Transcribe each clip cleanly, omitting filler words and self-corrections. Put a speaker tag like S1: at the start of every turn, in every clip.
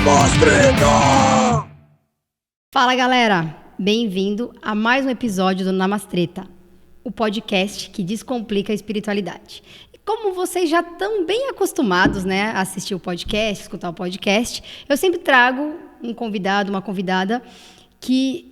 S1: Namastreta!
S2: Fala galera, bem-vindo a mais um episódio do Namastreta, o podcast que descomplica a espiritualidade. E como vocês já estão bem acostumados, né, a assistir o podcast, escutar o podcast, eu sempre trago um convidado, uma convidada que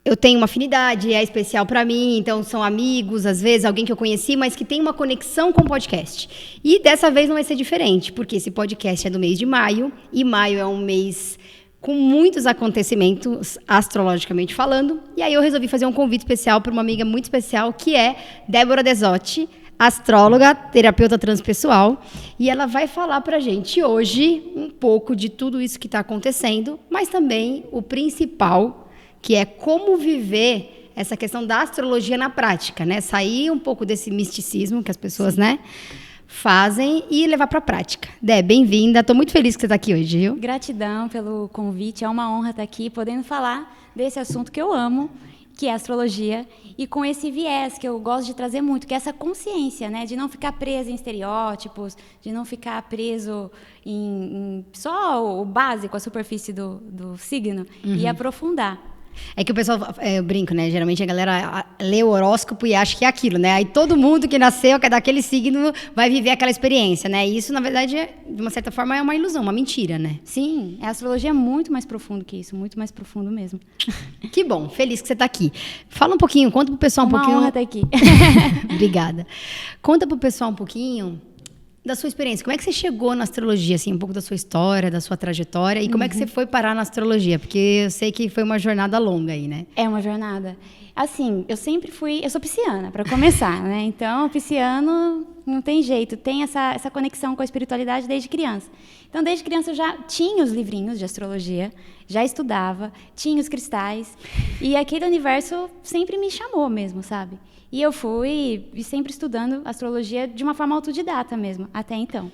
S2: eu tenho uma afinidade, é especial para mim, então são amigos, às vezes alguém que eu conheci, mas que tem uma conexão com o podcast. E dessa vez não vai ser diferente, porque esse podcast é do mês de maio, e maio é um mês com muitos acontecimentos, astrologicamente falando, e aí eu resolvi fazer um convite especial para uma amiga muito especial, que é Débora Desotti, astróloga, terapeuta transpessoal, e ela vai falar para a gente hoje um pouco de tudo isso que está acontecendo, mas também o principal, que é como viver essa questão da astrologia na prática, né? Sair um pouco desse misticismo que as pessoas, né, fazem e levar para a prática. Dé, bem-vinda. Estou muito feliz que você está aqui hoje, viu?
S3: Gratidão pelo convite. É uma honra estar aqui, podendo falar desse assunto que eu amo, que é a astrologia, e com esse viés que eu gosto de trazer muito, que é essa consciência, né, de não ficar preso em estereótipos, de não ficar preso em só o básico, a superfície do signo, e aprofundar.
S2: É que o pessoal, eu brinco, né? Geralmente a galera lê o horóscopo e acha que é aquilo, né? Aí todo mundo que nasceu daquele signo vai viver aquela experiência, né? E isso, na verdade, de uma certa forma, é uma ilusão, uma mentira, né?
S3: Sim, a astrologia é muito mais profundo que isso, muito mais profundo mesmo.
S2: Que bom, feliz que você está aqui. Fala um pouquinho, conta pro pessoal um pouquinho.
S3: Uma honra estar aqui.
S2: Obrigada. Conta pro pessoal um pouquinho da sua experiência. Como é que você chegou na astrologia, assim, um pouco da sua história, da sua trajetória, e como é que você foi parar na astrologia? Porque eu sei que foi uma jornada longa aí, né?
S3: É uma jornada. Assim, eu sou pisciana, para começar, né? Então, pisciano não tem jeito, tem essa conexão com a espiritualidade desde criança. Então, desde criança eu já tinha os livrinhos de astrologia, já estudava, tinha os cristais, e aquele universo sempre me chamou mesmo, sabe? E eu fui sempre estudando astrologia de uma forma autodidata mesmo, até então.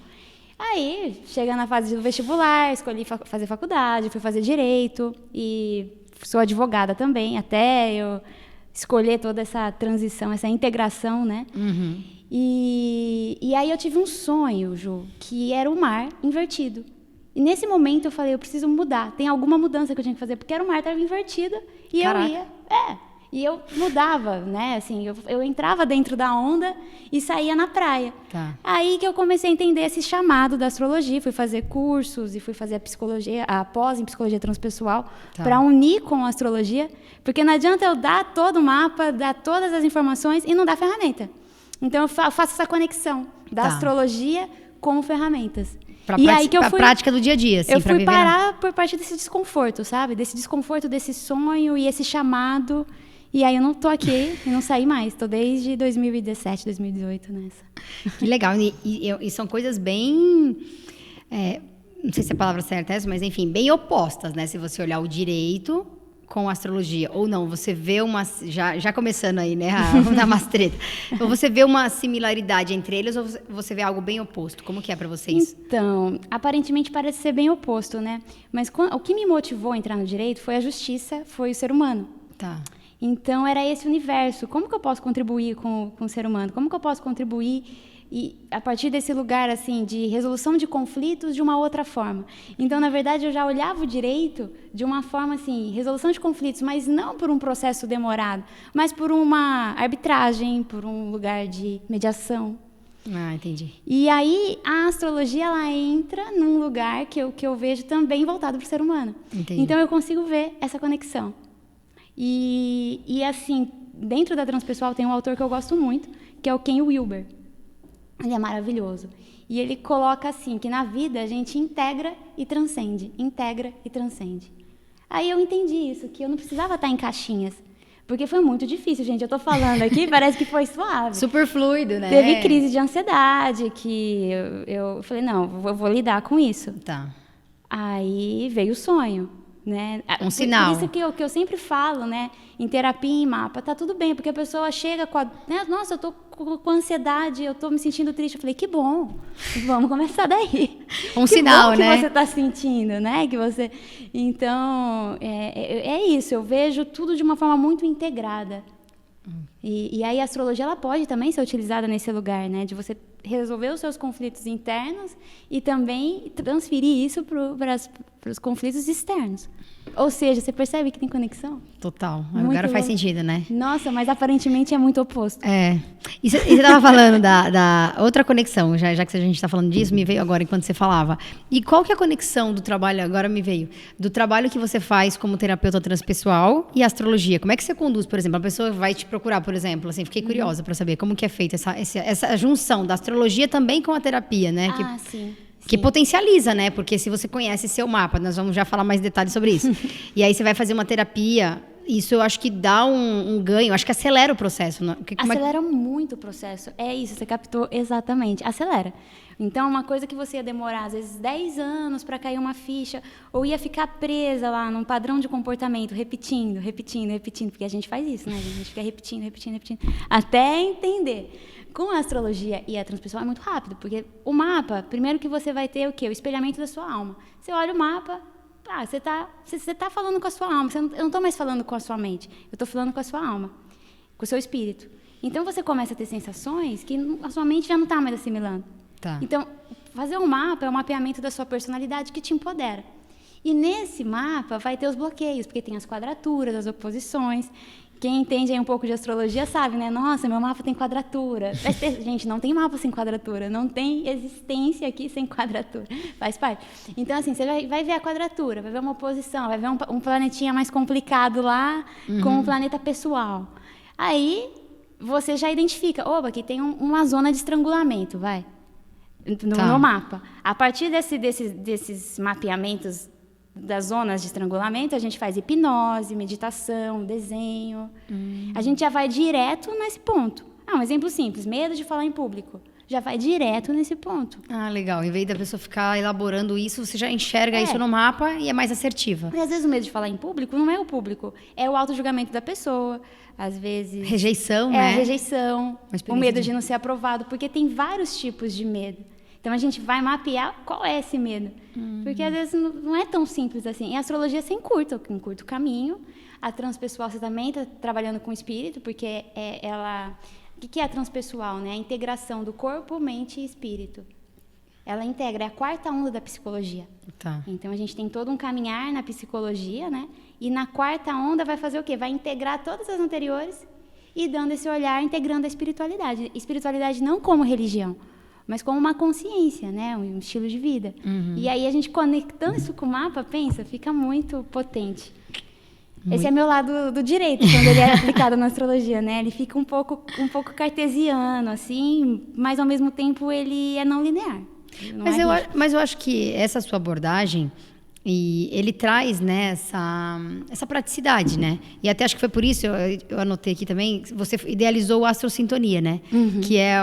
S3: Aí, chegando na fase do vestibular, escolhi fazer faculdade, fui fazer direito e sou advogada também, até eu escolher toda essa transição, essa integração, né?
S2: Uhum.
S3: E aí eu tive um sonho, Ju, que era o mar invertido. E nesse momento eu falei, eu preciso mudar, tem alguma mudança que eu tinha que fazer, porque era o mar estava invertido e
S2: Caraca.
S3: eu ia... E eu mudava, né? Assim, eu entrava dentro da onda e saía na praia.
S2: Tá.
S3: Aí que eu comecei a entender esse chamado da astrologia, fui fazer cursos e fui fazer a pós em psicologia transpessoal,
S2: Tá.
S3: para unir com a astrologia, porque não adianta eu dar todo o mapa, dar todas as informações e não dar ferramenta. Então eu faço essa conexão da
S2: Tá.
S3: astrologia com ferramentas.
S2: Aí que eu fui, prática do dia a dia, assim,
S3: eu
S2: pra
S3: fui
S2: viver
S3: parar por parte desse desconforto, sabe? Desse desconforto, desse sonho e esse chamado. E aí eu não tô aqui e não saí mais. Tô desde 2017, 2018 nessa.
S2: Que legal. E são coisas bem... não sei se a palavra certa é essa, mas enfim, bem opostas, né? Se você olhar o direito com a astrologia. Ou não, você vê uma... Já começando aí, né? A Namastreta. Ou você vê uma similaridade entre eles, ou você vê algo bem oposto? Como que é pra vocês?
S3: Então, aparentemente parece ser bem oposto, né? Mas o que me motivou a entrar no direito foi a justiça, foi o ser humano.
S2: Tá.
S3: Então, era esse universo. Como que eu posso contribuir com o ser humano? Como que eu posso contribuir a partir desse lugar, assim, de resolução de conflitos de uma outra forma? Então, na verdade, eu já olhava o direito de uma forma, assim, resolução de conflitos, mas não por um processo demorado, mas por uma arbitragem, por um lugar de mediação.
S2: Ah, entendi.
S3: E aí, a astrologia, ela entra num lugar que eu vejo também voltado para o ser humano.
S2: Entendi.
S3: Então, eu consigo ver essa conexão. E assim, dentro da transpessoal tem um autor que eu gosto muito, que é o Ken Wilber. Ele é maravilhoso. E ele coloca assim, que na vida a gente integra e transcende. Integra e transcende. Aí eu entendi isso, que eu não precisava estar em caixinhas. Porque foi muito difícil, gente. Eu tô falando aqui, parece que foi suave.
S2: Super fluido, né?
S3: Teve crise de ansiedade, que eu falei, não, eu vou lidar com isso.
S2: Tá.
S3: Aí veio o sonho. Né?
S2: Um sinal.
S3: Por isso que eu sempre falo, né? Em terapia, em mapa, tá tudo bem, porque a pessoa chega com né? Nossa, eu tô com ansiedade, eu tô me sentindo triste. Eu falei, que bom, vamos começar daí.
S2: Um sinal,
S3: bom
S2: né?
S3: que você tá sentindo, né? Que você... Então, é isso, eu vejo tudo de uma forma muito integrada. E aí a astrologia ela pode também ser utilizada nesse lugar, né? De você resolver os seus conflitos internos e também transferir isso para os conflitos externos. Ou seja, você percebe que tem conexão?
S2: Total.
S3: Muito
S2: Agora faz
S3: louco.
S2: sentido, né?
S3: Nossa, mas aparentemente é muito oposto.
S2: É. E você estava falando da outra conexão, já que a gente está falando disso, me veio agora enquanto você falava. E qual que é a conexão do trabalho, agora me veio, do trabalho que você faz como terapeuta transpessoal e astrologia? Como é que você conduz, por exemplo? A pessoa vai te procurar, por exemplo, assim, fiquei curiosa para saber como que é feita essa junção da astrologia também com a terapia, né?
S3: Sim.
S2: Que potencializa, né? Porque se você conhece seu mapa, nós vamos já falar mais detalhes sobre isso. E aí você vai fazer uma terapia, isso eu acho que dá um ganho, acho que acelera o processo.
S3: Acelera muito o processo. É isso, você captou exatamente. Acelera. Então, uma coisa que você ia demorar, às vezes, 10 anos para cair uma ficha, ou ia ficar presa lá num padrão de comportamento, repetindo, porque a gente faz isso, né? A gente fica repetindo, até entender. Com a astrologia e a transpessoal é muito rápido, porque o mapa, primeiro que você vai ter o quê? O espelhamento da sua alma. Você olha o mapa, você tá falando com a sua alma, eu não estou mais falando com a sua mente, eu estou falando com a sua alma, com o seu espírito. Então, você começa a ter sensações que a sua mente já não está mais assimilando.
S2: Tá.
S3: Então, fazer um mapa é um mapeamento da sua personalidade que te empodera. E nesse mapa vai ter os bloqueios, porque tem as quadraturas, as oposições. Quem entende aí um pouco de astrologia sabe, né? Nossa, meu mapa tem quadratura. Gente, não tem mapa sem quadratura. Não tem existência aqui sem quadratura. Faz parte. Então, assim, você vai ver a quadratura, vai ver uma oposição, vai ver um planetinha mais complicado lá com um planeta pessoal. Aí, você já identifica. Opa, aqui tem uma zona de estrangulamento, vai. No mapa. A partir desses mapeamentos das zonas de estrangulamento, a gente faz hipnose, meditação, desenho. A gente já vai direto nesse ponto. Um exemplo simples, medo de falar em público. Já vai direto nesse ponto.
S2: Legal. Em vez da pessoa ficar elaborando isso, você já enxerga isso no mapa e é mais assertiva.
S3: E às vezes o medo de falar em público não é o público, é o auto-julgamento da pessoa. Às vezes...
S2: Rejeição, né?
S3: É a rejeição, o medo de não ser aprovado, porque tem vários tipos de medo. Então, a gente vai mapear qual é esse medo. Porque, às vezes, não é tão simples assim. E a astrologia você encurta o caminho. A transpessoal você também está trabalhando com o espírito, porque ela... O que é a transpessoal, né? A integração do corpo, mente e espírito. Ela integra, é a quarta onda da psicologia.
S2: Tá.
S3: Então, a gente tem todo um caminhar na psicologia, né? E na quarta onda vai fazer o quê? Vai integrar todas as anteriores e dando esse olhar, integrando a espiritualidade. Espiritualidade não como religião, mas como uma consciência, né? Um estilo de vida. E aí, a gente conectando isso com o mapa, pensa, fica muito potente. Esse é meu lado do direito, quando ele é aplicado na astrologia, né? Ele fica um pouco cartesiano, assim, mas, ao mesmo tempo, ele é não linear.
S2: Mas eu acho que essa sua abordagem... E ele traz, né, essa praticidade, né? E até acho que foi por isso, eu anotei aqui também, você idealizou o Astrosintonia, né? Que é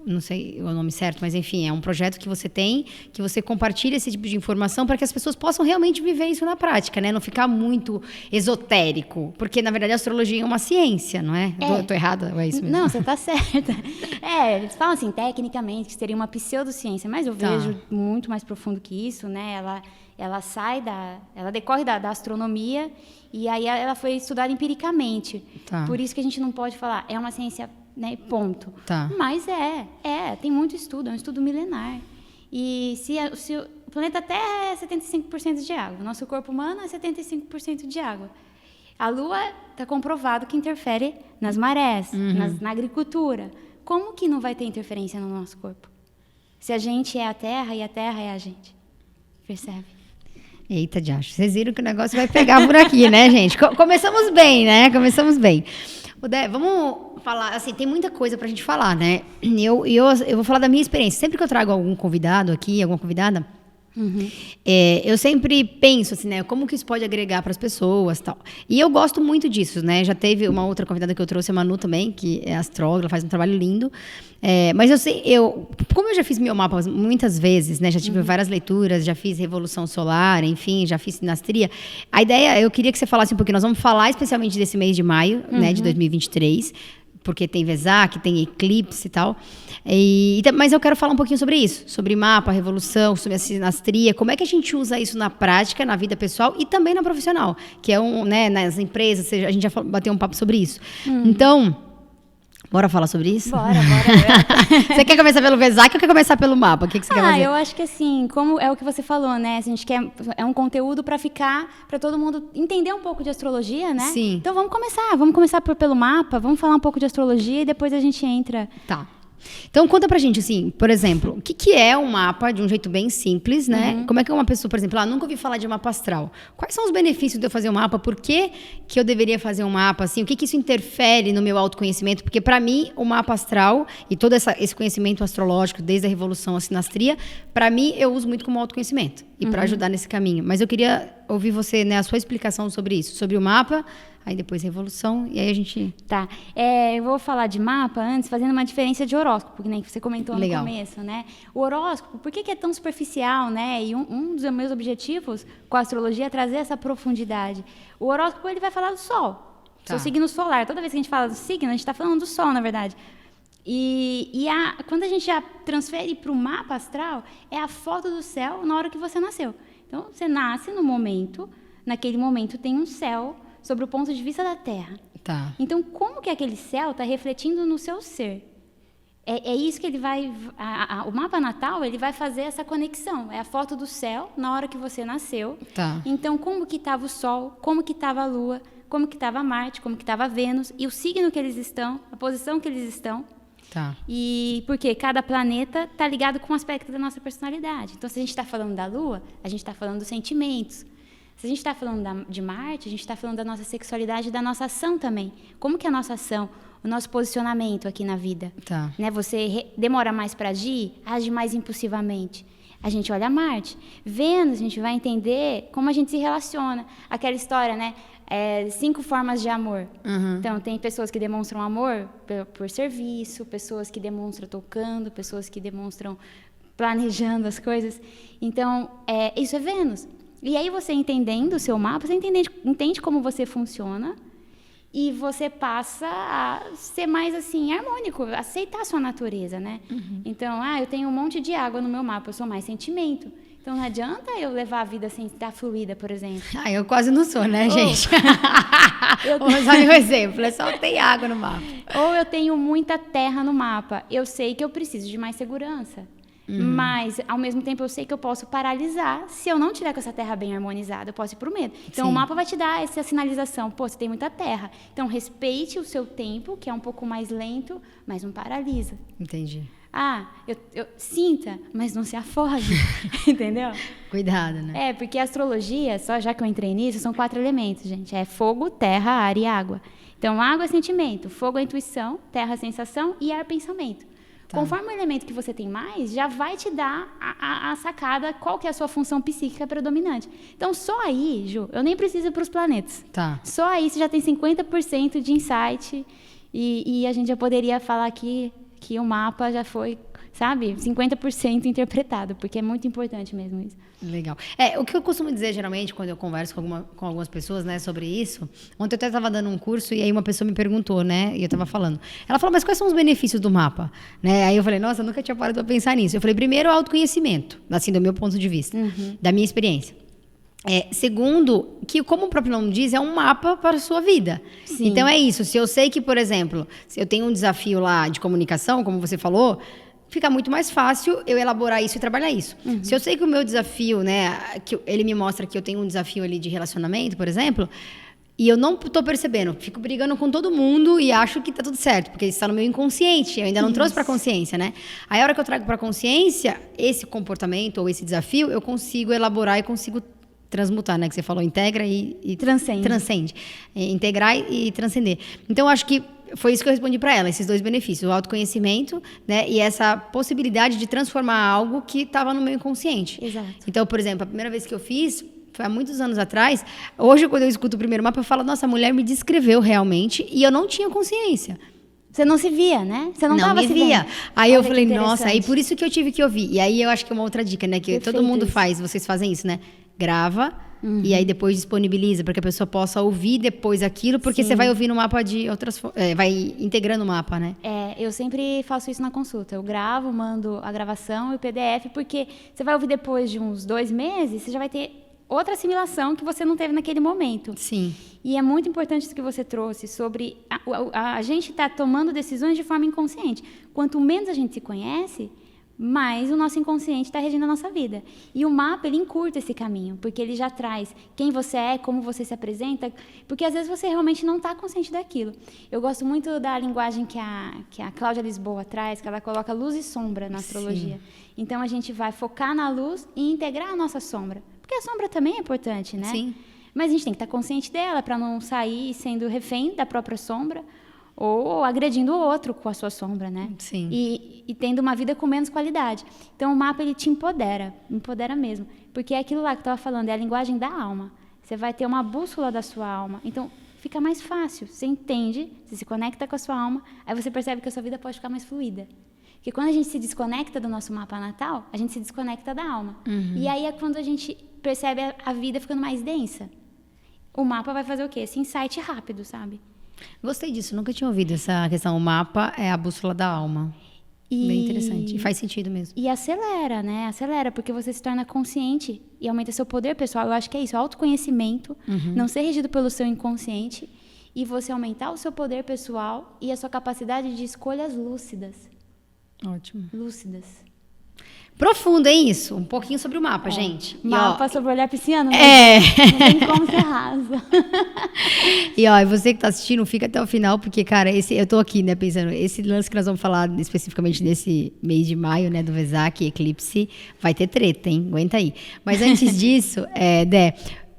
S2: não sei o nome certo, mas enfim, é um projeto que você tem, que você compartilha esse tipo de informação para que as pessoas possam realmente viver isso na prática, né? Não ficar muito esotérico, porque na verdade a astrologia é uma ciência, não é? Tô errada? Ou é isso mesmo?
S3: Não, você tá certa. Eles falam assim, tecnicamente, que seria uma pseudociência, mas eu vejo muito mais profundo que isso, né? Ela decorre da astronomia e aí ela foi estudada empiricamente. Por isso que a gente não pode falar, é uma ciência, né, ponto. Mas tem muito estudo, é um estudo milenar. E se o planeta Terra é 75% de água, o nosso corpo humano é 75% de água. A Lua está comprovado que interfere nas marés, na agricultura. Como que não vai ter interferência no nosso corpo? Se a gente é a Terra e a Terra é a gente. Percebe?
S2: Eita, diacho. Vocês viram que o negócio vai pegar por aqui, né, gente? Começamos bem, né? Começamos bem. Dé, vamos falar, assim, tem muita coisa pra gente falar, né? Eu vou falar da minha experiência. Sempre que eu trago algum convidado aqui, alguma convidada, eu sempre penso assim, né? Como que isso pode agregar para as pessoas, tal. E eu gosto muito disso, né? Já teve uma outra convidada que eu trouxe, a Manu também, que é astróloga, ela faz um trabalho lindo. Mas como eu já fiz meu mapa muitas vezes, né? Já tive várias leituras, já fiz Revolução Solar, enfim, já fiz sinastria. A ideia, eu queria que você falasse um pouquinho, nós vamos falar especialmente desse mês de maio, né? De 2023. porque tem Vesak, tem eclipse e tal. Mas eu quero falar um pouquinho sobre isso, sobre mapa, revolução, sobre a sinastria, como é que a gente usa isso na prática, na vida pessoal e também na profissional, que é nas empresas, a gente já bateu um papo sobre isso. Então, bora falar sobre isso?
S3: Bora.
S2: Você quer começar pelo Vesak ou quer começar pelo mapa? O que você quer fazer?
S3: Eu acho que assim, como é o que você falou, né? A gente quer um conteúdo para todo mundo entender um pouco de astrologia, né?
S2: Sim.
S3: Então vamos começar pelo mapa, vamos falar um pouco de astrologia e depois a gente entra.
S2: Tá. Então, conta pra gente, assim, por exemplo, o que é um mapa de um jeito bem simples, né? Como é que uma pessoa, por exemplo, nunca ouvi falar de mapa astral. Quais são os benefícios de eu fazer um mapa? Por que eu deveria fazer um mapa, assim? O que isso interfere no meu autoconhecimento? Porque, pra mim, o mapa astral e todo esse conhecimento astrológico, desde a Revolução à Sinastria, pra mim, eu uso muito como autoconhecimento e pra ajudar nesse caminho. Mas eu queria ouvir você, né, a sua explicação sobre isso, sobre o mapa. Aí depois Revolução, e aí a gente...
S3: Tá. Eu vou falar de mapa antes, fazendo uma diferença de horóscopo, que nem você comentou no começo, né? O horóscopo, por que é tão superficial, né? E um dos meus objetivos com a astrologia é trazer essa profundidade. O horóscopo, ele vai falar do Sol, seu signo solar. Toda vez que a gente fala do signo, a gente está falando do Sol, na verdade. Quando a gente já transfere para o mapa astral, é a foto do céu na hora que você nasceu. Então, você nasce no momento, naquele momento tem um céu sobre o ponto de vista da Terra.
S2: Tá.
S3: Então, como que aquele céu está refletindo no seu ser? É isso que ele vai... o mapa natal, ele vai fazer essa conexão. É a foto do céu na hora que você nasceu.
S2: Tá.
S3: Então, como que estava o Sol, como que estava a Lua, como que estava Marte, como que estava Vênus, e o signo que eles estão, a posição que eles estão.
S2: Tá.
S3: E porque cada planeta está ligado com um aspecto da nossa personalidade. Então, se a gente está falando da Lua, a gente está falando dos sentimentos. Se a gente está falando de Marte, a gente está falando da nossa sexualidade e da nossa ação também. Como que é a nossa ação, o nosso posicionamento aqui na vida?
S2: Tá.
S3: Né? Você demora mais para agir, age mais impulsivamente. A gente olha Marte. Vênus, a gente vai entender como a gente se relaciona. Aquela história, né? 5 formas de amor. Então, tem pessoas que demonstram amor por serviço, pessoas que demonstram tocando, pessoas que demonstram planejando as coisas. Então, isso é Vênus. E aí você entendendo o seu mapa, você entende como você funciona e você passa a ser mais assim harmônico, aceitar a sua natureza, né? Então, eu tenho um monte de água no meu mapa, eu sou mais sentimento. Então não adianta eu levar a vida sem estar fluida, por exemplo.
S2: Eu quase não sou, né, gente? Vamos usar meu exemplo, só tem água no mapa.
S3: Ou eu tenho muita terra no mapa, eu sei que eu preciso de mais segurança. Mas, ao mesmo tempo, eu sei que eu posso paralisar se eu não tiver com essa terra bem harmonizada. Eu posso ir para o medo. Então, o mapa vai te dar essa sinalização. Pô, você tem muita terra. Então, respeite o seu tempo, que é um pouco mais lento, mas não paralisa.
S2: Entendi.
S3: Eu sinta, mas não se afogue. Entendeu?
S2: Cuidado, né?
S3: Porque a astrologia, só já que eu entrei nisso, são 4 elementos, gente. É fogo, terra, ar e água. Então, água é sentimento, fogo é intuição, terra é sensação e ar é pensamento. Tá. Conforme o elemento que você tem mais, já vai te dar a sacada qual que é a sua função psíquica predominante. Então, só aí, Ju, eu nem preciso ir para os planetas.
S2: Tá.
S3: Só aí você já tem 50% de insight e a gente já poderia falar aqui que o mapa já foi, sabe, 50% interpretado, porque é muito importante mesmo isso.
S2: Legal. O que eu costumo dizer, geralmente, quando eu converso com algumas pessoas, né, sobre isso. Ontem eu até estava dando um curso e aí uma pessoa me perguntou, né, e eu estava falando. Ela falou, mas quais são os benefícios do mapa? Né? Aí eu falei, nossa, eu nunca tinha parado para pensar nisso. Eu falei, primeiro, autoconhecimento, assim, do meu ponto de vista, da minha experiência. Segundo, que como o próprio nome diz, é um mapa para a sua vida. Sim. Então é isso. Se eu sei que, por exemplo, se eu tenho um desafio lá de comunicação, como você falou, fica muito mais fácil eu elaborar isso e trabalhar isso. Se eu sei que o meu desafio, né, que ele me mostra que eu tenho um desafio ali de relacionamento, por exemplo, e eu não estou percebendo, fico brigando com todo mundo e acho que está tudo certo, porque isso está no meu inconsciente, eu ainda não trouxe para a consciência, né? Aí a hora que eu trago para a consciência, esse comportamento ou esse desafio, eu consigo elaborar e consigo transmutar, né? Que você falou, integra e transcende. Integrar e transcender. Então, acho que foi isso que eu respondi para ela, esses 2 benefícios, o autoconhecimento, né? E essa possibilidade de transformar algo que estava no meu inconsciente.
S3: Exato.
S2: Então, por exemplo, a primeira vez que eu fiz, foi há muitos anos atrás, hoje quando eu escuto o primeiro mapa, eu falo, nossa, a mulher me descreveu realmente e eu não tinha consciência.
S3: Você não se via, né? Você não estava
S2: me
S3: se
S2: via.
S3: vendo.
S2: Aí eu falei, nossa, aí por isso que eu tive que ouvir. E aí eu acho que é uma outra dica, né? Que
S3: Perfeito
S2: todo mundo
S3: isso.
S2: faz, vocês fazem isso, né? Grava, E aí depois disponibiliza para que a pessoa possa ouvir depois aquilo, porque
S3: Sim.
S2: você vai ouvir no mapa de outras vai integrando o mapa, né?
S3: Eu sempre faço isso na consulta. Eu gravo, mando a gravação e o PDF, porque você vai ouvir depois de uns 2 meses, você já vai ter outra assimilação que você não teve naquele momento.
S2: Sim.
S3: E é muito importante isso que você trouxe sobre a gente estar tomando decisões de forma inconsciente. Quanto menos a gente se conhece, mais o nosso inconsciente está regindo a nossa vida. E o mapa, ele encurta esse caminho, porque ele já traz quem você é, como você se apresenta, porque às vezes você realmente não está consciente daquilo. Eu gosto muito da linguagem que a Cláudia Lisboa traz, que ela coloca luz e sombra na astrologia. Sim. Então, a gente vai focar na luz e integrar a nossa sombra. Porque a sombra também é importante, né?
S2: Sim.
S3: Mas a gente tem que estar consciente dela para não sair sendo refém da própria sombra ou agredindo o outro com a sua sombra, né?
S2: Sim.
S3: E tendo uma vida com menos qualidade. Então, o mapa, ele te empodera mesmo. Porque é aquilo lá que eu estava falando, é a linguagem da alma. Você vai ter uma bússola da sua alma. Então, fica mais fácil. Você entende, você se conecta com a sua alma, aí você percebe que a sua vida pode ficar mais fluida. Porque quando a gente se desconecta do nosso mapa natal, a gente se desconecta da alma. E aí é quando a gente percebe a vida ficando mais densa. O mapa vai fazer o quê? Esse insight rápido, sabe?
S2: Gostei disso, nunca tinha ouvido essa questão. O mapa é a bússola da alma. Bem interessante. E faz sentido mesmo.
S3: E acelera, né? Acelera, porque você se torna consciente e aumenta seu poder pessoal. Eu acho que é isso, autoconhecimento, não ser regido pelo seu inconsciente e você aumentar o seu poder pessoal e a sua capacidade de escolhas lúcidas.
S2: Ótimo.
S3: Lúcidas.
S2: Profundo, hein, isso? Um pouquinho sobre o mapa, gente.
S3: Mapa sobre o olhar pisciano.
S2: Não
S3: tem como ser rasa.
S2: E você que tá assistindo, fica até o final, porque, cara, eu tô aqui, né, pensando, esse lance que nós vamos falar especificamente nesse mês de maio, né, do Vesak, eclipse, vai ter treta, hein? Aguenta aí. Mas antes disso, Dé,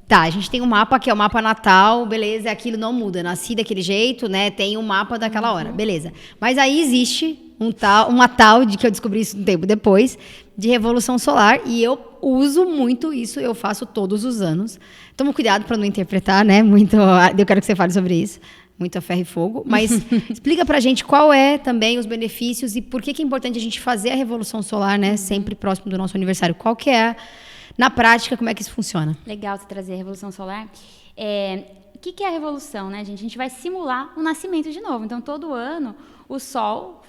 S2: tá, a gente tem um mapa que é o mapa natal, beleza, aquilo não muda, nasci daquele jeito, né, tem um mapa daquela hora, beleza. Mas aí existe uma tal de que eu descobri isso um tempo depois, de revolução solar, e eu uso muito isso, eu faço todos os anos. Toma cuidado para não interpretar, né, muito, eu quero que você fale sobre isso, muito a ferro e fogo, mas explica pra gente qual é também os benefícios e por que é importante a gente fazer a revolução solar, né, sempre próximo do nosso aniversário. Qual que é, na prática, como é que isso funciona? Legal
S3: você trazer a revolução solar. O que é a revolução, né, gente? A gente vai simular o nascimento de novo. Então, todo ano, o Sol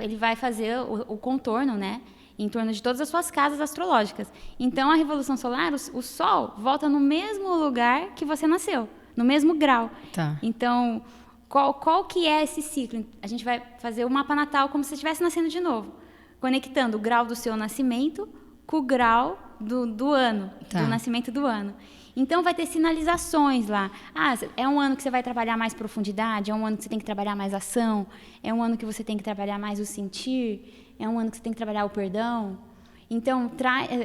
S3: ele vai fazer o contorno, né, em torno de todas as suas casas astrológicas. Então, a revolução solar, o Sol volta no mesmo lugar que você nasceu, no mesmo grau.
S2: Tá.
S3: Então, qual que é esse ciclo? A gente vai fazer o mapa natal como se você estivesse nascendo de novo, conectando o grau do seu nascimento com o grau do ano, do nascimento do ano. Então, vai ter sinalizações lá. É um ano que você vai trabalhar mais profundidade, é um ano que você tem que trabalhar mais ação, é um ano que você tem que trabalhar mais o sentir, é um ano que você tem que trabalhar o perdão. Então,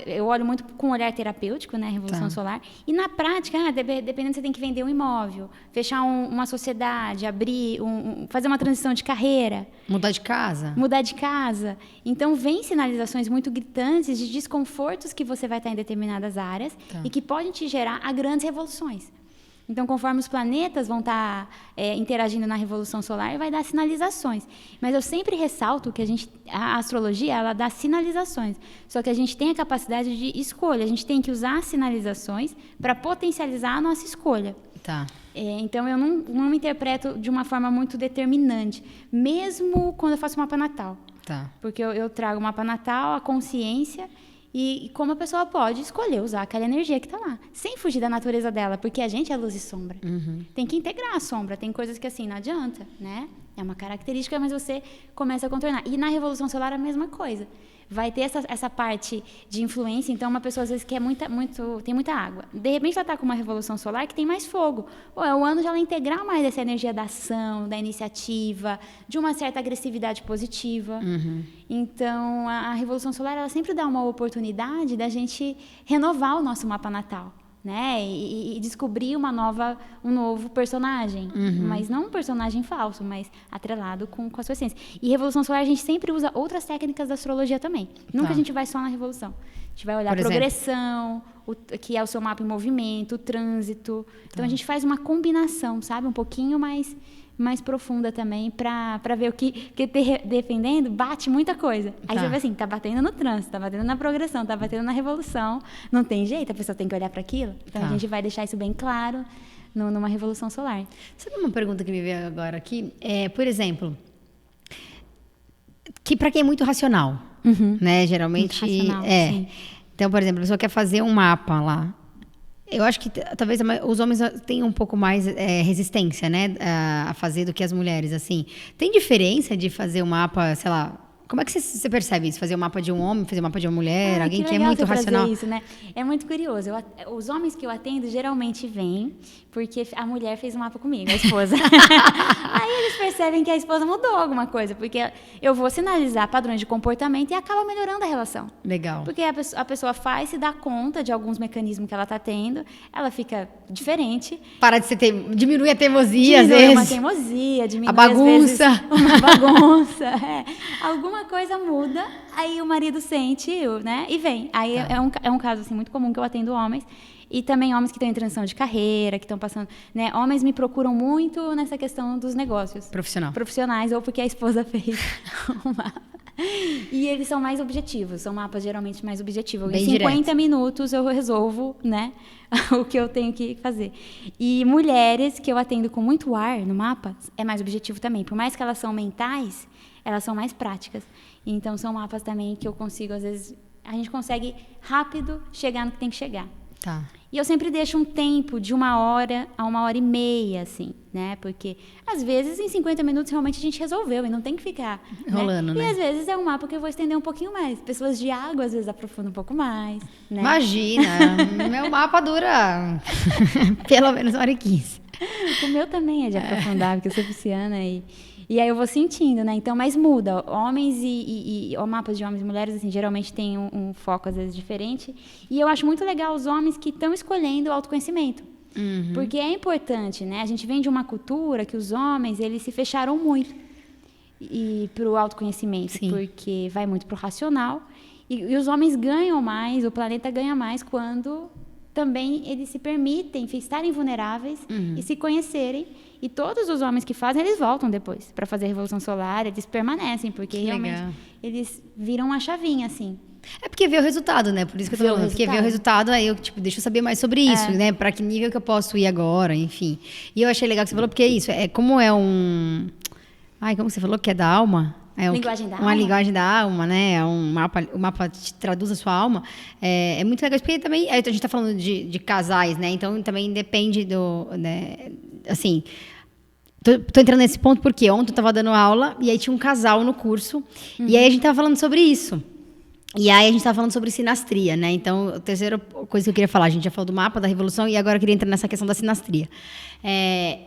S3: eu olho muito com um olhar terapêutico, né, Revolução Solar. E na prática, dependendo, você tem que vender um imóvel, fechar uma sociedade, abrir, fazer uma transição de carreira.
S2: Mudar de casa.
S3: Mudar de casa. Então, vem sinalizações muito gritantes de desconfortos que você vai estar em determinadas áreas e que podem te gerar a grandes revoluções. Então, conforme os planetas vão estar interagindo na Revolução Solar, vai dar sinalizações. Mas eu sempre ressalto que a astrologia, ela dá sinalizações. Só que a gente tem a capacidade de escolha. A gente tem que usar as sinalizações para potencializar a nossa escolha.
S2: Tá.
S3: Então, eu não me interpreto de uma forma muito determinante, mesmo quando eu faço mapa natal.
S2: Tá.
S3: Porque eu trago o mapa natal, a consciência e como a pessoa pode escolher usar aquela energia que está lá, sem fugir da natureza dela, porque a gente é luz e sombra. Tem que integrar a sombra, tem coisas que assim, não adianta, né? É uma característica, mas você começa a contornar. E na Revolução Solar a mesma coisa. Vai ter essa parte de influência, então uma pessoa às vezes quer tem muita água. De repente ela está com uma Revolução Solar que tem mais fogo. É o ano de ela integrar mais essa energia da ação, da iniciativa, de uma certa agressividade positiva. Então a Revolução Solar ela sempre dá uma oportunidade da gente renovar o nosso mapa natal. Né? E descobrir um novo personagem, mas não um personagem falso, mas atrelado com a sua essência. E Revolução Solar a gente sempre usa outras técnicas da astrologia também. Nunca a gente vai só na Revolução. A gente vai olhar a progressão, que é o seu mapa em movimento, o trânsito. Então a gente faz uma combinação, sabe? Um pouquinho mais mais profunda também, para ver o que defendendo bate muita coisa. Aí você vê assim, tá batendo no trânsito, tá batendo na progressão, tá batendo na revolução. Não tem jeito, a pessoa tem que olhar para aquilo. Então a gente vai deixar isso bem claro numa revolução solar.
S2: Sabe uma pergunta que me veio agora aqui? Por exemplo, que para quem é muito racional, né? Geralmente
S3: muito racional, sim.
S2: Então, por exemplo, a pessoa quer fazer um mapa lá. Eu acho que talvez os homens tenham um pouco mais resistência, né, a fazer do que as mulheres, assim. Tem diferença de fazer um mapa, sei lá... Como é que você percebe isso? Fazer um mapa de um homem, fazer um mapa de uma mulher, alguém que é muito racional?
S3: Isso, né? É muito curioso. Os homens que eu atendo geralmente vêm porque a mulher fez um mapa comigo, a esposa. Aí eles percebem que a esposa mudou alguma coisa, porque eu vou sinalizar padrões de comportamento e acaba melhorando a relação.
S2: Legal.
S3: Porque a pessoa se dá conta de alguns mecanismos que ela está tendo, ela fica diferente.
S2: Para de diminui a teimosia, às vezes.
S3: Uma teimosia, diminui
S2: a bagunça.
S3: Às vezes, uma bagunça. Alguma coisa muda, aí o marido sente, né? E vem. Aí é um caso assim, muito comum que eu atendo homens. E também homens que estão em transição de carreira, que estão passando... Né? Homens me procuram muito nessa questão dos negócios. Profissionais, ou porque a esposa fez um mapa. E eles são mais objetivos, são mapas geralmente mais objetivos. Em 50 minutos eu resolvo, né, o que eu tenho que fazer. E mulheres que eu atendo com muito ar no mapa, é mais objetivo também. Por mais que elas são mentais, elas são mais práticas. Então são mapas também que eu consigo, às vezes, a gente consegue rápido chegar no que tem que chegar.
S2: Tá.
S3: E eu sempre deixo um tempo de 1h a 1h30, assim, né? Porque, às vezes, em 50 minutos, realmente a gente resolveu e não tem que ficar
S2: rolando, né?
S3: E, às vezes, é um mapa que eu vou estender um pouquinho mais. Pessoas de água, às vezes, aprofundam um pouco mais, né?
S2: Imagina! Meu mapa dura pelo menos 1h15.
S3: O meu também é de aprofundar, porque eu sou pisciana e aí eu vou sentindo, né? Então, mas muda. Homens e mapas de homens e mulheres, assim, geralmente tem um foco, às vezes, diferente. E eu acho muito legal os homens que estão escolhendo o autoconhecimento. Porque é importante, né? A gente vem de uma cultura que os homens, eles se fecharam muito para o autoconhecimento. Sim. Porque vai muito para o racional. E os homens ganham mais, o planeta ganha mais quando também eles se permitem estarem vulneráveis e se conhecerem. E todos os homens que fazem, eles voltam depois para fazer a Revolução Solar, eles permanecem, porque realmente eles viram uma chavinha, assim.
S2: É porque vê o resultado, né? Por isso que eu tô falando. Porque vê o resultado, aí eu, deixa eu saber mais sobre isso, né? Para que nível que eu posso ir agora, enfim. E eu achei legal que você falou, porque é isso, como é um... Ai, como você falou que é da alma?
S3: Linguagem da alma.
S2: Uma linguagem da alma, né? O mapa te traduz a sua alma. É muito legal, porque também... A gente está falando de casais, né? Então, também depende do... Né? Assim... Tô entrando nesse ponto porque ontem eu estava dando aula e aí tinha um casal no curso e aí a gente estava falando sobre isso. E aí a gente estava falando sobre sinastria, né? Então, a terceira coisa que eu queria falar, a gente já falou do mapa, da revolução e agora eu queria entrar nessa questão da sinastria.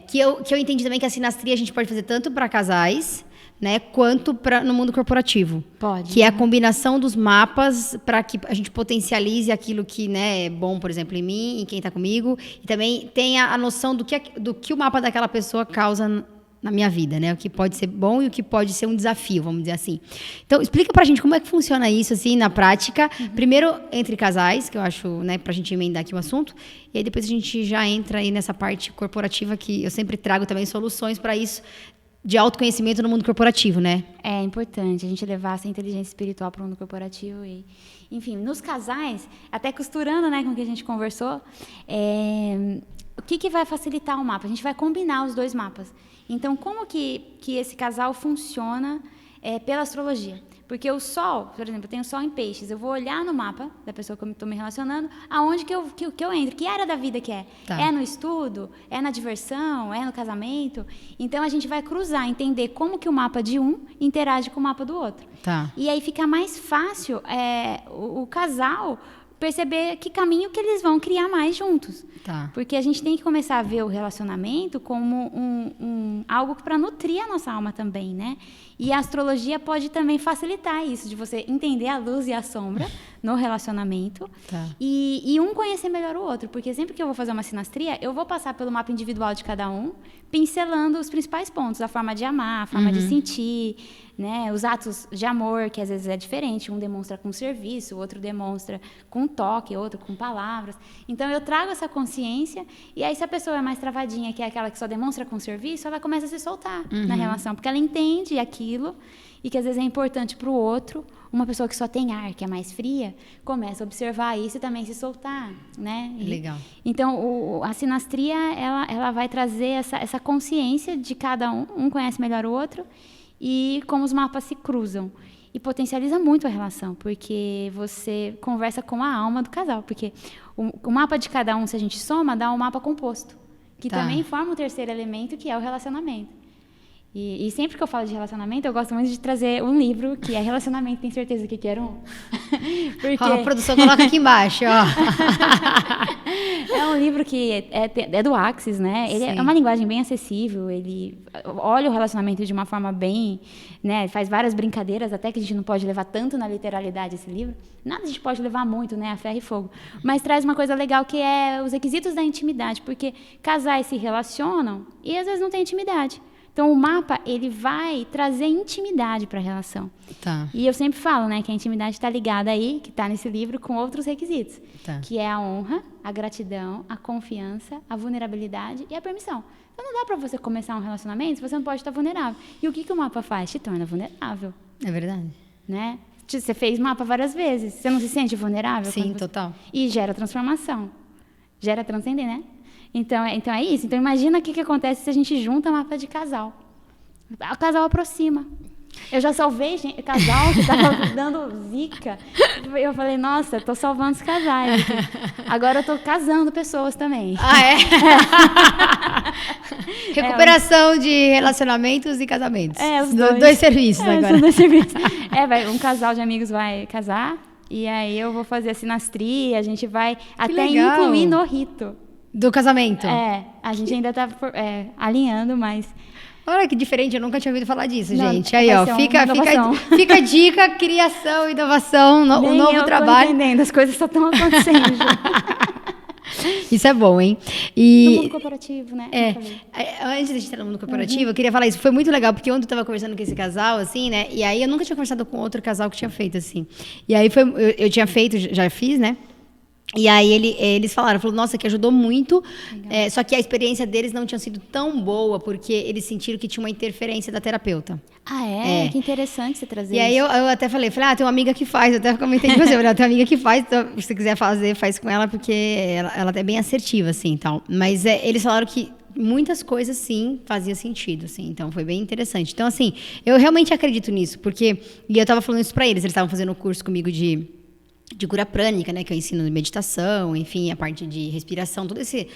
S2: Que eu entendi também que a sinastria a gente pode fazer tanto para casais, né, quanto no mundo corporativo.
S3: Pode.
S2: Que é a combinação dos mapas para que a gente potencialize aquilo que, né, é bom, por exemplo, em mim, em quem está comigo, e também tenha a noção do que o mapa daquela pessoa causa na minha vida, né? O que pode ser bom e o que pode ser um desafio, vamos dizer assim. Então, explica pra gente como é que funciona isso, assim, na prática. Primeiro, entre casais, que eu acho, né, pra gente emendar aqui o assunto, e aí depois a gente já entra aí nessa parte corporativa, que eu sempre trago também soluções para isso, de autoconhecimento no mundo corporativo, né? É
S3: importante a gente levar essa inteligência espiritual para o mundo corporativo e, enfim, nos casais, até costurando, né, com o que a gente conversou, o que vai facilitar o mapa? A gente vai combinar os dois mapas. Então, como que esse casal funciona pela astrologia? Porque o Sol, por exemplo, eu tenho Sol em Peixes, eu vou olhar no mapa da pessoa que eu estou me relacionando, aonde que eu entro, que área da vida que é. Tá. É no estudo? É na diversão? É no casamento? Então, a gente vai cruzar, entender como que o mapa de um interage com o mapa do outro.
S2: Tá.
S3: E aí fica mais fácil o casal perceber que caminho que eles vão criar mais juntos.
S2: Tá.
S3: Porque a gente tem que começar a ver o relacionamento como algo para nutrir a nossa alma também, né? E a astrologia pode também facilitar isso, de você entender a luz e a sombra no relacionamento.
S2: Tá.
S3: E um conhecer melhor o outro. Porque sempre que eu vou fazer uma sinastria, eu vou passar pelo mapa individual de cada um, pincelando os principais pontos, a forma de amar, a forma de sentir, né? Os atos de amor, que às vezes é diferente, um demonstra com serviço, o outro demonstra com toque, outro com palavras. Então eu trago essa consciência, e aí se a pessoa é mais travadinha, que é aquela que só demonstra com serviço, ela começa a se soltar na relação, porque ela entende aquilo e que às vezes é importante para o outro. Uma pessoa que só tem ar, que é mais fria, começa a observar isso e também se soltar, né?
S2: Legal.
S3: Então, a sinastria, ela vai trazer essa consciência de cada um conhece melhor o outro, e como os mapas se cruzam. E potencializa muito a relação, porque você conversa com a alma do casal. Porque o mapa de cada um, se a gente soma, dá um mapa composto, que também forma o terceiro elemento, que é o relacionamento. E sempre que eu falo de relacionamento, eu gosto muito de trazer um livro que é Relacionamento, tem certeza que quero um?
S2: Porque... a produção coloca aqui embaixo, ó.
S3: É um livro que é do Axis, né? Ele é uma linguagem bem acessível, ele olha o relacionamento de uma forma bem, né? Faz várias brincadeiras, até que a gente não pode levar tanto na literalidade esse livro. Nada a gente pode levar muito, né? A ferro e fogo. Mas traz uma coisa legal, que é os requisitos da intimidade, porque casais se relacionam e às vezes não tem intimidade. Então, o mapa, ele vai trazer intimidade para a relação.
S2: Tá.
S3: E eu sempre falo, né, que a intimidade está ligada aí, que está nesse livro, com outros requisitos.
S2: Tá.
S3: Que é a honra, a gratidão, a confiança, a vulnerabilidade e a permissão. Então, não dá para você começar um relacionamento se você não pode estar vulnerável. E o que o mapa faz? Te torna vulnerável.
S2: É verdade.
S3: Né? Você fez mapa várias vezes. Você não se sente vulnerável?
S2: Sim, total.
S3: E gera transformação. Gera transcender, né? Então é isso. Então, imagina o que acontece se a gente junta mapa de casal. O casal aproxima. Eu já salvei casal que estava dando zica. Eu falei, nossa, estou salvando os casais aqui. Agora eu estou casando pessoas também.
S2: Ah, é? Recuperação de relacionamentos e casamentos.
S3: Os
S2: dois serviços agora.
S3: Os dois serviços. Um casal de amigos vai casar, e aí eu vou fazer a sinastria, a gente vai até incluir no rito.
S2: Do casamento?
S3: A gente ainda está alinhando, mas...
S2: Olha que diferente, eu nunca tinha ouvido falar disso,
S3: Não,
S2: gente. Aí, ó, fica a dica, criação, inovação, um novo trabalho.
S3: Tô entendendo, as coisas só estão acontecendo.
S2: Isso é bom, hein?
S3: No mundo corporativo, né?
S2: Antes de a gente entrar no mundo corporativo, eu queria falar isso. Foi muito legal, porque ontem eu estava conversando com esse casal, assim, né? E aí eu nunca tinha conversado com outro casal que tinha feito, assim. E aí eu tinha feito, já fiz, né? E aí eles falaram, nossa, que ajudou muito, só que a experiência deles não tinha sido tão boa, porque eles sentiram que tinha uma interferência da terapeuta.
S3: Ah, é? Que interessante você trazer
S2: isso. E aí eu até falei, tem uma amiga que faz, eu até comentei com você, tem uma amiga que faz, então, se você quiser fazer, faz com ela, porque ela é bem assertiva, assim, tal. Mas eles falaram que muitas coisas, sim, faziam sentido, assim, então foi bem interessante. Então, assim, eu realmente acredito nisso, porque, e eu estava falando isso para eles estavam fazendo um curso comigo de cura prânica, né, que eu ensino meditação, enfim, a parte de respiração, todo esse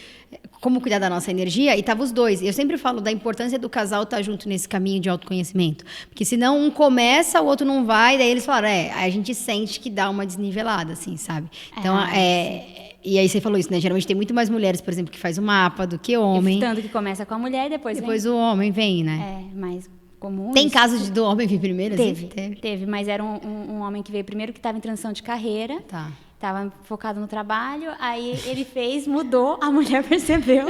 S2: como cuidar da nossa energia, e tava os dois. Eu sempre falo da importância do casal estar junto nesse caminho de autoconhecimento, porque senão um começa, o outro não vai, daí eles falaram, a gente sente que dá uma desnivelada, assim, sabe? Então, e aí você falou isso, né? Geralmente tem muito mais mulheres, por exemplo, que faz o mapa do que homem.
S3: Tanto que começa com a mulher e depois
S2: o homem vem, né?
S3: Mas comum.
S2: Tem casos do homem vir primeiro?
S3: Teve, mas era um homem que veio primeiro, que estava em transição de carreira.
S2: Tá.
S3: Estava focado no trabalho, aí ele mudou, a mulher percebeu.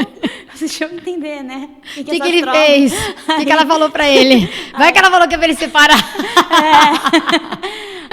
S3: Deixa eu entender, né?
S2: O que ele fez? O que ela falou pra ele? Vai que ela falou que é pra ele separar.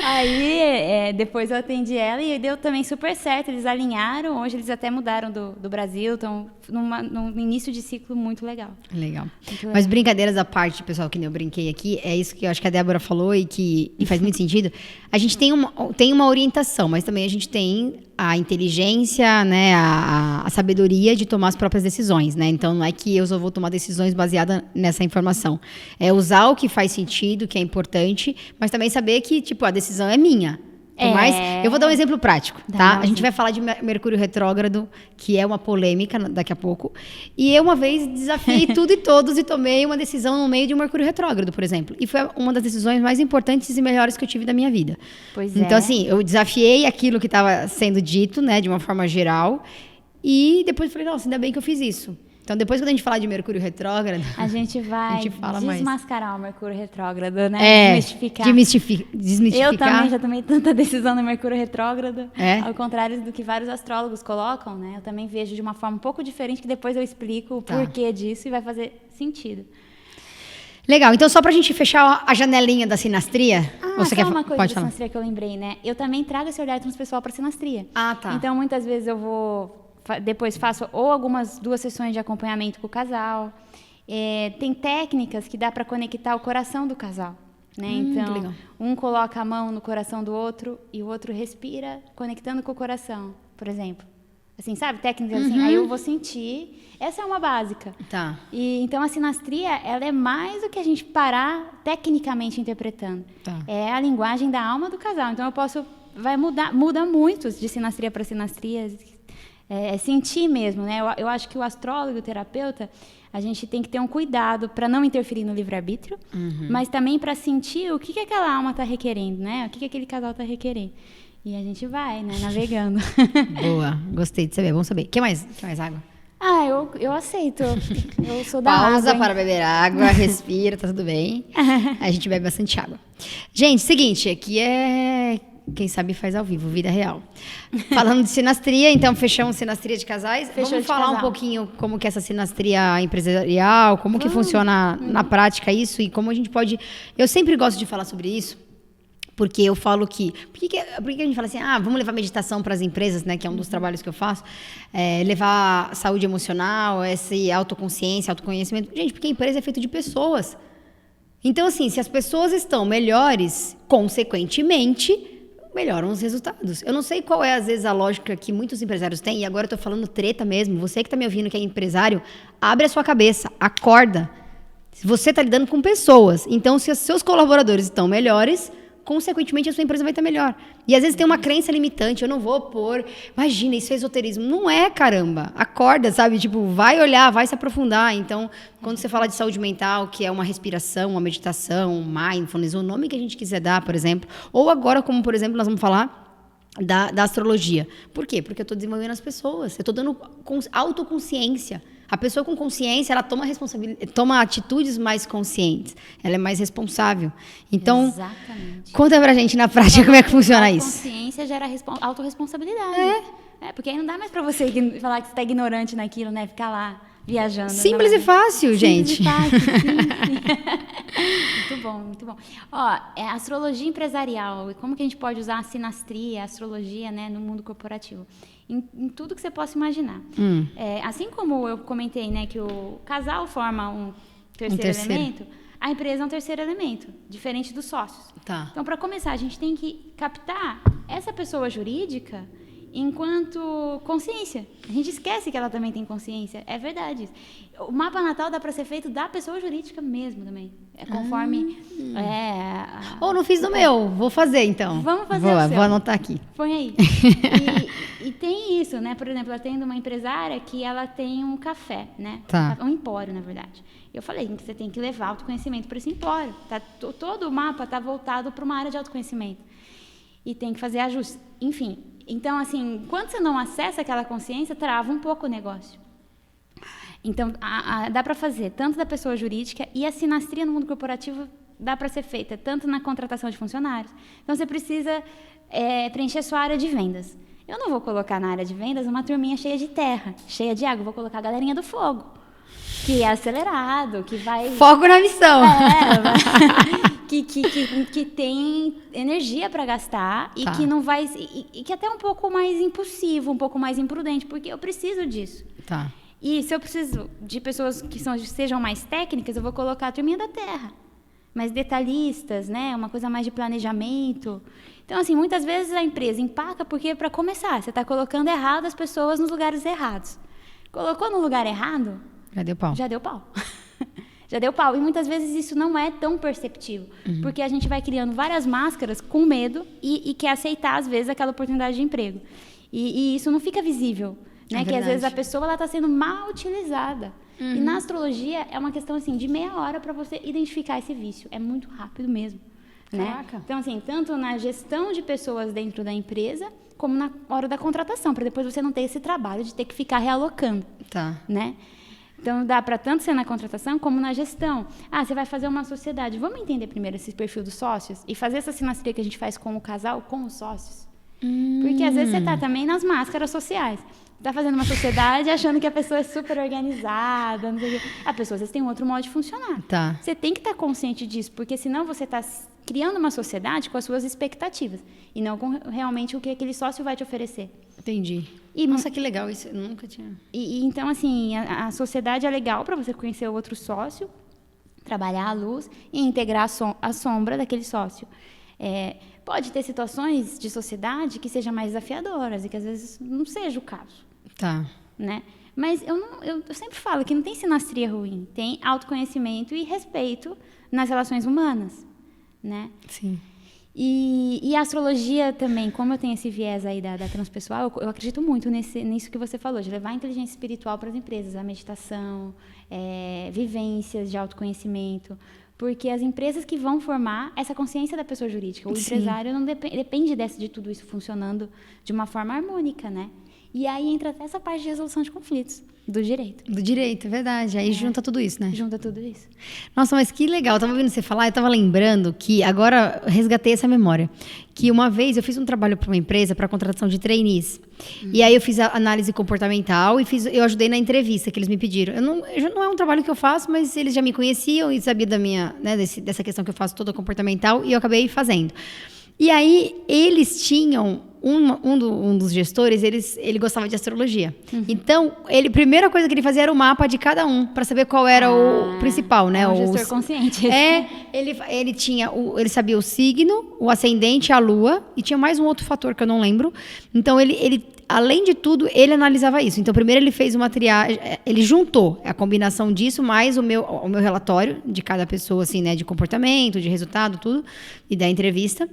S3: Aí, depois eu atendi ela e deu também super certo. Eles alinharam, hoje eles até mudaram do Brasil, estão num início de ciclo muito legal.
S2: Legal. Mas brincadeiras à parte, pessoal, que nem eu brinquei aqui, é isso que eu acho que a Débora falou e faz muito sentido. A gente tem uma orientação, mas também a gente tem a inteligência, né, a sabedoria de tomar as próprias decisões, né? Então, não é que eu só vou tomar decisões baseadas nessa informação. É usar o que faz sentido, o que é importante, mas também saber que, a decisão é minha. Mas eu vou dar um exemplo prático, tá? A gente vai falar de Mercúrio retrógrado, que é uma polêmica daqui a pouco. E eu uma vez desafiei tudo e todos e tomei uma decisão no meio de um Mercúrio retrógrado, por exemplo. E foi uma das decisões mais importantes e melhores que eu tive da minha vida. Então, assim, eu desafiei aquilo que estava sendo dito, né, de uma forma geral. E depois falei, nossa, ainda bem que eu fiz isso. Então, depois, quando a gente falar de Mercúrio retrógrado,
S3: a gente vai desmascarar mais o Mercúrio retrógrado, né?
S2: Desmistificar.
S3: Eu também já tomei tanta decisão no Mercúrio retrógrado, ao contrário do que vários astrólogos colocam, né? Eu também vejo de uma forma um pouco diferente, que depois eu explico o porquê disso e vai fazer sentido.
S2: Legal, então só pra gente fechar a janelinha da sinastria.
S3: Você quer uma coisa da sinastria que eu lembrei, né? Eu também trago esse olhar transpessoal para sinastria.
S2: Tá.
S3: Então, muitas vezes eu vou... Depois faço ou algumas 2 sessões de acompanhamento com o casal. Tem técnicas que dá para conectar o coração do casal. Né? Então, um coloca a mão no coração do outro e o outro respira conectando com o coração, por exemplo. Assim, sabe? Técnicas assim, aí eu vou sentir. Essa é uma básica.
S2: Tá.
S3: E, então, a sinastria, ela é mais do que a gente parar tecnicamente interpretando.
S2: Tá.
S3: É a linguagem da alma do casal. Então, muda muito de sinastria para sinastria. Sentir mesmo, né? Eu acho que o astrólogo, o terapeuta, a gente tem que ter um cuidado para não interferir no livre-arbítrio, mas também para sentir o que aquela alma está requerendo, né? O que aquele casal está requerendo. E a gente vai, né? Navegando.
S2: Boa, gostei de saber. Vamos saber. Quer mais água?
S3: Eu aceito. Eu sou da água.
S2: Pausa para beber água, respira, tá tudo bem. A gente bebe bastante água. Gente, seguinte, aqui quem sabe faz ao vivo, vida real. Falando de sinastria, então fechamos sinastria de casais. Vamos falar um pouquinho como que é essa sinastria empresarial, como que funciona na prática isso e como a gente pode... Eu sempre gosto de falar sobre isso, porque eu falo que... Por que a gente fala assim, vamos levar meditação para as empresas, né? Que é um dos trabalhos que eu faço. Levar saúde emocional, essa autoconsciência, autoconhecimento. Gente, porque a empresa é feita de pessoas. Então, assim, se as pessoas estão melhores, consequentemente, melhoram os resultados. Eu não sei qual é, às vezes, a lógica que muitos empresários têm, e agora eu tô falando treta mesmo. Você que tá me ouvindo, que é empresário, abre a sua cabeça, acorda. Você tá lidando com pessoas. Então, se os seus colaboradores estão melhores... consequentemente a sua empresa vai estar melhor. E às vezes tem uma crença limitante, eu não vou pôr, imagina, isso é esoterismo. Não é, caramba. Acorda, sabe? Tipo, vai olhar, vai se aprofundar. Então, quando você fala de saúde mental, que é uma respiração, uma meditação, um mindfulness, o nome que a gente quiser dar, por exemplo. Ou agora, como por exemplo, nós vamos falar da astrologia. Por quê? Porque eu estou desenvolvendo as pessoas. Eu estou dando autoconsciência. A pessoa com consciência, ela toma atitudes mais conscientes. Ela é mais responsável. Então,
S3: exatamente.
S2: Conta pra gente na prática como é que funciona isso.
S3: Consciência gera autorresponsabilidade. Porque aí não dá mais pra você falar que você tá ignorante naquilo, né? Ficar lá viajando.
S2: Simples e fácil, gente.
S3: Simples e fácil, sim. Muito bom. Astrologia empresarial. E como que a gente pode usar a sinastria, a astrologia, né, no mundo corporativo? Em tudo que você possa imaginar. Assim como eu comentei, né, que o casal forma um terceiro elemento, a empresa é um terceiro elemento, diferente dos sócios.
S2: Tá.
S3: Então, para começar, a gente tem que captar essa pessoa jurídica enquanto consciência. A gente esquece que ela também tem consciência. É verdade isso. O mapa natal dá para ser feito da pessoa jurídica mesmo também. Conforme...
S2: não fiz no meu. Vou fazer, então.
S3: Vamos fazer o seu.
S2: Vou anotar aqui.
S3: Põe aí. E tem isso, né? Por exemplo, eu atendo uma empresária que ela tem um café, né?
S2: Tá.
S3: Um empório, na verdade. Eu falei que você tem que levar autoconhecimento para esse empório. Todo o mapa está voltado para uma área de autoconhecimento. E tem que fazer ajustes. Enfim... Então, assim, quando você não acessa aquela consciência, trava um pouco o negócio. Então, dá para fazer tanto da pessoa jurídica e a sinastria no mundo corporativo dá para ser feita tanto na contratação de funcionários. Então, você precisa preencher sua área de vendas. Eu não vou colocar na área de vendas uma turminha cheia de terra, cheia de água. Eu vou colocar a galerinha do fogo, que é acelerado, que vai...
S2: Foco na missão.
S3: Que tem energia para gastar e que não vai... E que até é um pouco mais impulsivo, um pouco mais imprudente, porque eu preciso disso.
S2: Tá.
S3: E se eu preciso de pessoas que sejam mais técnicas, eu vou colocar a turminha da terra. Mais detalhistas, né? Uma coisa mais de planejamento. Então, assim, muitas vezes a empresa empaca porque, para começar, você está colocando errado as pessoas nos lugares errados. Colocou no lugar errado...
S2: Já deu pau.
S3: Já deu pau. Já deu pau. E muitas vezes isso não é tão perceptível. Porque a gente vai criando várias máscaras com medo e quer aceitar, às vezes, aquela oportunidade de emprego. E isso não fica visível. Né? Que às vezes a pessoa está sendo mal utilizada. E na astrologia é uma questão assim, de meia hora para você identificar esse vício. É muito rápido mesmo. Né? Então, assim, tanto na gestão de pessoas dentro da empresa, como na hora da contratação, para depois você não ter esse trabalho de ter que ficar realocando.
S2: Tá.
S3: Né? Então, dá para tanto ser na contratação como na gestão. Você vai fazer uma sociedade. Vamos entender primeiro esse perfil dos sócios e fazer essa sinastria que a gente faz com o casal, com os sócios. Porque às vezes você tá também nas máscaras sociais. Tá fazendo uma sociedade achando que a pessoa é super organizada, não sei o quê. A pessoa às vezes tem um outro modo de funcionar.
S2: Tá.
S3: Você tem que estar consciente disso, porque senão você está criando uma sociedade com as suas expectativas e não com realmente o que aquele sócio vai te oferecer.
S2: Entendi. Nossa, que legal isso. Eu nunca tinha...
S3: Então, assim, a sociedade é legal para você conhecer o outro sócio, trabalhar a luz e integrar a sombra daquele sócio. Pode ter situações de sociedade que sejam mais desafiadoras e que às vezes não seja o caso.
S2: Tá.
S3: Né? Mas eu sempre falo que não tem sinastria ruim, tem autoconhecimento e respeito nas relações humanas, né?
S2: Sim.
S3: E a astrologia também, como eu tenho esse viés aí da transpessoal, eu acredito muito nisso que você falou, de levar a inteligência espiritual para as empresas, a meditação, vivências de autoconhecimento, porque as empresas que vão formar essa consciência da pessoa jurídica, o empresário não depende de tudo isso funcionando de uma forma harmônica, né? E aí entra até essa parte de resolução de conflitos, do direito.
S2: Do direito, é verdade. Aí junta tudo isso, né?
S3: Junta tudo isso.
S2: Nossa, mas que legal. Eu tava ouvindo você falar, eu tava lembrando que agora resgatei essa memória. Que uma vez eu fiz um trabalho para uma empresa para contratação de trainees. E aí eu fiz a análise comportamental e eu ajudei na entrevista que eles me pediram. Não é um trabalho que eu faço, mas eles já me conheciam e sabiam da minha, né, dessa questão que eu faço toda comportamental e eu acabei fazendo. E aí eles tinham um dos gestores, ele gostava de astrologia. Então, a primeira coisa que ele fazia era o mapa de cada um, para saber qual era o principal, né?
S3: Um gestor consciente.
S2: Ele sabia o signo, o ascendente, a lua, e tinha mais um outro fator que eu não lembro. Então, ele além de tudo, ele analisava isso. Então, primeiro ele fez uma triagem, ele juntou a combinação disso, mais o meu relatório de cada pessoa, assim, né? De comportamento, de resultado, tudo, e da entrevista.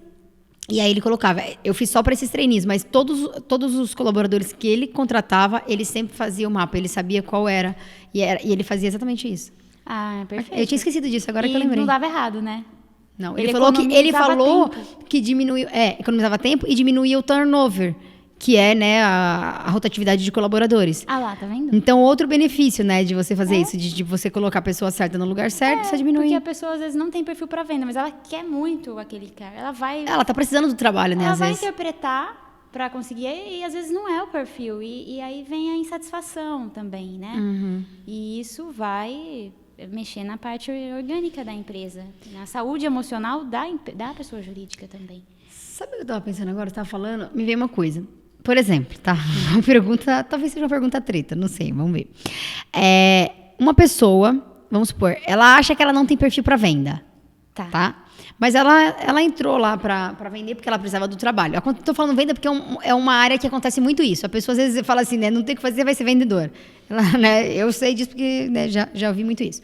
S2: E aí ele colocava, eu fiz só para esses trainees, mas todos os colaboradores que ele contratava, ele sempre fazia o mapa, ele sabia qual era, e ele fazia exatamente isso.
S3: Ah, perfeito.
S2: Eu tinha esquecido disso, agora que eu lembrei.
S3: E não dava errado, né?
S2: Não, ele falou
S3: tempo.
S2: que diminuiu, economizava tempo e diminuía o turnover, que é, né, a rotatividade de colaboradores.
S3: Ah lá, tá vendo?
S2: Então, outro benefício, né, de você fazer isso, de você colocar a pessoa certa no lugar certo, você diminui.
S3: Porque a pessoa, às vezes, não tem perfil para venda, mas ela quer muito aquele cara.
S2: Ela tá precisando do trabalho, né, às vezes.
S3: Ela vai interpretar para conseguir, e às vezes não é o perfil. E aí vem a insatisfação também, né?
S2: Uhum.
S3: E isso vai mexer na parte orgânica da empresa, na saúde emocional da pessoa jurídica também.
S2: Sabe o que eu tava pensando agora? Você tava falando, me veio uma coisa. Por exemplo, tá? Uma pergunta, talvez seja uma pergunta treta, não sei, vamos ver. Uma pessoa, vamos supor, ela acha que ela não tem perfil para venda, tá? Mas ela entrou lá para vender porque ela precisava do trabalho. Eu tô falando venda porque é uma área que acontece muito isso. A pessoa às vezes fala assim, né, não tem o que fazer, vai ser vendedor. Né, eu sei disso porque, né, já ouvi muito isso.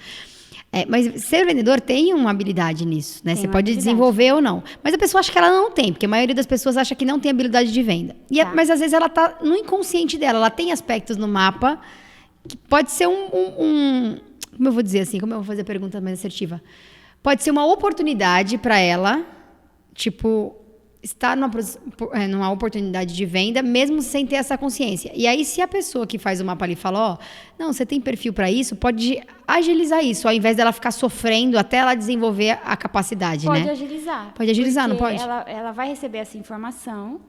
S2: Mas ser vendedor tem uma habilidade nisso, né? Você pode desenvolver ou não. Mas a pessoa acha que ela não tem, porque a maioria das pessoas acha que não tem habilidade de venda. Mas às vezes ela tá no inconsciente dela, ela tem aspectos no mapa que pode ser como eu vou dizer assim, como eu vou fazer a pergunta mais assertiva? Pode ser uma oportunidade para ela, tipo, estar numa oportunidade de venda, mesmo sem ter essa consciência. E aí, se a pessoa que faz o mapa ali fala, não, você tem perfil para isso, pode agilizar isso, ao invés dela ficar sofrendo até ela desenvolver a capacidade,
S3: né?
S2: Pode agilizar, não pode?
S3: Ela vai receber essa informação,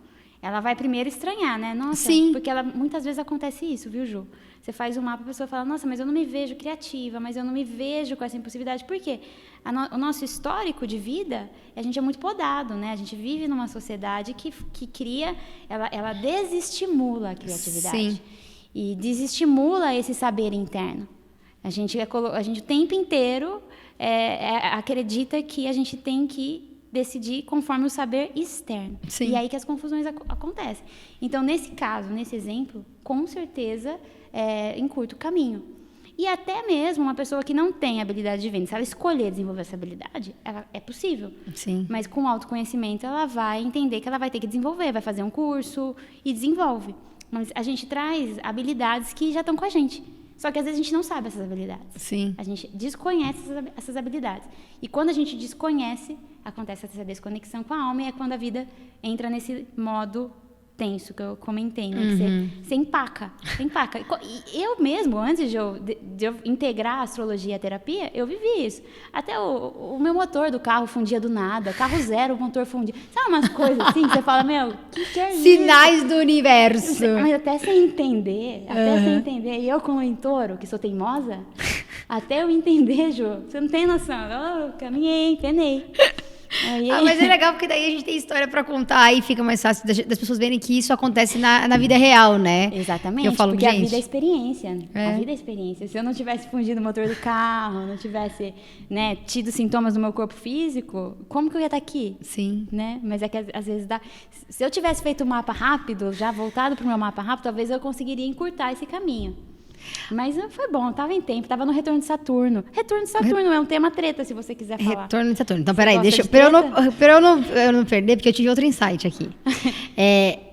S3: ela vai primeiro estranhar, né? Nossa,
S2: sim.
S3: Porque muitas vezes acontece isso, viu, Ju? Você faz o mapa, a pessoa fala, nossa, mas eu não me vejo criativa, mas eu não me vejo com essa impossibilidade. Por quê? O nosso histórico de vida, a gente é muito podado, né? A gente vive numa sociedade que cria, ela desestimula a criatividade.
S2: Sim.
S3: E desestimula esse saber interno. A gente o tempo inteiro acredita que a gente tem que decidir conforme o saber externo.
S2: Sim.
S3: E aí que as confusões acontecem. Então, nesse caso, nesse exemplo, com certeza, encurta o caminho. E até mesmo uma pessoa que não tem habilidade de venda, se ela escolher desenvolver essa habilidade, é possível.
S2: Sim.
S3: Mas com autoconhecimento, ela vai entender que ela vai ter que desenvolver, vai fazer um curso e desenvolve. Mas a gente traz habilidades que já estão com a gente. Só que às vezes a gente não sabe essas habilidades.
S2: Sim.
S3: A gente desconhece essas habilidades. E quando a gente desconhece, acontece essa desconexão com a alma e é quando a vida entra nesse modo tenso, que eu comentei, né? Que você empaca. E eu mesmo, antes de eu integrar a astrologia e a terapia, eu vivi isso. Até o meu motor do carro fundia do nada, carro zero, o motor fundia. Sabe umas coisas assim, que você fala, meu, que é isso?
S2: Sinais do universo.
S3: Mas até você entender, e eu como em touro, que sou teimosa, até eu entender, Ju, você não tem noção. Eu caminhei, penei.
S2: Mas é legal porque daí a gente tem história pra contar e fica mais fácil das pessoas verem que isso acontece na vida real, né?
S3: Exatamente,
S2: eu falo,
S3: porque
S2: gente,
S3: a vida é experiência. A vida é experiência. Se eu não tivesse fundido o motor do carro, não tivesse, né, tido sintomas no meu corpo físico, como que eu ia estar aqui?
S2: Sim.
S3: Né? Mas é que às vezes dá... Se eu tivesse feito o mapa rápido, já voltado pro meu mapa rápido, talvez eu conseguiria encurtar esse caminho. Mas foi bom, tava em tempo, tava no retorno de Saturno. Retorno de Saturno é um tema treta, se você quiser falar.
S2: Retorno de Saturno. Então, peraí, pra eu não perder, porque eu tive outro insight aqui.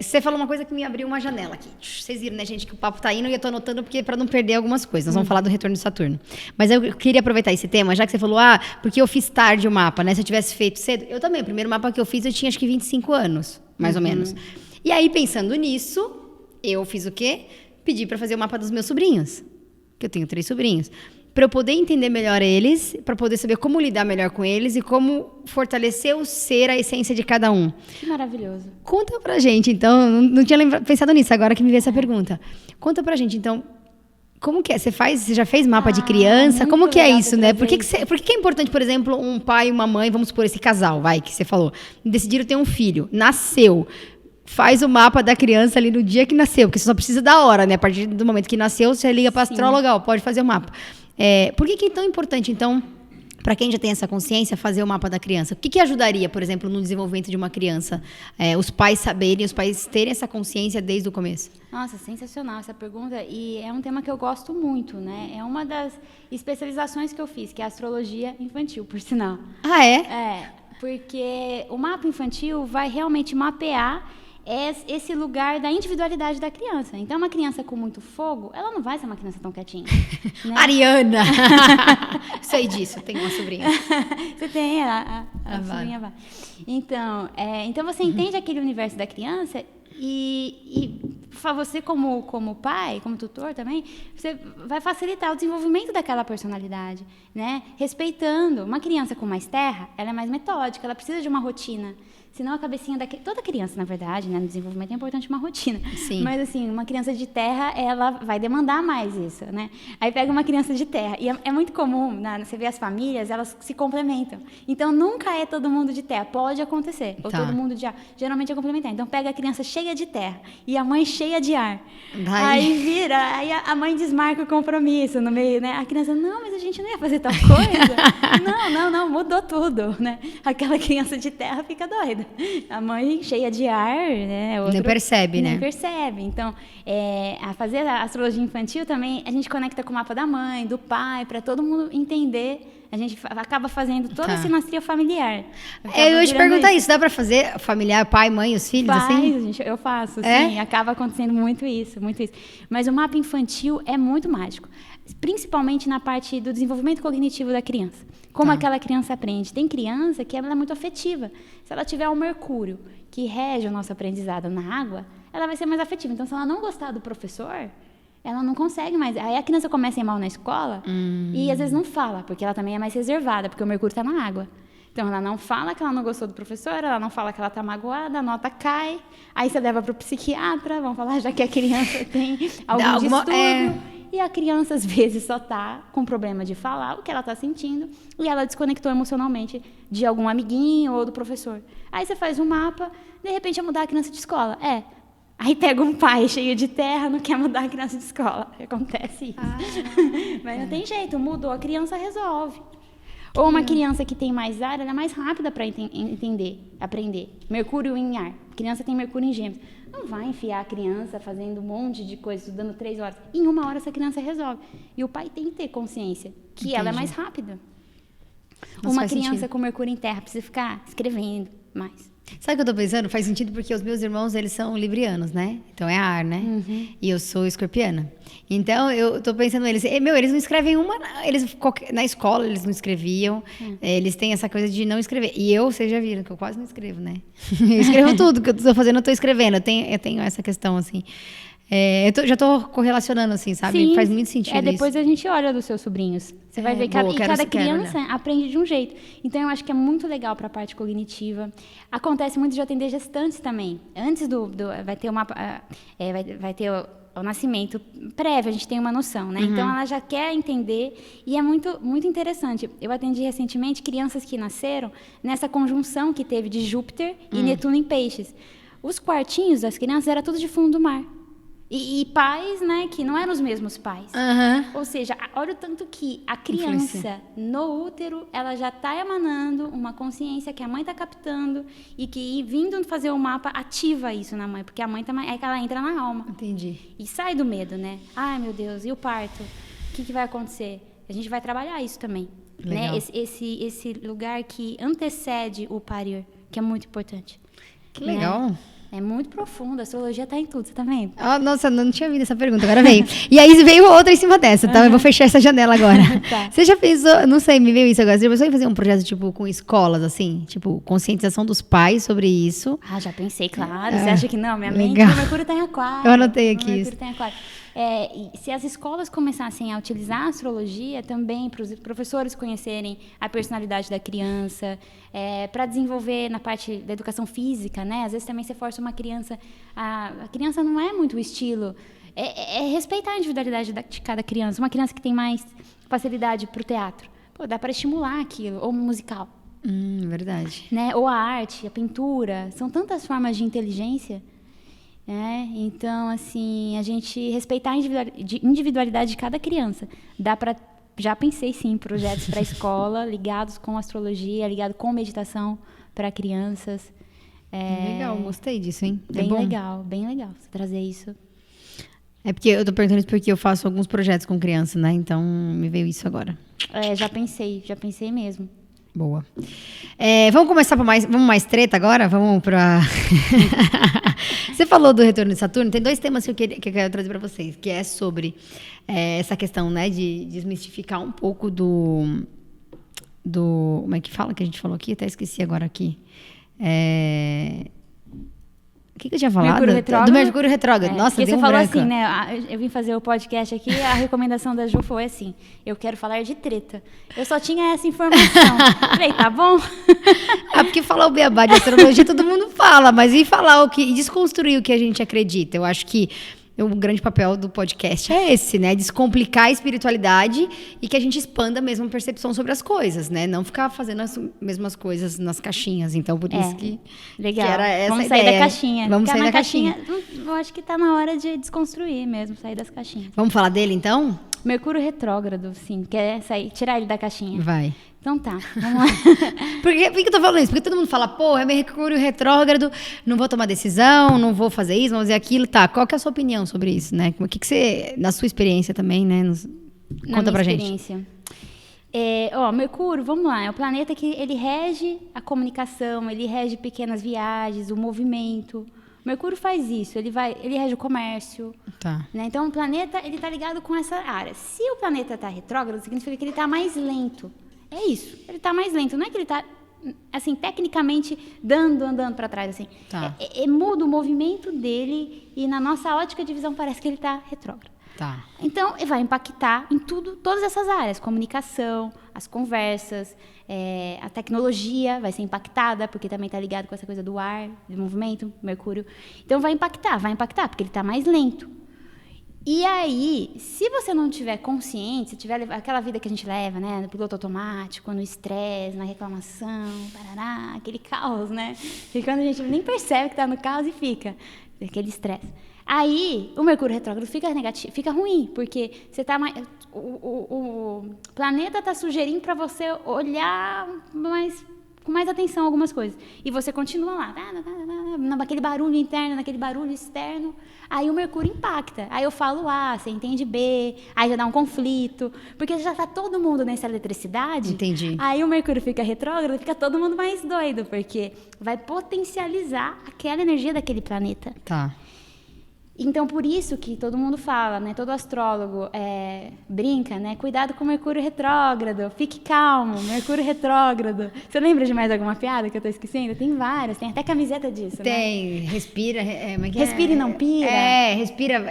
S2: Você falou uma coisa que me abriu uma janela aqui. Vocês viram, né, gente, que o papo tá indo e eu tô anotando porque pra não perder algumas coisas. Nós vamos falar do retorno de Saturno. Mas eu queria aproveitar esse tema, já que você falou, porque eu fiz tarde o mapa, né? Se eu tivesse feito cedo. Eu também, o primeiro mapa que eu fiz, eu tinha acho que 25 anos, mais ou menos. E aí, pensando nisso, eu fiz o quê? Pedi para fazer o mapa dos meus sobrinhos, que eu tenho 3 sobrinhos, para eu poder entender melhor eles, para poder saber como lidar melhor com eles e como fortalecer o ser, a essência de cada um.
S3: Que maravilhoso. Conta
S2: pra gente, então, não tinha pensado nisso, agora que me veio essa pergunta. Conta pra gente, então, como que é? Você já fez mapa de criança? Como que é isso, né? Por que é importante, por exemplo, um pai e uma mãe, vamos supor, esse casal, que você falou, decidiram ter um filho, nasceu, faz o mapa da criança ali no dia que nasceu, porque você só precisa da hora, né? A partir do momento que nasceu, você liga para a astróloga, pode fazer o mapa. Por que é tão importante, então, para quem já tem essa consciência, fazer o mapa da criança? O que ajudaria, por exemplo, no desenvolvimento de uma criança? Os pais saberem, os pais terem essa consciência desde o começo?
S3: Nossa, sensacional essa pergunta. E é um tema que eu gosto muito, né? É uma das especializações que eu fiz, que é a astrologia infantil, por sinal.
S2: Ah, é?
S3: Porque o mapa infantil vai realmente mapear esse lugar da individualidade da criança. Então, uma criança com muito fogo, ela não vai ser uma criança tão quietinha. Né?
S2: Ariana! Sei disso, tenho uma sobrinha.
S3: Você tem a sobrinha Vá. Então você entende aquele universo da criança e você como pai, como tutor também, você vai facilitar o desenvolvimento daquela personalidade, né? Respeitando. Uma criança com mais terra, ela é mais metódica, ela precisa de uma rotina. Senão a cabecinha toda criança, na verdade, né, no desenvolvimento é importante uma rotina.
S2: Sim.
S3: Mas assim, uma criança de terra, ela vai demandar mais isso, né? Aí pega uma criança de terra, e é muito comum, você vê as famílias, elas se complementam. Então nunca é todo mundo de terra, pode acontecer. Ou todo mundo de ar, geralmente é complementar. Então pega a criança cheia de terra e a mãe cheia de ar. Aí a mãe desmarca o compromisso no meio, né? A criança, não, mas a gente não ia fazer tal coisa. não, mudou tudo, né? Aquela criança de terra fica doida. A mãe cheia de ar, né?
S2: Nem percebe, né?
S3: Nem percebe. Então, a fazer a astrologia infantil também, a gente conecta com o mapa da mãe, do pai, para todo mundo entender. A gente acaba fazendo toda a sinastria familiar.
S2: Eu ia te perguntar isso. Dá para fazer familiar, pai, mãe, os filhos, assim?
S3: Gente, eu faço, sim. Acaba acontecendo muito isso. Mas o mapa infantil é muito mágico. Principalmente na parte do desenvolvimento cognitivo da criança. Como aquela criança aprende. Tem criança que ela é muito afetiva. Se ela tiver o Mercúrio, que rege o nosso aprendizado na água, ela vai ser mais afetiva. Então, se ela não gostar do professor, ela não consegue mais. Aí a criança começa a ir mal na escola e às vezes não fala, porque ela também é mais reservada, porque o Mercúrio está na água. Então, ela não fala que ela não gostou do professor, ela não fala que ela está magoada, a nota cai. Aí você leva para o psiquiatra, vão falar já que a criança tem algum distúrbio. E a criança, às vezes, só está com problema de falar o que ela está sentindo e ela desconectou emocionalmente de algum amiguinho ou do professor. Aí você faz um mapa, de repente, é mudar a criança de escola. Aí pega um pai cheio de terra, não quer mudar a criança de escola. Acontece isso. Mas não tem jeito, mudou, a criança resolve. Ou uma criança que tem mais ar, ela é mais rápida para aprender. Mercúrio em ar. A criança tem Mercúrio em Gêmeos. Não vai enfiar a criança fazendo um monte de coisa, estudando 3 horas. Em 1 hora essa criança resolve. E o pai tem que ter consciência que ela é mais rápida. Uma criança com Mercúrio em terra precisa ficar escrevendo mais.
S2: Sabe o que eu tô pensando? Faz sentido porque os meus irmãos, eles são librianos, né? Então é ar, né? E eu sou escorpiana. Então eu tô pensando neles. Eles não escrevem na escola eles não escreviam. Eles têm essa coisa de não escrever. E vocês já viram que eu quase não escrevo, né? Eu escrevo tudo que eu tô fazendo, eu tô escrevendo. Eu tenho essa questão, assim. Já tô correlacionando, assim, sabe?
S3: Sim,
S2: Faz muito sentido
S3: depois
S2: isso.
S3: a gente olha dos seus sobrinhos. Você vai ver que cada criança aprende de um jeito. Então, eu acho que é muito legal para a parte cognitiva. Acontece muito de atender gestantes também. Antes vai ter vai ter o nascimento prévio, a gente tem uma noção, né? Então, ela já quer entender e é muito, muito interessante. Eu atendi recentemente crianças que nasceram nessa conjunção que teve de Júpiter e Netuno em Peixes. Os quartinhos das crianças era tudo de fundo do mar. E pais, né, que não eram os mesmos pais. Ou seja, olha o tanto que a criança no útero, ela já está emanando uma consciência que a mãe está captando e que vindo fazer o mapa ativa isso na mãe, porque a mãe também é que ela entra na alma.
S2: Entendi.
S3: E sai do medo, né? Ai, meu Deus, e o parto? O que vai acontecer? A gente vai trabalhar isso também. Legal. Né? Esse lugar que antecede o parir, que é muito importante.
S2: Que legal.
S3: Né? É muito profundo, a astrologia está em tudo, você tá vendo?
S2: Nossa, não tinha visto essa pergunta, agora veio. E aí veio outra em cima dessa, tá? Eu vou fechar essa janela agora.
S3: Tá.
S2: Você já fez, não sei, me veio isso agora, você já pensou em fazer um projeto, tipo, com escolas, assim? Tipo, conscientização dos pais sobre isso?
S3: Já pensei, claro. Você acha que não? Minha mente,
S2: legal.
S3: o Mercúrio está em Aquário.
S2: Eu anotei aqui isso.
S3: Mercúrio tá em Aquário. E se as escolas começassem a utilizar a astrologia também para os professores conhecerem a personalidade da criança, para desenvolver na parte da educação física, né? Às vezes também você força uma criança... A criança não é muito o estilo. Respeitar a individualidade de cada criança. Uma criança que tem mais facilidade para o teatro, dá para estimular aquilo. Ou musical.
S2: Verdade.
S3: Né? Ou a arte, a pintura. São tantas formas de inteligência... Então, assim, a gente respeitar a individualidade de cada criança. Já pensei, sim, em projetos para a escola, ligados com astrologia, ligado com meditação para crianças.
S2: Legal, gostei disso, hein?
S3: Bem legal você trazer isso.
S2: É porque eu tô perguntando isso porque eu faço alguns projetos com criança, né? Então, me veio isso agora.
S3: Já pensei mesmo.
S2: Boa. Vamos começar vamos mais treta agora? Vamos pra... Você falou do retorno de Saturno, tem 2 temas que eu quero trazer para vocês, que é sobre essa questão, né, de desmistificar um pouco do... Como é que fala que a gente falou aqui? Até esqueci agora aqui. O que eu tinha falado?
S3: Mercúrio retrógrado.
S2: Do Mercúrio retrógrado. Nossa, deu
S3: você
S2: um
S3: falou
S2: branco.
S3: assim, né? Eu vim fazer o podcast aqui e a recomendação da Ju foi assim: eu quero falar de treta. Eu só tinha essa informação. Falei, tá bom?
S2: Porque falar o beabá de astrologia todo mundo fala, mas e falar e desconstruir o que a gente acredita? Eu acho que o grande papel do podcast é esse, né? Descomplicar a espiritualidade e que a gente expanda mesmo a percepção sobre as coisas, né? Não ficar fazendo as mesmas coisas nas caixinhas. Então, por isso que...
S3: Legal.
S2: Que era essa
S3: Vamos
S2: ideia.
S3: sair da caixinha.
S2: Vamos sair da caixinha.
S3: Eu acho que tá na hora de desconstruir mesmo, sair das caixinhas.
S2: Vamos falar dele, então?
S3: Mercúrio retrógrado, sim. Quer tirar ele da caixinha?
S2: Vai.
S3: Então tá, vamos lá.
S2: Por que eu tô falando isso? Porque todo mundo fala, é Mercúrio retrógrado, não vou tomar decisão, não vou fazer isso, não vou fazer aquilo. Tá, qual que é a sua opinião sobre isso, né? O que você, na sua experiência também, né? Conta pra gente.
S3: Experiência. Mercúrio, vamos lá, é o planeta que ele rege a comunicação, ele rege pequenas viagens, o movimento. Mercúrio faz isso, ele rege o comércio.
S2: Tá.
S3: Né? Então, o planeta, ele tá ligado com essa área. Se o planeta tá retrógrado, significa que ele tá mais lento. É isso, ele tá mais lento. Não é que ele tá, assim, tecnicamente andando para trás, assim.
S2: Tá.
S3: Muda o movimento dele e na nossa ótica de visão parece que ele tá retrógrado.
S2: Tá.
S3: Então, vai impactar em todas essas áreas. Comunicação, as conversas, a tecnologia vai ser impactada, porque também está ligado com essa coisa do ar, do movimento, Mercúrio. Então, vai impactar, porque ele está mais lento. E aí, se você não tiver consciente, se tiver aquela vida que a gente leva, né, no piloto automático, no estresse, na reclamação, parará, aquele caos, né? E quando a gente nem percebe que está no caos e fica aquele estresse. Aí, o Mercúrio retrógrado fica negativo, fica ruim, porque você tá mais, o planeta está sugerindo para você olhar mais com mais atenção a algumas coisas. E você continua lá, naquele barulho interno, naquele barulho externo. Aí o Mercúrio impacta. Aí eu falo A, você entende B, aí já dá um conflito. Porque já tá todo mundo nessa eletricidade.
S2: Entendi.
S3: Aí o Mercúrio fica retrógrado, fica todo mundo mais doido, porque vai potencializar aquela energia daquele planeta.
S2: Tá.
S3: Então, por isso que todo mundo fala, né? Todo astrólogo brinca, né? Cuidado com o Mercúrio retrógrado, fique calmo, Mercúrio retrógrado. Você lembra de mais alguma piada que eu tô esquecendo? Tem várias, tem até camiseta disso,
S2: Tem,
S3: né?
S2: respira,
S3: Respira e não pira.
S2: Respira,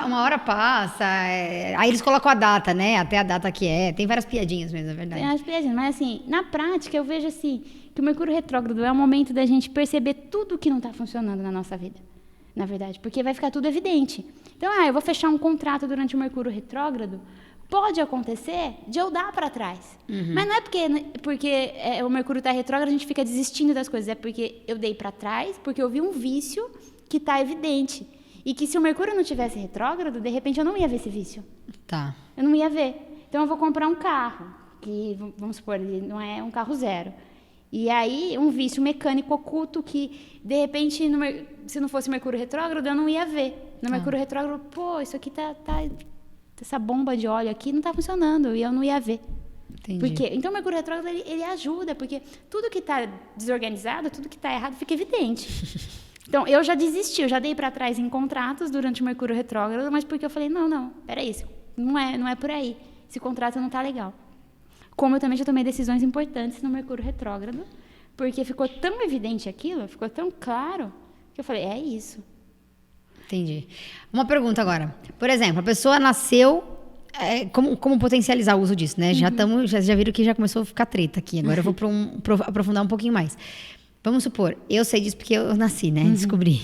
S2: uma hora passa, aí eles colocam a data, né? Até a data que é. Tem várias piadinhas mesmo, é verdade.
S3: Tem umas piadinhas, mas assim, na prática eu vejo assim, que o Mercúrio retrógrado é o momento da gente perceber tudo que não tá funcionando na nossa vida. Na verdade, porque vai ficar tudo evidente. Então, eu vou fechar um contrato durante o Mercúrio retrógrado, pode acontecer de eu dar para trás. Uhum. Mas não é porque o Mercúrio está retrógrado, a gente fica desistindo das coisas, é porque eu dei para trás, porque eu vi um vício que está evidente. E que se o Mercúrio não tivesse retrógrado, de repente eu não ia ver esse vício.
S2: Tá.
S3: Eu não ia ver. Então, eu vou comprar um carro, que, vamos supor, ele não é um carro zero. E aí, um vício mecânico oculto que, de repente, se não fosse Mercúrio retrógrado, eu não ia ver. No Mercúrio retrógrado, isso aqui essa bomba de óleo aqui não tá funcionando, e eu não ia ver.
S2: Entendi.
S3: Porque, então, o Mercúrio retrógrado, ele ajuda, porque tudo que tá desorganizado, tudo que tá errado, fica evidente. Então, eu já desisti, eu já dei para trás em contratos durante o Mercúrio retrógrado, mas porque eu falei, não, peraí, não é por aí. Esse contrato não tá legal. Como eu também já tomei decisões importantes no Mercúrio retrógrado, porque ficou tão evidente aquilo, ficou tão claro, que eu falei, é isso.
S2: Entendi. Uma pergunta agora. Por exemplo, a pessoa nasceu... como potencializar o uso disso, né? Uhum. Já viram que já começou a ficar treta aqui. Agora eu vou aprofundar um pouquinho mais. Vamos supor, eu sei disso porque eu nasci, né? Uhum. Descobri.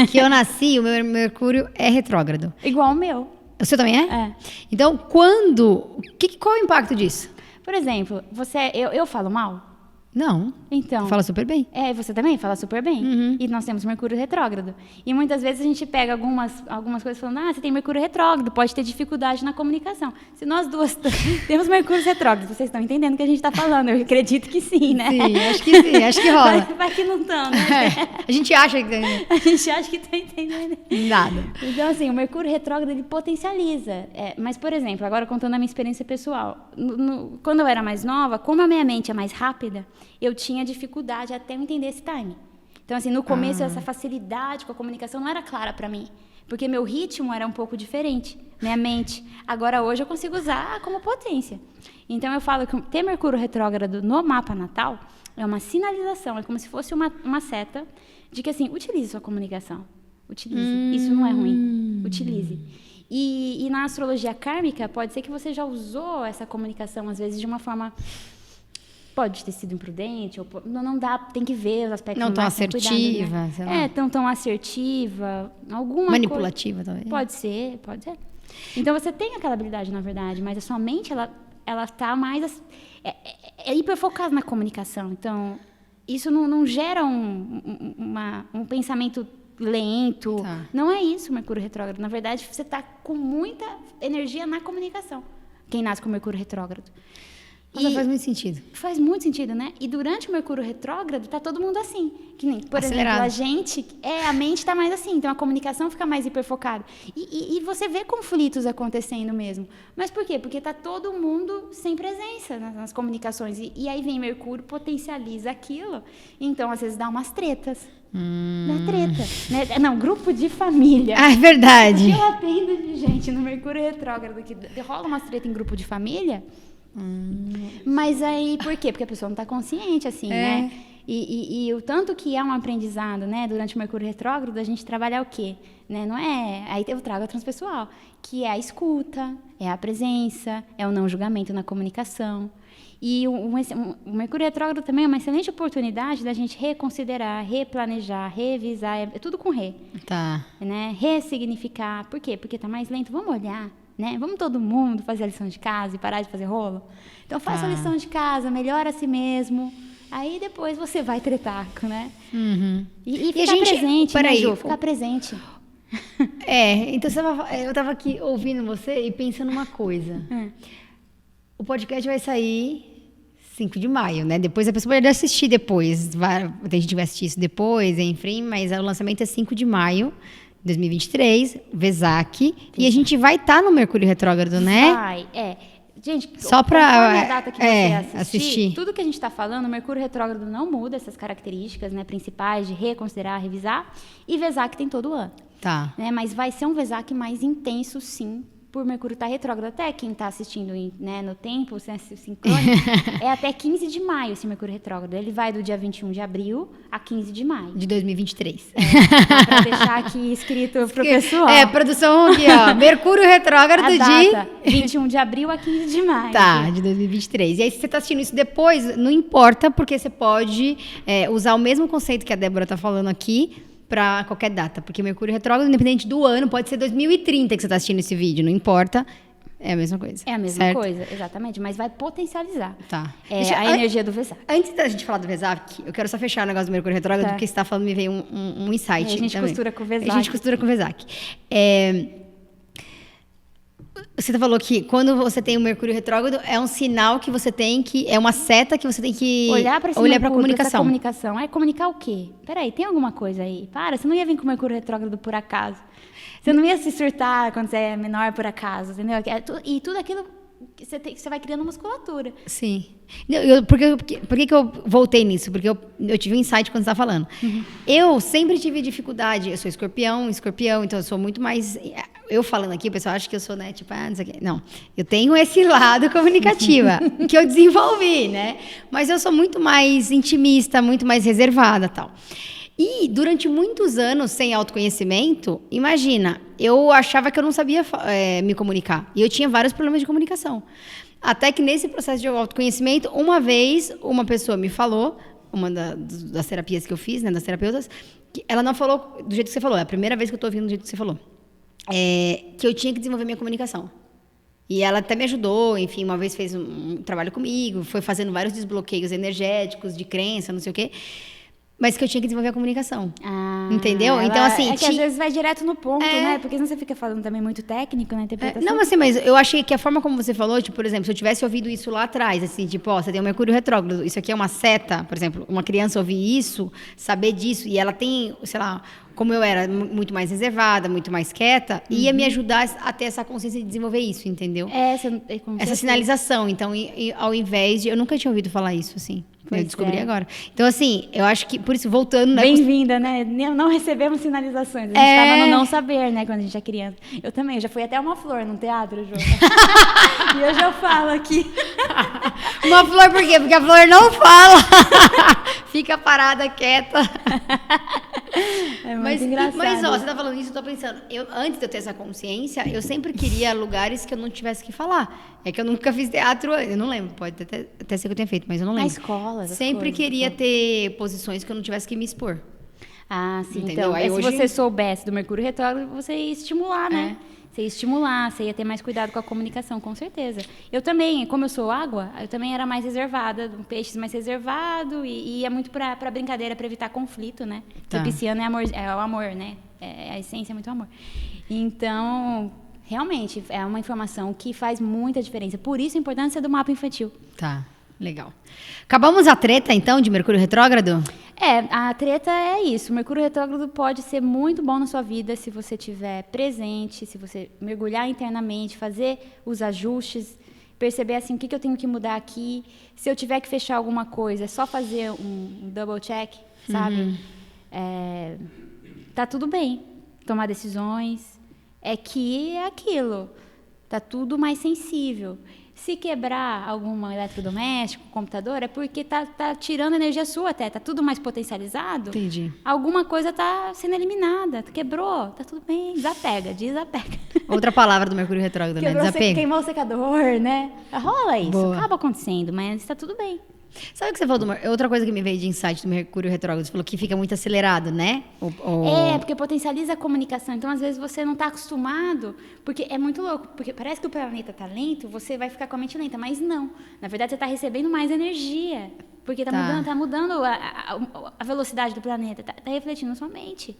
S2: Que eu nasci, o meu Mercúrio é retrógrado.
S3: Igual o meu.
S2: O seu também é?
S3: É.
S2: Então, qual é o impacto disso?
S3: Por exemplo, eu falo mal?
S2: Não.
S3: Então.
S2: Fala super bem.
S3: Você também fala super bem.
S2: Uhum.
S3: E nós temos Mercúrio retrógrado. E muitas vezes a gente pega algumas coisas falando, você tem Mercúrio retrógrado, pode ter dificuldade na comunicação. Se nós duas temos Mercúrio retrógrado, vocês estão entendendo o que a gente está falando? Eu acredito que sim, né?
S2: Sim, acho que sim, acho que rola.
S3: Vai que não estão, né?
S2: A gente acha que tá entendendo.
S3: A gente acha que está entendendo.
S2: Nada.
S3: Então, assim, o Mercúrio retrógrado, ele potencializa. Mas, por exemplo, agora contando a minha experiência pessoal, quando eu era mais nova, como a minha mente é mais rápida, eu tinha dificuldade até eu entender esse time. Então, assim, no começo, essa facilidade com a comunicação não era clara para mim, porque meu ritmo era um pouco diferente, minha mente. Agora, hoje, eu consigo usar como potência. Então, eu falo que ter Mercúrio retrógrado no mapa natal é uma sinalização, é como se fosse uma seta de que, assim, utilize sua comunicação. Utilize. Isso não é ruim. Utilize. E na astrologia kármica, pode ser que você já usou essa comunicação, às vezes, de uma forma... Pode ter sido imprudente, ou não dá, tem que ver os aspectos.
S2: Não tão assertiva,
S3: cuidado, né?
S2: sei lá.
S3: Tão assertiva, alguma
S2: manipulativa, talvez.
S3: Pode ser. Então, você tem aquela habilidade, na verdade, mas a sua mente, ela tá mais... É hiperfocada na comunicação. Então, isso não gera um pensamento lento. Tá. Não é isso, Mercúrio retrógrado. Na verdade, você tá com muita energia na comunicação. Quem nasce com Mercúrio retrógrado.
S2: Mas faz muito sentido.
S3: Faz muito sentido, né? E durante o Mercúrio retrógrado, tá todo mundo assim. Que nem, por
S2: acelerado.
S3: exemplo, a mente tá mais assim. Então, a comunicação fica mais hiperfocada. E você vê conflitos acontecendo mesmo. Mas por quê? Porque tá todo mundo sem presença nas comunicações. E aí vem Mercúrio, potencializa aquilo. Então, às vezes, dá umas tretas. Dá treta. Né? Não, grupo de família.
S2: É verdade.
S3: O que eu atendo de gente no Mercúrio retrógrado, que rola umas tretas em grupo de família... Mas aí, por quê? Porque a pessoa não está consciente, assim, né? E o tanto que é um aprendizado, né? Durante o Mercúrio retrógrado, a gente trabalhar o quê? Né? Não é... Aí eu trago a transpessoal, que é a escuta, é a presença, é o não julgamento na comunicação. E o Mercúrio retrógrado também é uma excelente oportunidade da gente reconsiderar, replanejar, revisar, é tudo com re.
S2: Tá.
S3: Né? Ressignificar. Por quê? Porque está mais lento. Vamos olhar. Né? Vamos todo mundo fazer a lição de casa e parar de fazer rolo? Então, faça a lição de casa, melhora a si mesmo. Aí, depois, você vai tretar, né?
S2: Uhum.
S3: E ficar presente, né, Ju? Ficar presente.
S2: Então, eu estava aqui ouvindo você e pensando uma coisa. O podcast vai sair 5 de maio, né? Depois a pessoa pode assistir depois. Tem gente que vai assistir isso depois, enfim. Mas o lançamento é 5 de maio de 2023, Vesac. E a gente vai estar no Mercúrio Retrógrado, né?
S3: Vai, Gente,
S2: só para
S3: a data que você assistir, tudo que a gente está falando, o Mercúrio Retrógrado não muda essas características, né, principais de reconsiderar, revisar. E Vesac tem todo ano.
S2: Tá.
S3: Né, mas vai ser um Vesac mais intenso, sim, por Mercúrio estar retrógrado. Até quem está assistindo, né, no tempo, sincrônico, é até 15 de maio esse Mercúrio retrógrado. Ele vai do dia 21 de abril a 15 de maio.
S2: De 2023.
S3: Para deixar aqui escrito pro pessoal.
S2: Produção aqui, ó. Mercúrio retrógrado
S3: a data, 21 de abril a 15 de maio.
S2: Tá, de 2023. E aí, se você está assistindo isso depois, não importa, porque você pode usar o mesmo conceito que a Débora está falando aqui para qualquer data, porque Mercúrio retrógrado, independente do ano, pode ser 2030 que você está assistindo esse vídeo, não importa, é a mesma coisa.
S3: É a mesma
S2: certo?
S3: coisa, exatamente, mas vai potencializar
S2: Tá.
S3: Energia do Vesac.
S2: Antes da gente falar do Vesac, eu quero só fechar o negócio do Mercúrio retrógrado, porque você está falando, me veio um insight.
S3: A gente
S2: também.
S3: costura com o Vesac.
S2: A gente costura com o Vesac. Você falou que quando você tem o Mercúrio retrógrado, é um sinal que você tem que... É uma seta que você tem que
S3: olhar para a
S2: comunicação.
S3: É comunicar o quê? Peraí, tem alguma coisa aí? Você não ia vir com o Mercúrio retrógrado por acaso. Você não ia se surtar quando você é menor por acaso, entendeu? E tudo aquilo que você vai criando musculatura.
S2: Sim. Por que eu voltei nisso? Porque eu tive um insight quando você estava falando. Uhum. Eu sempre tive dificuldade. Eu sou escorpião, então eu sou muito mais... Eu falando aqui, o pessoal acha que eu sou, né, tipo, não sei o quê. Não, eu tenho esse lado comunicativa, que eu desenvolvi, né? Mas eu sou muito mais intimista, muito mais reservada e tal. E durante muitos anos sem autoconhecimento, imagina, eu achava que eu não sabia me comunicar. E eu tinha vários problemas de comunicação. Até que nesse processo de autoconhecimento, uma vez, uma pessoa me falou, uma das terapias que eu fiz, né, das terapeutas, que ela não falou do jeito que você falou. É a primeira vez que eu estou ouvindo do jeito que você falou. Que eu tinha que desenvolver minha comunicação. E ela até me ajudou, enfim, uma vez fez um trabalho comigo, foi fazendo vários desbloqueios energéticos, de crença, não sei o quê. Mas que eu tinha que desenvolver a comunicação. Entendeu? Então, assim...
S3: que às vezes vai direto no ponto, né? Porque senão você fica falando também muito técnico na interpretação.
S2: Não, assim, mas eu achei que a forma como você falou, tipo, por exemplo, se eu tivesse ouvido isso lá atrás, assim, tipo, você tem um Mercúrio retrógrado, isso aqui é uma seta, por exemplo, uma criança ouvir isso, saber disso, e ela tem, sei lá, como eu era muito mais reservada, muito mais quieta, ia me ajudar a ter essa consciência de desenvolver isso, entendeu? Essa sinalização. Então, ao invés de... Eu nunca tinha ouvido falar isso, assim. Eu descobri agora. Então, assim, eu acho que, por isso, voltando...
S3: Bem-vinda, né? Não recebemos sinalizações. A gente estava no não saber, né? Quando a gente é criança. Eu também. Eu já fui até uma flor num teatro, João. E hoje eu falo aqui.
S2: Uma flor por quê? Porque a flor não fala. Fica parada, quieta.
S3: É muito engraçado.
S2: Mas, você tá falando isso, eu tô pensando. Antes de eu ter essa consciência, eu sempre queria lugares que eu não tivesse que falar. É que eu nunca fiz teatro, eu não lembro. Pode até ser que eu tenha feito, mas eu não lembro.
S3: Na escola.
S2: Sempre queria ter posições que eu não tivesse que me expor.
S3: Sim.
S2: Entendeu?
S3: Então, se você soubesse do Mercúrio retrógrado, você ia estimular, né? Você ia estimular, você ia ter mais cuidado com a comunicação, com certeza. Eu também, como eu sou água, eu também era mais reservada, um peixe mais reservado, e ia muito pra brincadeira, pra evitar conflito, né? Porque pisciano é o amor, né? A essência é muito amor. Então, realmente, é uma informação que faz muita diferença. Por isso a importância do mapa infantil.
S2: Tá, legal. Acabamos a treta, então, de Mercúrio retrógrado?
S3: A treta é isso. O Mercúrio retrógrado pode ser muito bom na sua vida se você estiver presente, se você mergulhar internamente, fazer os ajustes, perceber assim, o que eu tenho que mudar aqui. Se eu tiver que fechar alguma coisa, é só fazer um double check, sabe? Tá tudo bem tomar decisões. É aquilo. Tá tudo mais sensível. Se quebrar algum eletrodoméstico, computador, é porque tá tirando energia sua até, tá tudo mais potencializado.
S2: Entendi.
S3: Alguma coisa tá sendo eliminada, quebrou, tá tudo bem, desapega.
S2: Outra palavra do Mercúrio retrógrado, né? Desapego.
S3: Queimou o secador, né? Rola isso,
S2: Boa.
S3: acaba acontecendo, mas tá tudo bem.
S2: Sabe o que você falou? Outra coisa que me veio de insight do Mercúrio retrógrado, você falou que fica muito acelerado, né?
S3: Porque potencializa a comunicação. Então, às vezes, você não está acostumado, porque é muito louco, porque parece que o planeta está lento, você vai ficar com a mente lenta, mas não. Na verdade, você está recebendo mais energia, porque tá mudando a velocidade do planeta, tá refletindo na sua mente.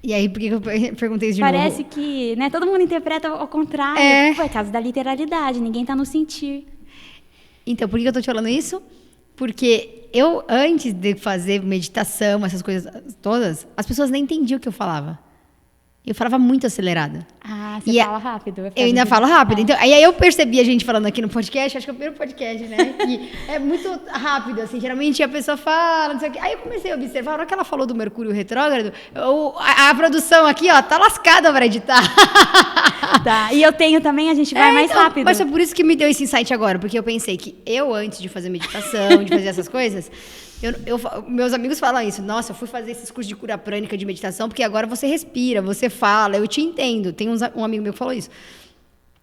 S2: E aí, por que eu perguntei isso de novo?
S3: Parece que, né, todo mundo interpreta ao contrário. Por causa da literalidade, ninguém está no sentir.
S2: Então, por que eu tô te falando isso? porque eu, antes de fazer meditação, essas coisas todas, as pessoas nem entendiam o que eu falava. Eu falava muito acelerada.
S3: Ah, você fala rápido.
S2: Eu ainda falo rápido. Então, aí eu percebi a gente falando aqui no podcast, acho que é o primeiro podcast, né? Que é muito rápido, assim. Geralmente a pessoa fala, não sei o quê. Aí eu comecei a observar, na hora que ela falou do Mercúrio retrógrado, a produção aqui, ó, tá lascada pra editar.
S3: Tá, e eu tenho também, a gente vai mais
S2: então,
S3: rápido.
S2: Mas foi por isso que me deu esse insight agora, porque eu pensei que eu, antes de fazer meditação, de fazer essas coisas, meus amigos falam isso. Nossa, eu fui fazer esses cursos de cura prânica, de meditação, porque agora você respira, você fala, eu te entendo. Tem um amigo meu que falou isso.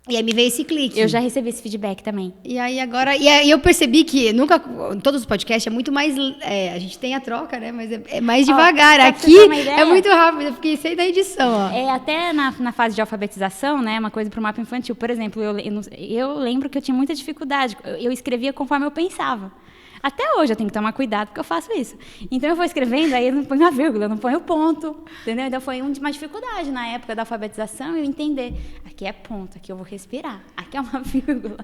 S2: E aí me veio esse clique.
S3: Eu já recebi esse feedback também.
S2: E aí agora... E aí eu percebi que nunca... Em todos os podcasts é muito mais... a gente tem a troca, né? Mas é mais devagar. Aqui é muito rápido. Eu fiquei sem da edição, ó.
S3: Até na fase de alfabetização, né? Uma coisa para o mapa infantil. Por exemplo, eu lembro que eu tinha muita dificuldade. Eu escrevia conforme eu pensava. Até hoje eu tenho que tomar cuidado porque eu faço isso. Então eu vou escrevendo, aí eu não ponho a vírgula, eu não ponho o ponto, entendeu? Então foi uma dificuldade na época da alfabetização eu entender. Aqui é ponto, aqui eu vou respirar, aqui é uma vírgula.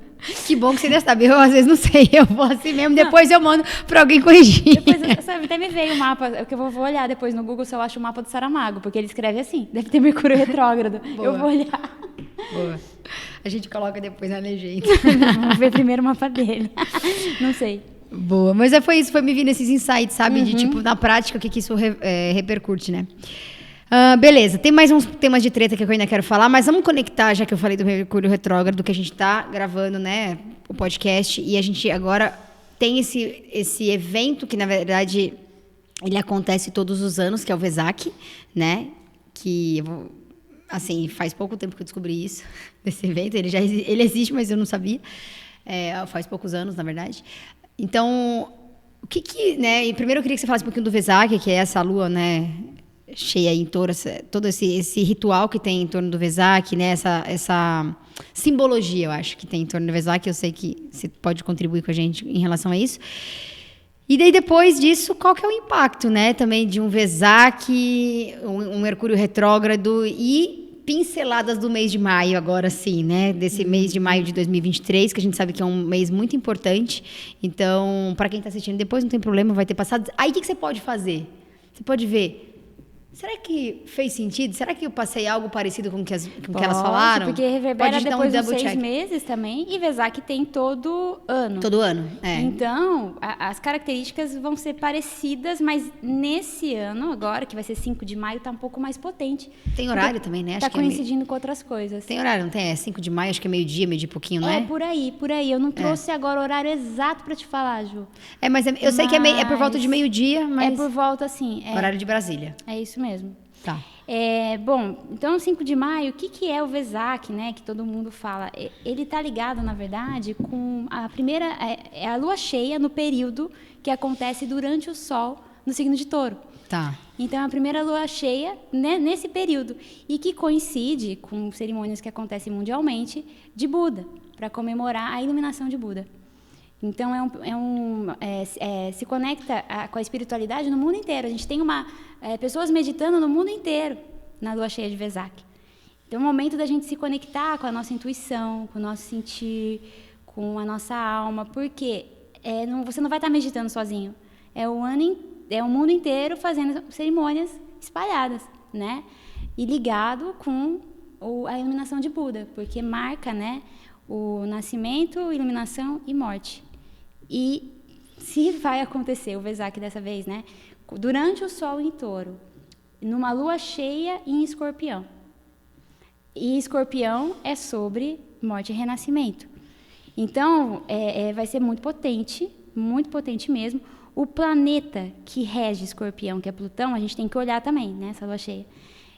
S2: Que bom que você deve saber, eu às vezes não sei, eu vou assim mesmo, depois eu mando para alguém corrigir.
S3: Depois, sabe, até me veio o mapa, que eu vou olhar depois no Google se eu acho o mapa do Saramago, porque ele escreve assim, deve ter Mercúrio retrógrado.
S2: Boa.
S3: Eu vou olhar.
S2: Boa. A gente coloca depois na legenda.
S3: Vamos ver primeiro o mapa dele. Não sei.
S2: Boa, mas foi isso, foi me vindo esses insights, sabe? De tipo, na prática, o que isso repercute, né? Beleza, tem mais uns temas de treta que eu ainda quero falar, mas vamos conectar, já que eu falei do Mercúrio retrógrado, que a gente tá gravando, né, o podcast, e a gente agora tem esse evento que, na verdade, ele acontece todos os anos, que é o Vesak, né? Que, assim, faz pouco tempo que eu descobri isso, desse evento. Ele existe, mas eu não sabia. Faz poucos anos, na verdade. Então, o que né? E primeiro eu queria que você falasse um pouquinho do Vesak, que é essa lua, né, cheia em touro, todo esse ritual que tem em torno do Vesak, né, essa simbologia, eu acho, que tem em torno do Vesak. Eu sei que você pode contribuir com a gente em relação a isso. E daí, depois disso, qual que é o impacto, né, também de um Vesak, um Mercúrio retrógrado e pinceladas do mês de maio, agora sim, né? Desse mês de maio de 2023, que a gente sabe que é um mês muito importante. Então, para quem está assistindo depois, não tem problema, vai ter passado. Aí, o que você pode fazer? Você pode ver. Será que fez sentido? Será que eu passei algo parecido com o que elas falaram?
S3: Porque reverbera depois dos 6 meses também. E Vesak tem todo ano.
S2: Todo ano, é.
S3: Então, as características vão ser parecidas, mas nesse ano, agora, que vai ser 5 de maio, está um pouco mais potente.
S2: Tem horário também, né?
S3: Está coincidindo com outras coisas.
S2: Tem horário, não tem? 5 de maio, acho que é meio-dia e pouquinho, não é?
S3: Por aí. Eu não trouxe agora o horário exato para te falar, Ju.
S2: Mas eu sei que é por volta de meio-dia, mas...
S3: É por volta, assim...
S2: Horário de Brasília.
S3: É isso mesmo.
S2: Tá.
S3: Bom, então 5 de maio, o que é o Vesak, né, que todo mundo fala? Ele está ligado, na verdade, com a primeira... É a lua cheia no período que acontece durante o sol no signo de Touro.
S2: Tá.
S3: Então, é a primeira lua cheia, né, nesse período. E que coincide com cerimônias que acontecem mundialmente de Buda, para comemorar a iluminação de Buda. Então, se conecta com a espiritualidade no mundo inteiro. A gente tem pessoas meditando no mundo inteiro na lua cheia de Vesak. Então, é o momento da gente se conectar com a nossa intuição, com o nosso sentir, com a nossa alma, porque você não vai estar meditando sozinho. É o mundo inteiro fazendo cerimônias espalhadas, né? E ligado com a iluminação de Buda, porque marca, né, o nascimento, iluminação e morte. E se vai acontecer o Vesak dessa vez, né, durante o sol em Touro, numa lua cheia em Escorpião. E Escorpião é sobre morte e renascimento. Então, vai ser muito potente mesmo. O planeta que rege Escorpião, que é Plutão, a gente tem que olhar também, né, essa lua cheia.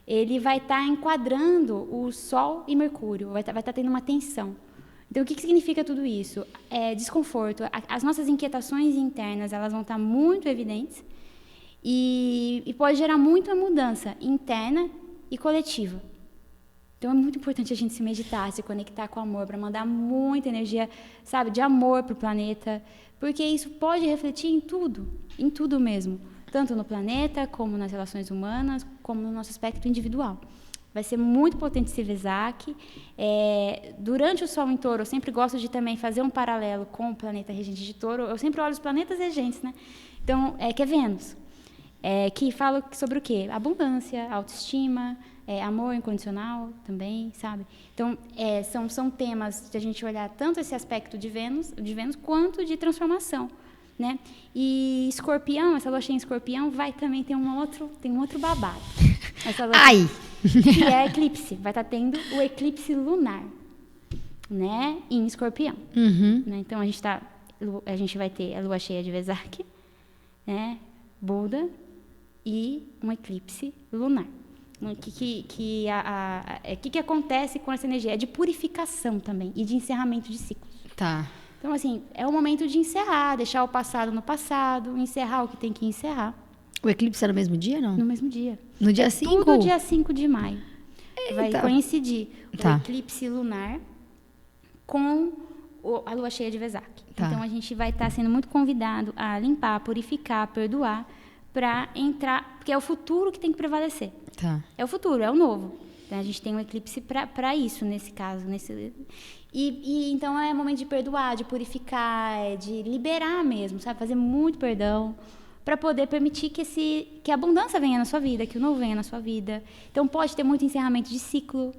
S3: Ele vai estar enquadrando o Sol e Mercúrio, vai estar tendo uma tensão. Então, o que significa tudo isso? Desconforto. As nossas inquietações internas, elas vão estar muito evidentes e pode gerar muita mudança interna e coletiva. Então, é muito importante a gente se meditar, se conectar com o amor, para mandar muita energia, sabe, de amor para o planeta, porque isso pode refletir em tudo mesmo, tanto no planeta, como nas relações humanas, como no nosso aspecto individual. vai ser muito potente esse Vesak. Durante o Sol em Touro, eu sempre gosto de também fazer um paralelo com o planeta regente de Touro. Eu sempre olho os planetas regentes, né? Então, que é Vênus, que fala sobre o quê? Abundância, autoestima, amor incondicional também, sabe? Então, são temas de a gente olhar tanto esse aspecto de Vênus quanto de transformação, né? E Escorpião, essa lua cheia em Escorpião vai também ter um outro babado. Essa lua
S2: Ai!
S3: Que é eclipse. Vai estar tendo o eclipse lunar, né? Em Escorpião.
S2: Uhum.
S3: Né? Então, a gente vai ter a lua cheia de Vesak, né? Buda e um eclipse lunar. O que acontece com essa energia? É de purificação também e de encerramento de ciclos.
S2: Tá.
S3: Então, assim, é o momento de encerrar, deixar o passado no passado, encerrar o que tem que encerrar.
S2: O eclipse é no mesmo dia, não?
S3: No mesmo dia.
S2: No dia 5?
S3: Tudo dia 5 de maio.
S2: Eita.
S3: Vai coincidir
S2: Tá.
S3: o eclipse lunar com a lua cheia de Vesak.
S2: Tá.
S3: Então, a gente vai estar sendo muito convidado a limpar, purificar, perdoar, para entrar... Porque é o futuro que tem que prevalecer.
S2: Tá.
S3: É o futuro, é o novo. A gente tem um eclipse para isso, nesse caso. Então, é momento de perdoar, de purificar, de liberar mesmo, sabe? Fazer muito perdão para poder permitir que a abundância venha na sua vida, que o novo venha na sua vida. Então, pode ter muito encerramento de ciclo.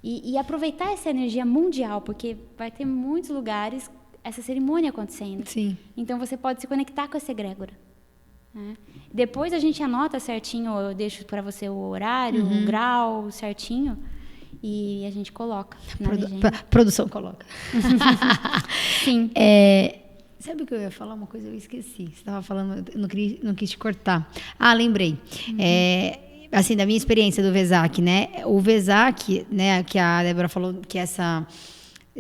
S3: E aproveitar essa energia mundial, porque vai ter muitos lugares essa cerimônia acontecendo.
S2: Sim.
S3: Então, você pode se conectar com essa egrégora. Depois a gente anota certinho, eu deixo para você o horário, o grau certinho, e a gente coloca na legenda.
S2: Produção coloca.
S3: Sim.
S2: Sabe o que eu ia falar? Uma coisa eu esqueci. Você estava falando, eu não quis te cortar. Lembrei. Assim, da minha experiência do Vesak, né? O Vesak, né, que a Débora falou, que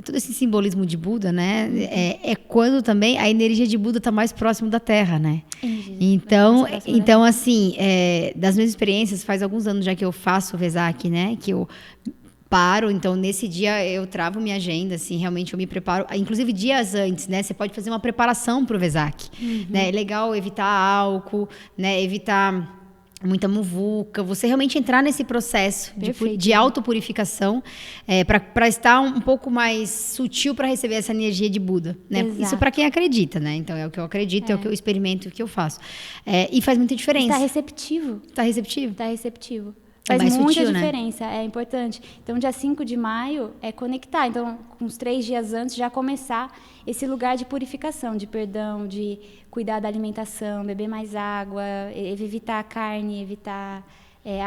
S2: todo esse simbolismo de Buda, né? É quando também a energia de Buda está mais próximo da Terra, né? Então assim, das minhas experiências, faz alguns anos já que eu faço o Vesak, né? Que eu paro, então nesse dia eu travo minha agenda, assim, realmente eu me preparo, inclusive dias antes, né? Você pode fazer uma preparação para o Vesak, né? É legal evitar álcool, né? Evitar muita muvuca, você realmente entrar nesse processo de autopurificação, para estar um pouco mais sutil para receber essa energia de Buda, né?
S3: Exato.
S2: Isso para quem acredita, né? Então é o que eu acredito, é o que eu experimento, o que eu faço. E faz muita diferença.
S3: Está receptivo.
S2: Tá receptivo?
S3: Está receptivo.
S2: É
S3: Faz
S2: mais
S3: muita
S2: sutil, né?
S3: diferença, é importante. Então, dia 5 de maio é conectar. Então, uns 3 dias antes, já começar esse lugar de purificação, de perdão, de cuidar da alimentação, beber mais água, evitar carne, evitar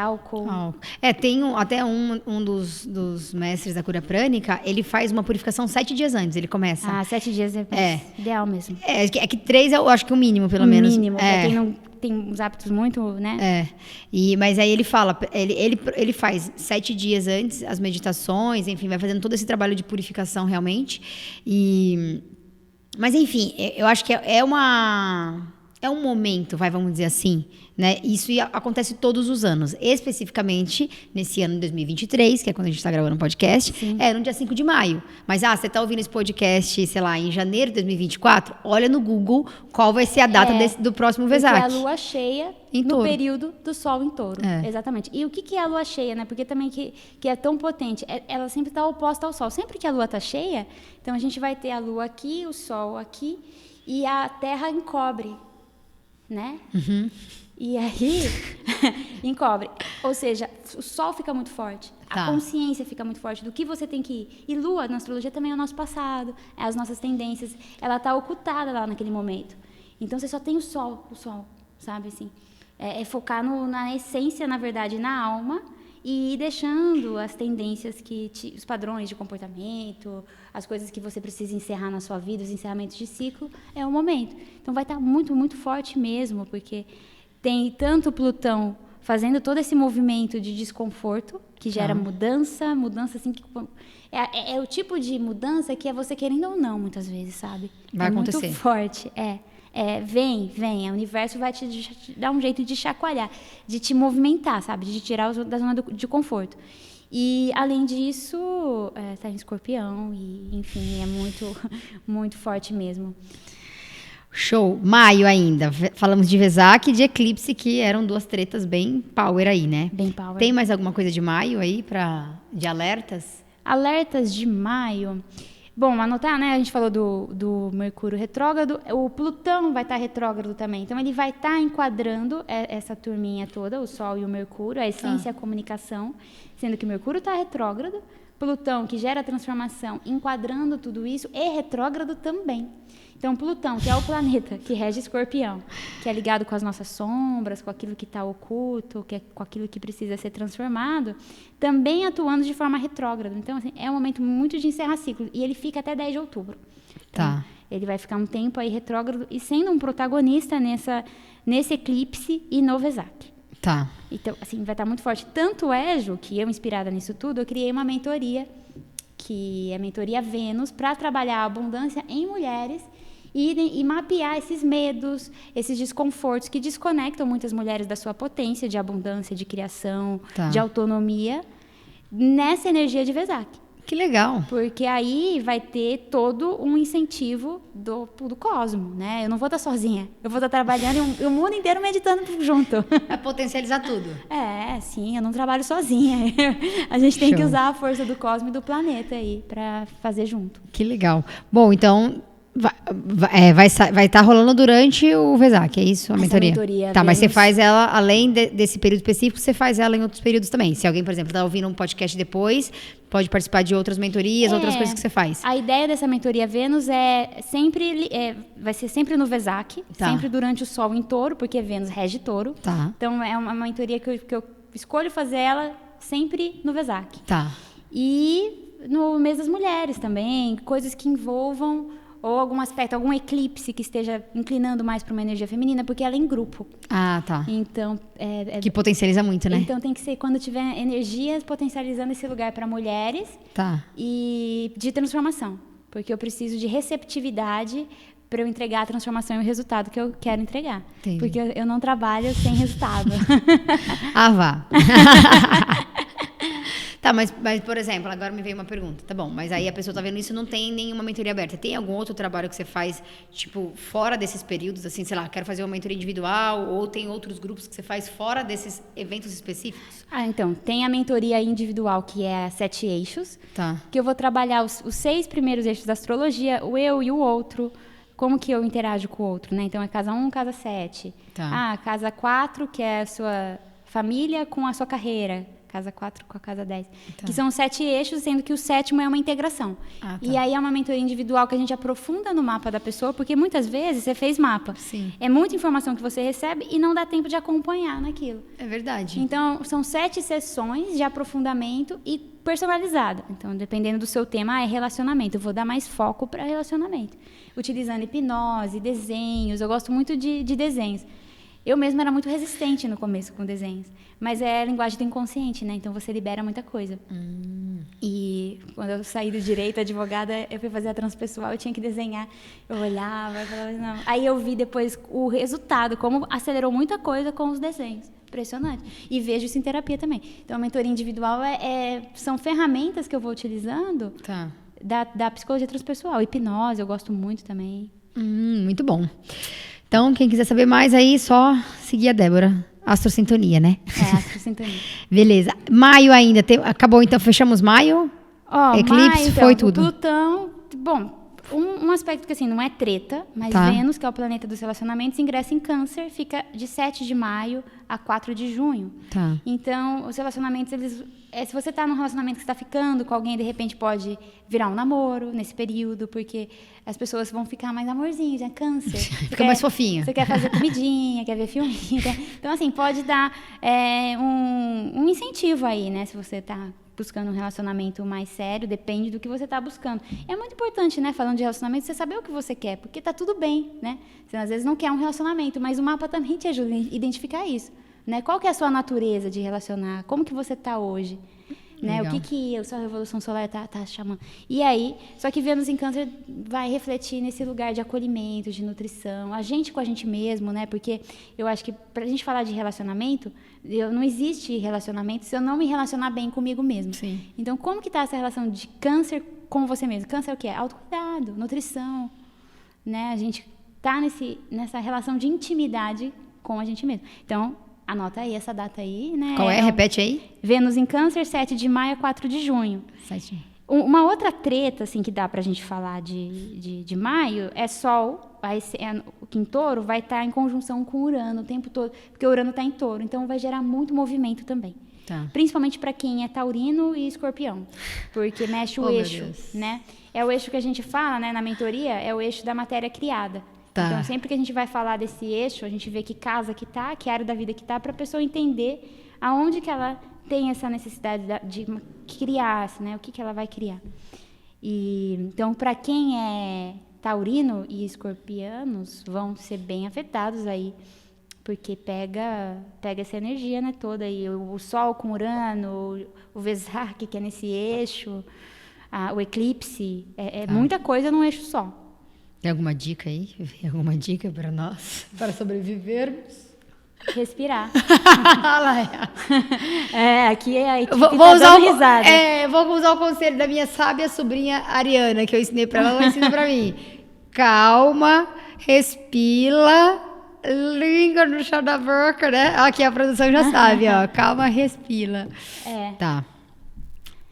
S3: álcool.
S2: Tem até um dos mestres da cura prânica, ele faz uma purificação 7 dias antes, ele começa.
S3: 7 dias é ideal mesmo.
S2: É que 3 eu acho que é o mínimo, pelo menos.
S3: Mínimo, pra quem não tem uns hábitos muito, né?
S2: Mas aí ele fala, ele faz 7 dias antes as meditações, enfim, vai fazendo todo esse trabalho de purificação realmente. Mas enfim, eu acho que é um momento, vamos dizer assim, né? Isso acontece todos os anos. Especificamente nesse ano de 2023, que é quando a gente está gravando o podcast, no dia 5 de maio. Mas, você está ouvindo esse podcast, sei lá, em janeiro de 2024? Olha no Google qual vai ser a data do próximo Vesak.
S3: É a lua cheia no período do Sol em Touro. Exatamente. E o que é a lua cheia, né? Porque também que é tão potente, ela sempre está oposta ao Sol. Sempre que a lua está cheia, então a gente vai ter a lua aqui, o Sol aqui, e a Terra encobre, né? E aí, encobre. Ou seja, o Sol fica muito forte. A consciência fica muito forte do que você tem que ir. E Lua, na astrologia, também é o nosso passado, é as nossas tendências. Ela está ocultada lá naquele momento. Então, você só tem o Sol, sabe? Assim, focar na essência, na verdade, na alma, e ir deixando as tendências, os padrões de comportamento, as coisas que você precisa encerrar na sua vida, os encerramentos de ciclo, é o momento. Então, vai estar muito, muito forte mesmo, porque tem tanto Plutão fazendo todo esse movimento de desconforto, que gera mudança assim, que é o tipo de mudança que é você querendo ou não, muitas vezes, sabe?
S2: Vai acontecer.
S3: Muito forte, vem, o universo vai te dar um jeito de chacoalhar, de te movimentar, sabe? De tirar da zona de conforto. E, além disso, tá em Escorpião, e, enfim, é muito, muito forte mesmo.
S2: Show. Maio ainda. Falamos de Vesak e de eclipse, que eram 2 tretas bem power aí, né?
S3: Bem power.
S2: Tem mais alguma coisa de maio aí, de alertas?
S3: Alertas de maio. Bom, anotar, né? A gente falou do Mercúrio retrógrado. O Plutão vai estar retrógrado também. Então, ele vai estar enquadrando essa turminha toda, o Sol e o Mercúrio, a essência e a comunicação, sendo que o Mercúrio está retrógrado, Plutão, que gera transformação, enquadrando tudo isso, e retrógrado também. Então, Plutão, que é o planeta que rege Escorpião, que é ligado com as nossas sombras, com aquilo que está oculto, com aquilo que precisa ser transformado, também atuando de forma retrógrada. Então, assim, é um momento muito de encerrar ciclo. E ele fica até 10 de outubro. Então, ele vai ficar um tempo aí retrógrado e sendo um protagonista nesse eclipse e no Vesak.
S2: Tá.
S3: Então, assim, vai estar muito forte. Tanto é, Ju, que eu, inspirada nisso tudo, eu criei uma mentoria, que é a Mentoria Vênus, para trabalhar a abundância em mulheres e mapear esses medos, esses desconfortos que desconectam muitas mulheres da sua potência de abundância, de criação, de autonomia, nessa energia de Vesak.
S2: Que legal.
S3: Porque aí vai ter todo um incentivo do cosmo, né? Eu não vou estar sozinha. Eu vou estar trabalhando e o mundo inteiro meditando junto.
S2: É potencializar tudo.
S3: Sim, eu não trabalho sozinha. A gente tem que usar a força do cosmo e do planeta aí para fazer junto.
S2: Que legal. Bom, então vai estar rolando durante o Vesak, é isso? A mentoria? Tá, mas você faz ela, além desse período específico, você faz ela em outros períodos também. Se alguém, por exemplo, está ouvindo um podcast depois, pode participar de outras mentorias, outras coisas que você faz.
S3: A ideia dessa mentoria Vênus vai ser sempre no Vesak, sempre durante o Sol em Touro, porque Vênus rege Touro.
S2: Tá.
S3: Então, é uma mentoria que eu escolho fazer ela sempre no Vesak.
S2: Tá.
S3: E no mês das mulheres também, coisas que envolvam ou algum aspecto, algum eclipse que esteja inclinando mais para uma energia feminina, porque ela é em grupo.
S2: Ah, tá.
S3: Então,
S2: que potencializa muito, né?
S3: Então tem que ser quando tiver energias potencializando esse lugar para mulheres.
S2: Tá.
S3: E de transformação, porque eu preciso de receptividade para eu entregar a transformação e o resultado que eu quero entregar.
S2: Entendi.
S3: Porque eu não trabalho sem resultado.
S2: Ah, vá. Tá, mas, por exemplo, agora me veio uma pergunta. Tá bom, mas aí a pessoa tá vendo isso e não tem nenhuma mentoria aberta. Tem algum outro trabalho que você faz, tipo, fora desses períodos, assim, sei lá, quero fazer uma mentoria individual, ou tem outros grupos que você faz fora desses eventos específicos?
S3: Então, tem a mentoria individual, que é 7 eixos,
S2: tá,
S3: que eu vou trabalhar os 6 primeiros eixos da astrologia, o eu e o outro, como que eu interajo com o outro, né? Então, é casa 1, casa 7.
S2: Tá.
S3: Casa 4, que é a sua família com a sua carreira. Casa 4 com a casa 10. Tá. Que são os 7 eixos, sendo que o 7º é uma integração.
S2: Tá.
S3: E aí é uma mentoria individual que a gente aprofunda no mapa da pessoa, porque muitas vezes você fez mapa.
S2: Sim.
S3: É muita informação que você recebe e não dá tempo de acompanhar naquilo.
S2: É verdade.
S3: Então, são 7 sessões de aprofundamento e personalizada. Então, dependendo do seu tema, é relacionamento. Eu vou dar mais foco para relacionamento. Utilizando hipnose, desenhos. Eu gosto muito de desenhos. Eu mesma era muito resistente no começo com desenhos. Mas é a linguagem do inconsciente, né? Então você libera muita coisa. E quando eu saí do direito, advogada, eu fui fazer a transpessoal, eu tinha que desenhar. Eu olhava, eu falava, não. Aí eu vi depois o resultado, como acelerou muita coisa com os desenhos. Impressionante. E vejo isso em terapia também. Então a mentoria individual são ferramentas que eu vou utilizando da psicologia transpessoal. Hipnose, eu gosto muito também.
S2: Muito bom. Então, quem quiser saber mais aí, só seguir a Débora. Astrosintonia, né?
S3: Astrosintonia.
S2: Beleza. Maio ainda. Acabou, então, fechamos maio? Eclipse,
S3: maio, então,
S2: foi tudo.
S3: Plutão, bom, um aspecto que assim, não é treta, mas Vênus, que é o planeta dos relacionamentos, ingressa em Câncer, fica de 7 de maio a 4 de junho.
S2: Tá.
S3: Então, os relacionamentos, se você está num relacionamento que está ficando com alguém, de repente pode virar um namoro nesse período, porque as pessoas vão ficar mais amorzinhos, é Câncer.
S2: Fica mais fofinho.
S3: Você quer fazer comidinha, quer ver filminho. Então, assim, pode dar um incentivo aí, né? Se você está buscando um relacionamento mais sério, depende do que você está buscando. É muito importante, né, falando de relacionamento, você saber o que você quer, porque tá tudo bem, né? Você às vezes não quer um relacionamento, mas o mapa também te ajuda a identificar isso, né? Qual que é a sua natureza de relacionar? Como que você tá hoje? Né? O que a sua revolução solar tá chamando? E aí, só que Vênus em Câncer vai refletir nesse lugar de acolhimento, de nutrição, a gente com a gente mesmo, né? Porque eu acho que pra gente falar de relacionamento, não existe relacionamento se eu não me relacionar bem comigo mesmo.
S2: Sim.
S3: Então, como que tá essa relação de Câncer com você mesmo? Câncer é o quê? Autocuidado, nutrição, né? A gente tá nessa relação de intimidade com a gente mesmo. Então, anota aí essa data aí, né?
S2: Qual é? Repete aí.
S3: Vênus em Câncer, 7 de maio a 4 de junho.
S2: 7.
S3: Uma outra treta, assim, que dá pra gente falar de maio é Sol, o em Touro vai estar em conjunção com Urano o tempo todo, porque o Urano está em Touro, então vai gerar muito movimento também.
S2: Tá.
S3: Principalmente para quem é taurino e escorpião, porque mexe o eixo, né? É o eixo que a gente fala, né, na mentoria, é o eixo da matéria criada. Tá. Então, sempre que a gente vai falar desse eixo, a gente vê que casa que tá, que área da vida que tá, para a pessoa entender aonde que ela tem essa necessidade de criar, né? O que ela vai criar. E, então, para quem é taurino e escorpianos, vão ser bem afetados aí, porque pega essa energia, né, toda aí. O Sol com Urano, o Vesak, que é nesse eixo, o eclipse, muita coisa num eixo só.
S2: Tem alguma dica aí? Alguma dica para nós? Para sobrevivermos?
S3: Respirar.
S2: Lá.
S3: Aqui é a equipe dando risada.
S2: Vou usar o conselho da minha sábia sobrinha Ariana, que eu ensinei para ela ensina para mim. Calma, respira, língua no chão da boca, né? Aqui a produção já sabe, ó. Calma, respira. Tá.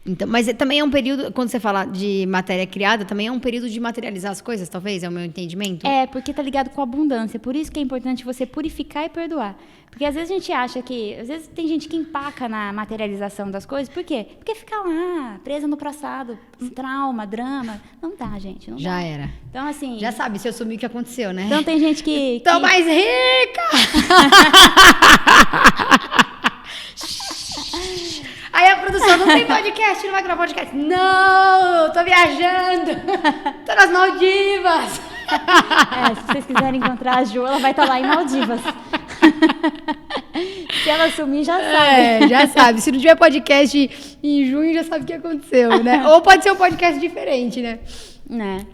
S2: Então, mas também é um período, quando você fala de matéria criada, também é um período de materializar as coisas, talvez, é o meu entendimento?
S3: Porque tá ligado com a abundância, por isso que é importante você purificar e perdoar. Porque às vezes a gente acha que, às vezes tem gente que empaca na materialização das coisas, por quê? Porque fica lá, presa no passado, trauma, drama, não dá, gente, não
S2: Já
S3: dá.
S2: era.
S3: Então, assim...
S2: Já sabe, se eu sumir o que aconteceu, né?
S3: Então tem gente que...
S2: Tô mais rica! Aí a produção, não tem podcast, não vai gravar podcast. Não, tô viajando. Tô nas Maldivas.
S3: Se vocês quiserem encontrar a Ju, ela vai estar lá em Maldivas. Se ela sumir, já sabe.
S2: Já sabe. Se não tiver podcast em junho, já sabe o que aconteceu, né? Ou pode ser um podcast diferente, né?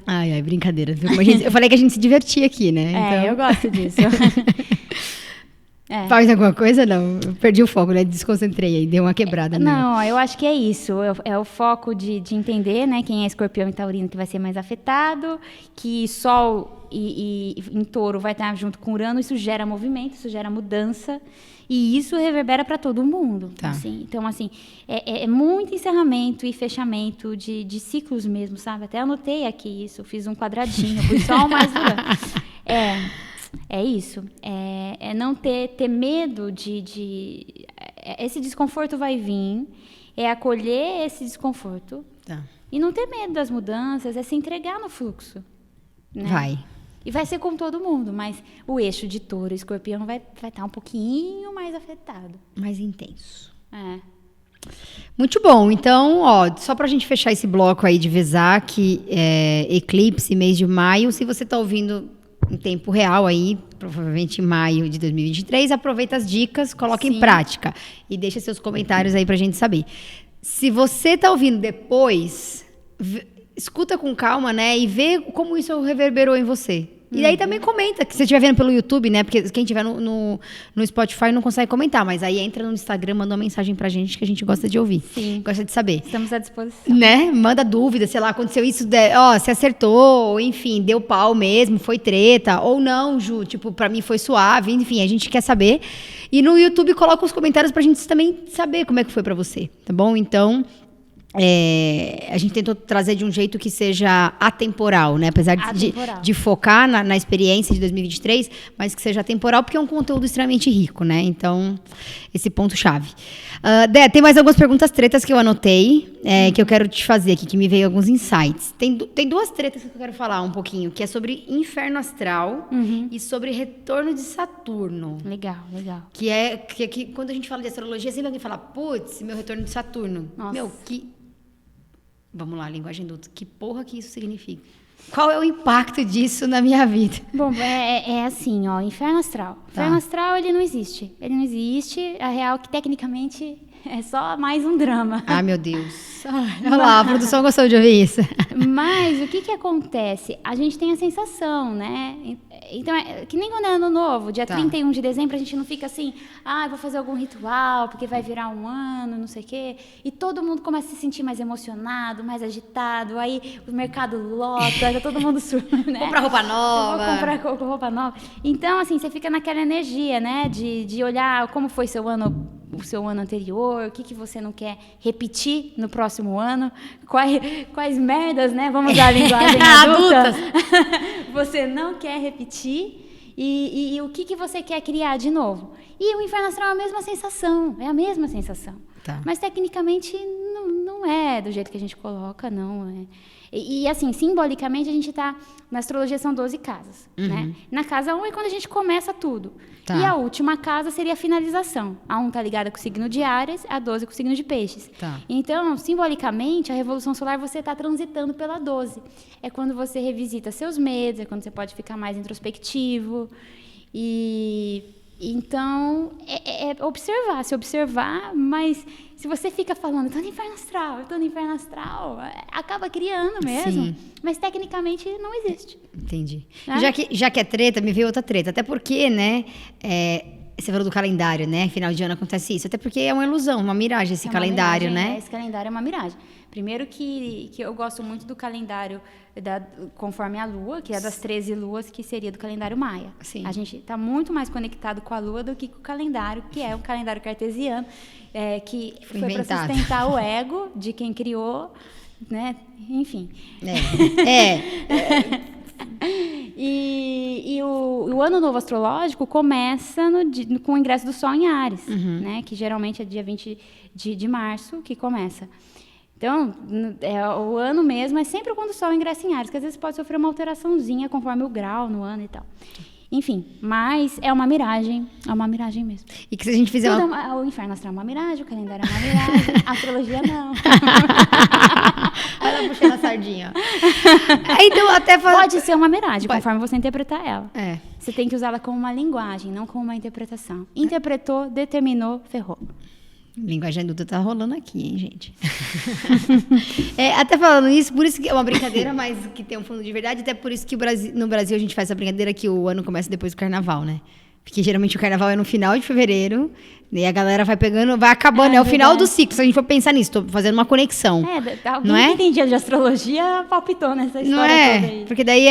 S2: Ai, brincadeira. Eu falei que a gente se divertia aqui, né? Então...
S3: eu gosto disso.
S2: Faz alguma coisa? Não, eu perdi o foco, né? Desconcentrei aí, deu uma quebrada.
S3: Não, eu acho que é isso. É o foco de entender, né? Quem é escorpião e taurino que vai ser mais afetado, que Sol e em Touro vai estar junto com Urano, isso gera movimento, isso gera mudança, e isso reverbera para todo mundo.
S2: Tá.
S3: Assim, então, assim, é muito encerramento e fechamento de ciclos mesmo, sabe? Até anotei aqui isso, fiz um quadradinho, fui só o mais É isso. É não ter medo de... Esse desconforto vai vir. É acolher esse desconforto.
S2: Tá.
S3: E não ter medo das mudanças. É se entregar no fluxo. Né?
S2: Vai.
S3: E vai ser com todo mundo. Mas o eixo de Touro e Escorpião vai estar um pouquinho mais afetado.
S2: Mais intenso.
S3: Muito
S2: bom. Então, só pra gente fechar esse bloco aí de Vesak, eclipse, mês de maio. Se você tá ouvindo... em tempo real aí, provavelmente em maio de 2023, aproveita as dicas, coloca em prática e deixa seus comentários aí pra gente saber. Se você tá ouvindo depois, escuta com calma, né, e vê como isso reverberou em você. E aí também comenta, que você estiver vendo pelo YouTube, né? Porque quem estiver no Spotify não consegue comentar, mas aí entra no Instagram, manda uma mensagem pra gente que a gente gosta de ouvir.
S3: Sim.
S2: Gosta de saber.
S3: Estamos à disposição.
S2: Né? Manda dúvida, sei lá, aconteceu isso, se acertou, enfim, deu pau mesmo, foi treta, ou não, Ju, tipo, pra mim foi suave, enfim, a gente quer saber. E no YouTube coloca os comentários pra gente também saber como é que foi pra você, tá bom? Então... a gente tentou trazer de um jeito que seja atemporal, né? Apesar de focar na experiência de 2023, mas que seja atemporal, porque é um conteúdo extremamente rico, né? Então, esse ponto-chave. Dé, tem mais algumas perguntas tretas que eu anotei, que eu quero te fazer aqui, que me veio alguns insights. Tem duas tretas que eu quero falar um pouquinho, que é sobre inferno astral e sobre retorno de Saturno.
S3: Legal.
S2: Que quando a gente fala de astrologia, sempre alguém fala, putz, meu retorno de Saturno.
S3: Nossa.
S2: Meu, vamos lá, linguagem adulta. Que porra que isso significa? Qual é o impacto disso na minha vida?
S3: Bom, é assim, inferno astral. Inferno astral, ele não existe. Ele não existe. A real que, tecnicamente, é só mais um drama.
S2: Ah, meu Deus. Olha lá, a produção gostou de ouvir isso.
S3: Mas o que acontece? A gente tem a sensação, né? Então, que nem quando é ano novo, dia
S2: Tá.
S3: 31 de dezembro, a gente não fica assim, vou fazer algum ritual, porque vai virar um ano, não sei o quê. E todo mundo começa a se sentir mais emocionado, mais agitado, aí o mercado lota, tá todo mundo né?
S2: Comprar roupa nova.
S3: Eu vou comprar roupa nova. Então, assim, você fica naquela energia, né, de olhar como foi o seu ano anterior, o que você não quer repetir no próximo ano, quais merdas, né, vamos usar a linguagem adulta, você não quer repetir e o que você quer criar de novo. E o Inferno Astral é a mesma sensação.
S2: Tá.
S3: Mas tecnicamente não é do jeito que a gente coloca, não é. E assim, simbolicamente, a gente está... Na astrologia são 12 casas, né? Na casa 1 é quando a gente começa tudo.
S2: Tá.
S3: E a última casa seria a finalização. A 1 está ligada com o signo de Áries, a 12 com o signo de Peixes.
S2: Tá.
S3: Então, simbolicamente, a Revolução Solar, você está transitando pela 12. É quando você revisita seus medos, é quando você pode ficar mais introspectivo. Então, se observar, mas se você fica falando, eu tô no Inferno Astral, acaba criando mesmo.
S2: Sim.
S3: Mas tecnicamente não existe.
S2: Entendi.
S3: Né?
S2: Já que é treta, me veio outra treta. Até porque, né, você falou do calendário, né? Final de ano acontece isso. Até porque é uma ilusão, uma miragem esse calendário, né?
S3: Esse calendário é uma miragem. Primeiro que eu gosto muito do calendário conforme a Lua, que é das 13 luas, que seria do calendário maia.
S2: Sim.
S3: A gente está muito mais conectado com a Lua do que com o calendário, que é o calendário cartesiano, que foi para sustentar o ego de quem criou, né? Enfim. E o ano novo astrológico começa com o ingresso do Sol em Áries, né? Que geralmente é dia 20 de março que começa. Então, o ano mesmo é sempre quando o Sol ingressa em Áries, que às vezes pode sofrer uma alteraçãozinha conforme o grau no ano e tal. Enfim, mas é uma miragem mesmo.
S2: E que se a gente fizer
S3: o Inferno Astral é uma miragem, o calendário é uma miragem, a astrologia não.
S2: Olha ela puxando a sardinha. Então, até
S3: pode ser uma miragem, conforme você interpretar ela.
S2: Você
S3: tem que usá-la como uma linguagem, não como uma interpretação. Interpretou, determinou, ferrou.
S2: Linguagem adulta tá rolando aqui, hein, gente? Até falando isso, por isso que é uma brincadeira, mas que tem um fundo de verdade, até por isso que no Brasil a gente faz essa brincadeira que o ano começa depois do carnaval, né? Porque geralmente o carnaval é no final de fevereiro, e a galera vai pegando, vai acabando, é o final do ciclo. Se a gente for pensar nisso, tô fazendo uma conexão.
S3: Alguém que entendia de astrologia palpitou nessa história toda aí.
S2: Porque daí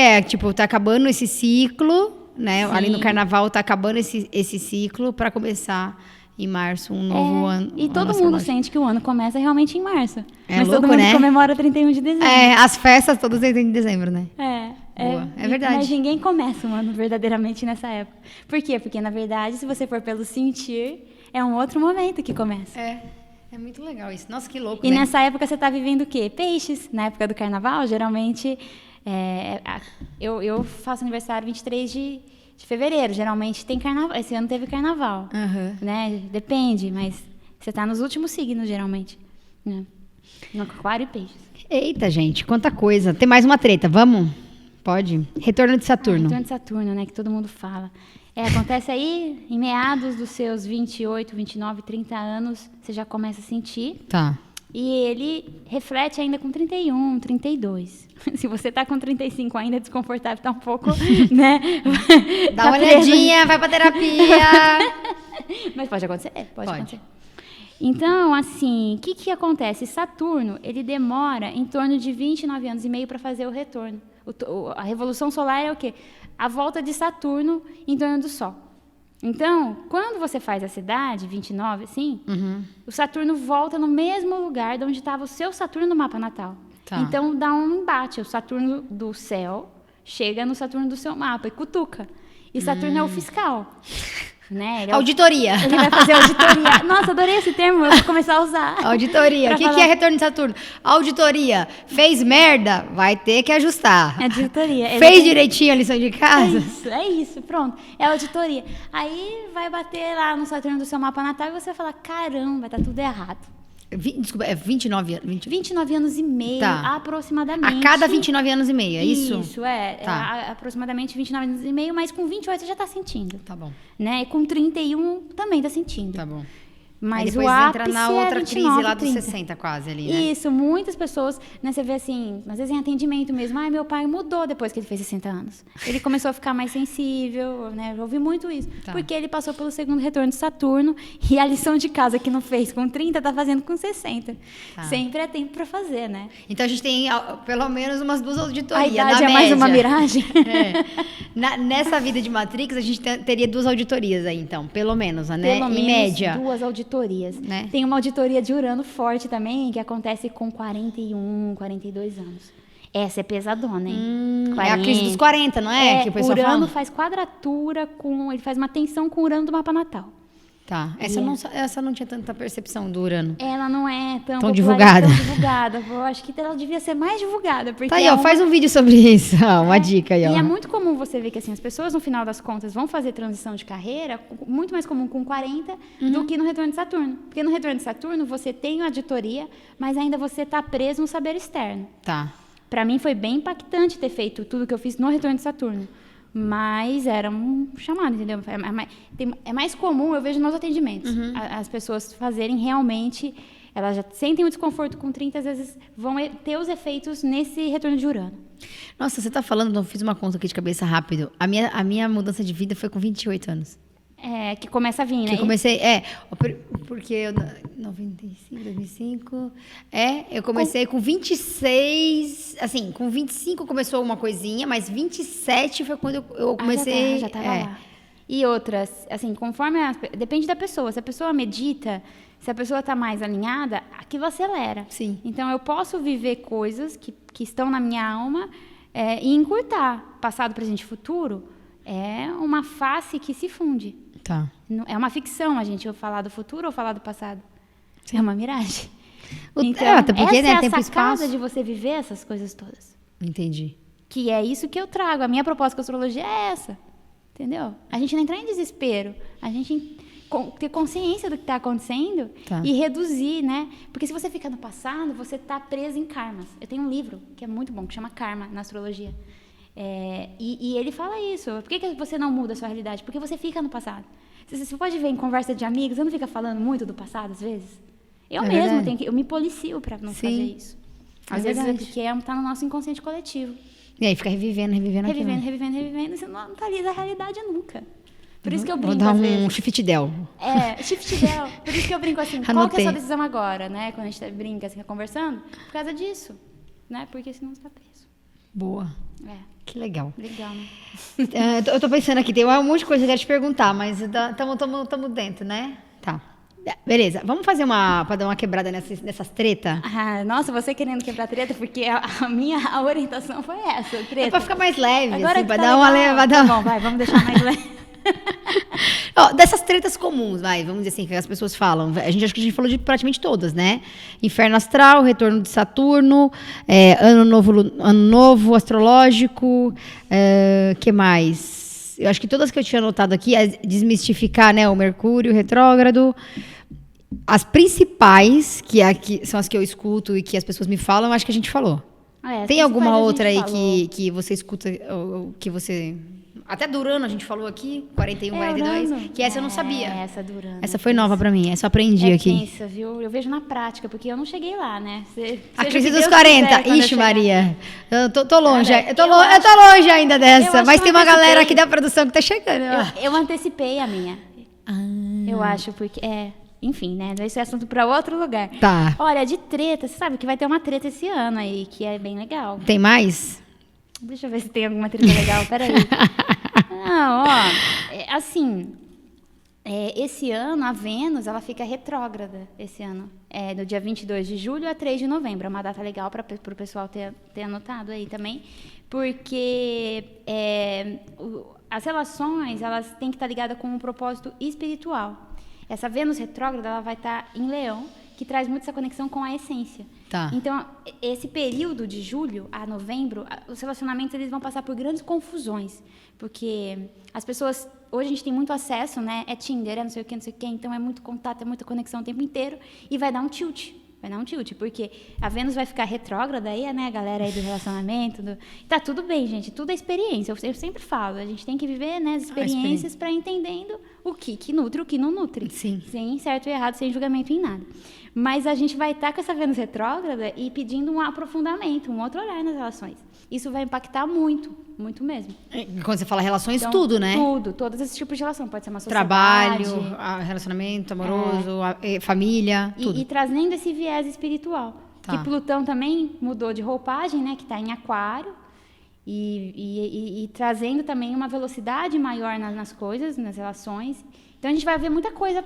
S2: tá acabando esse ciclo, né? Sim. Ali no carnaval tá acabando esse ciclo para começar em março, um novo ano.
S3: E todo mundo sente que o ano começa realmente em março.
S2: Mas
S3: louco, todo mundo comemora 31 de dezembro.
S2: As festas todas 31 de dezembro, né?
S3: É
S2: verdade.
S3: Mas ninguém começa o ano verdadeiramente nessa época. Por quê? Porque, na verdade, se você for pelo sentir, é um outro momento que começa.
S2: É muito legal isso. Nossa, que louco,
S3: E nessa época você está vivendo o quê? Peixes. Na época do carnaval, geralmente... eu faço aniversário 23 de fevereiro, geralmente tem carnaval. Esse ano teve carnaval, né? Depende, mas você está nos últimos signos, geralmente, né? No Aquário e Peixes.
S2: Eita, gente, quanta coisa. Tem mais uma treta, vamos? Pode? Retorno de Saturno.
S3: Retorno de Saturno, né? Que todo mundo fala. Acontece aí, em meados dos seus 28, 29, 30 anos, você já começa a sentir.
S2: Tá.
S3: E ele reflete ainda com 31, 32. Se você tá com 35 ainda, é desconfortável, tá um pouco, né?
S2: Dá uma olhadinha, vai pra terapia.
S3: Mas pode acontecer? Pode acontecer. Então, assim, o que acontece? Saturno, ele demora em torno de 29 anos e meio para fazer o retorno. A Revolução Solar é o quê? A volta de Saturno em torno do Sol. Então, quando você faz essa idade, 29, assim, o Saturno volta no mesmo lugar de onde estava o seu Saturno no mapa natal. Tá. Então, dá um embate. O Saturno do céu chega no Saturno do seu mapa e cutuca. E Saturno é o fiscal. Né?
S2: Auditoria.
S3: Ele vai fazer auditoria. Nossa, adorei esse termo, eu vou começar a usar.
S2: Auditoria. O que é retorno de Saturno? Auditoria. Fez merda? Vai ter que ajustar.
S3: Auditoria.
S2: Fez direitinho a lição de casa?
S3: É isso, pronto. É auditoria. Aí vai bater lá no Saturno do seu mapa natal e você vai falar, caramba, tá tudo errado.
S2: Desculpa, é 29 anos?
S3: 29 anos e meio, aproximadamente.
S2: A cada 29 anos e meio, é isso?
S3: Isso, aproximadamente 29 anos e meio, mas com 28 você já está sentindo.
S2: Tá bom.
S3: Né? E com 31 também está sentindo.
S2: Tá bom.
S3: Mas
S2: depois
S3: o ápice
S2: entra na outra
S3: é 29,
S2: crise lá dos
S3: 30.
S2: 60 quase ali, né?
S3: Isso, muitas pessoas, né, você vê assim, às vezes em atendimento mesmo, meu pai mudou depois que ele fez 60 anos. Ele começou a ficar mais sensível, né, eu ouvi muito isso, porque ele passou pelo segundo retorno de Saturno e a lição de casa que não fez com 30, tá fazendo com 60. Sempre é tempo para fazer, né?
S2: Então a gente tem pelo menos umas 2 auditorias,
S3: A idade
S2: na
S3: é mais
S2: média.
S3: uma miragem?
S2: Nessa vida de Matrix, a gente teria 2 auditorias aí, então, pelo menos, né?
S3: Pelo
S2: em
S3: menos
S2: média.
S3: 2 auditorias.
S2: Né?
S3: Tem uma auditoria de Urano forte também, que acontece com 41, 42 anos. Essa é pesadona, hein?
S2: É a crise dos 40, não é? Que o pessoal
S3: Urano
S2: fala?
S3: faz quadratura ele faz uma tensão com o Urano do mapa natal.
S2: Tá. Essa eu não tinha tanta percepção do Urano.
S3: Ela não é tão
S2: Tão
S3: popular,
S2: divulgada.
S3: tão divulgada. Eu acho que ela devia ser mais divulgada. Porque
S2: Tá aí, ó, faz um vídeo sobre isso. Uma dica aí, ó.
S3: E é muito comum você ver que assim, as pessoas, no final das contas, vão fazer transição de carreira, muito mais comum com 40 do que no retorno de Saturno. Porque no retorno de Saturno, você tem uma auditoria, mas ainda você está preso no saber externo.
S2: Tá.
S3: Para mim foi bem impactante ter feito tudo que eu fiz no retorno de Saturno. Mas era um chamado, entendeu? É mais comum, eu vejo nos atendimentos, as pessoas fazerem realmente, elas já sentem o desconforto com 30, às vezes vão ter os efeitos nesse retorno de Urano.
S2: Nossa, você tá falando, eu fiz uma conta aqui de cabeça rápido. A minha mudança de vida foi com 28 anos.
S3: Que começa a vir, né?
S2: Que eu comecei, porque eu, 95, 2005, eu comecei com 26, assim, com 25 começou uma coisinha, mas 27 foi quando eu comecei.
S3: Já tava lá. E outras, assim, conforme, depende da pessoa, se a pessoa medita, se a pessoa está mais alinhada, aquilo acelera.
S2: Sim.
S3: Então, eu posso viver coisas que estão na minha alma e encurtar. Passado, presente e futuro é uma face que se funde.
S2: Tá.
S3: É uma ficção a gente falar do futuro ou falar do passado. Sim. É uma miragem. Então,
S2: até porque,
S3: essa é a
S2: tempo e
S3: sacada
S2: espaço
S3: de você viver essas coisas todas.
S2: Entendi.
S3: Que é isso que eu trago. A minha proposta com a astrologia é essa. Entendeu? A gente não entrar em desespero. A gente ter consciência do que está acontecendo e reduzir, né? Porque se você fica no passado, você está preso em karmas. Eu tenho um livro que é muito bom, que chama Karma, na astrologia. E ele fala isso. Por que você não muda a sua realidade? Porque você fica no passado. Você pode ver em conversa de amigos, eu não fico falando muito do passado, às vezes. Eu mesmo eu me policio para não fazer isso. Às vezes é porque está no nosso inconsciente coletivo.
S2: E aí fica revivendo
S3: e você não atualiza a realidade nunca. Por isso que eu brinco,
S2: vou dar
S3: às vezes.
S2: Shift-del.
S3: Shift-del. Por isso que eu brinco assim, qual que é a sua decisão agora, né? Quando a gente brinca, assim, conversando. Por causa disso, né? Porque senão você está preso.
S2: Boa. Que legal.
S3: Legal, né?
S2: Eu tô pensando aqui, tem um monte de coisa que eu quero te perguntar, mas estamos dentro, né? Tá. Beleza, vamos fazer para dar uma quebrada nessas tretas?
S3: Nossa, você querendo quebrar treta, porque a minha orientação foi essa, treta.
S2: É pra ficar mais leve,
S3: agora
S2: assim, pra
S3: tá
S2: dar uma levada.
S3: Tá bom, vamos deixar mais leve.
S2: Dessas tretas comuns, vamos dizer assim, que as pessoas falam. Acho que a gente falou de praticamente todas, né? Inferno astral, retorno de Saturno, ano novo astrológico, que mais? Eu acho que todas que eu tinha anotado aqui, desmistificar, né, o Mercúrio retrógrado. As principais, que são as que eu escuto e que as pessoas me falam, eu acho que a gente falou. Tem alguma outra aí que você escuta, ou que você... Até do Urano a gente falou aqui, 41, 42,
S3: Urano.
S2: Que essa eu não sabia.
S3: Essa do Urano.
S2: Essa foi nova pra mim, essa eu aprendi aqui.
S3: Pensa, viu? Eu vejo na prática, porque eu não cheguei lá, né?
S2: A crise dos 40. Ixi, Maria. Eu tô longe. Eu tô longe ainda dessa. Mas tem uma galera aqui da produção que tá chegando.
S3: Eu antecipei a minha. Eu acho, porque... Enfim, né? Esse é assunto para outro lugar.
S2: Tá.
S3: Olha, de treta, você sabe que vai ter uma treta esse ano aí, que é bem legal.
S2: Tem mais?
S3: Deixa eu ver se tem alguma treta legal. Peraí. Não, assim... esse ano, a Vênus, ela fica retrógrada esse ano. Do dia 22 de julho a 3 de novembro. É uma data legal para o pessoal ter anotado aí também. Porque as relações, elas têm que estar ligadas com um propósito espiritual. Essa Vênus retrógrada, ela vai estar em Leão, que traz muito essa conexão com a essência.
S2: Tá.
S3: Então, esse período de julho a novembro, os relacionamentos eles vão passar por grandes confusões. Porque as pessoas... Hoje a gente tem muito acesso, né? É Tinder, não sei o quê, então é muito contato, é muita conexão o tempo inteiro. E vai dar um tilt. Vai dar um tilt, porque a Vênus vai ficar retrógrada aí, né, a galera aí do relacionamento. Tá tudo bem, gente, tudo é experiência. Eu sempre falo, a gente tem que viver, né, as experiências para entendendo o que nutre e o que não nutre.
S2: Sim.
S3: Sem certo e errado, sem julgamento em nada. Mas a gente vai estar com essa Vênus retrógrada e pedindo um aprofundamento, um outro olhar nas relações. Isso vai impactar muito, muito mesmo.
S2: Quando você fala relações,
S3: Então,
S2: tudo, né?
S3: Tudo, todos esses tipos de relação. Pode ser uma sociedade.
S2: Trabalho, relacionamento amoroso, família, tudo.
S3: E trazendo esse viés espiritual.
S2: Tá.
S3: Que Plutão também mudou de roupagem, né? Que está em Aquário. E trazendo também uma velocidade maior nas coisas, nas relações. Então, a gente vai ver muita coisa,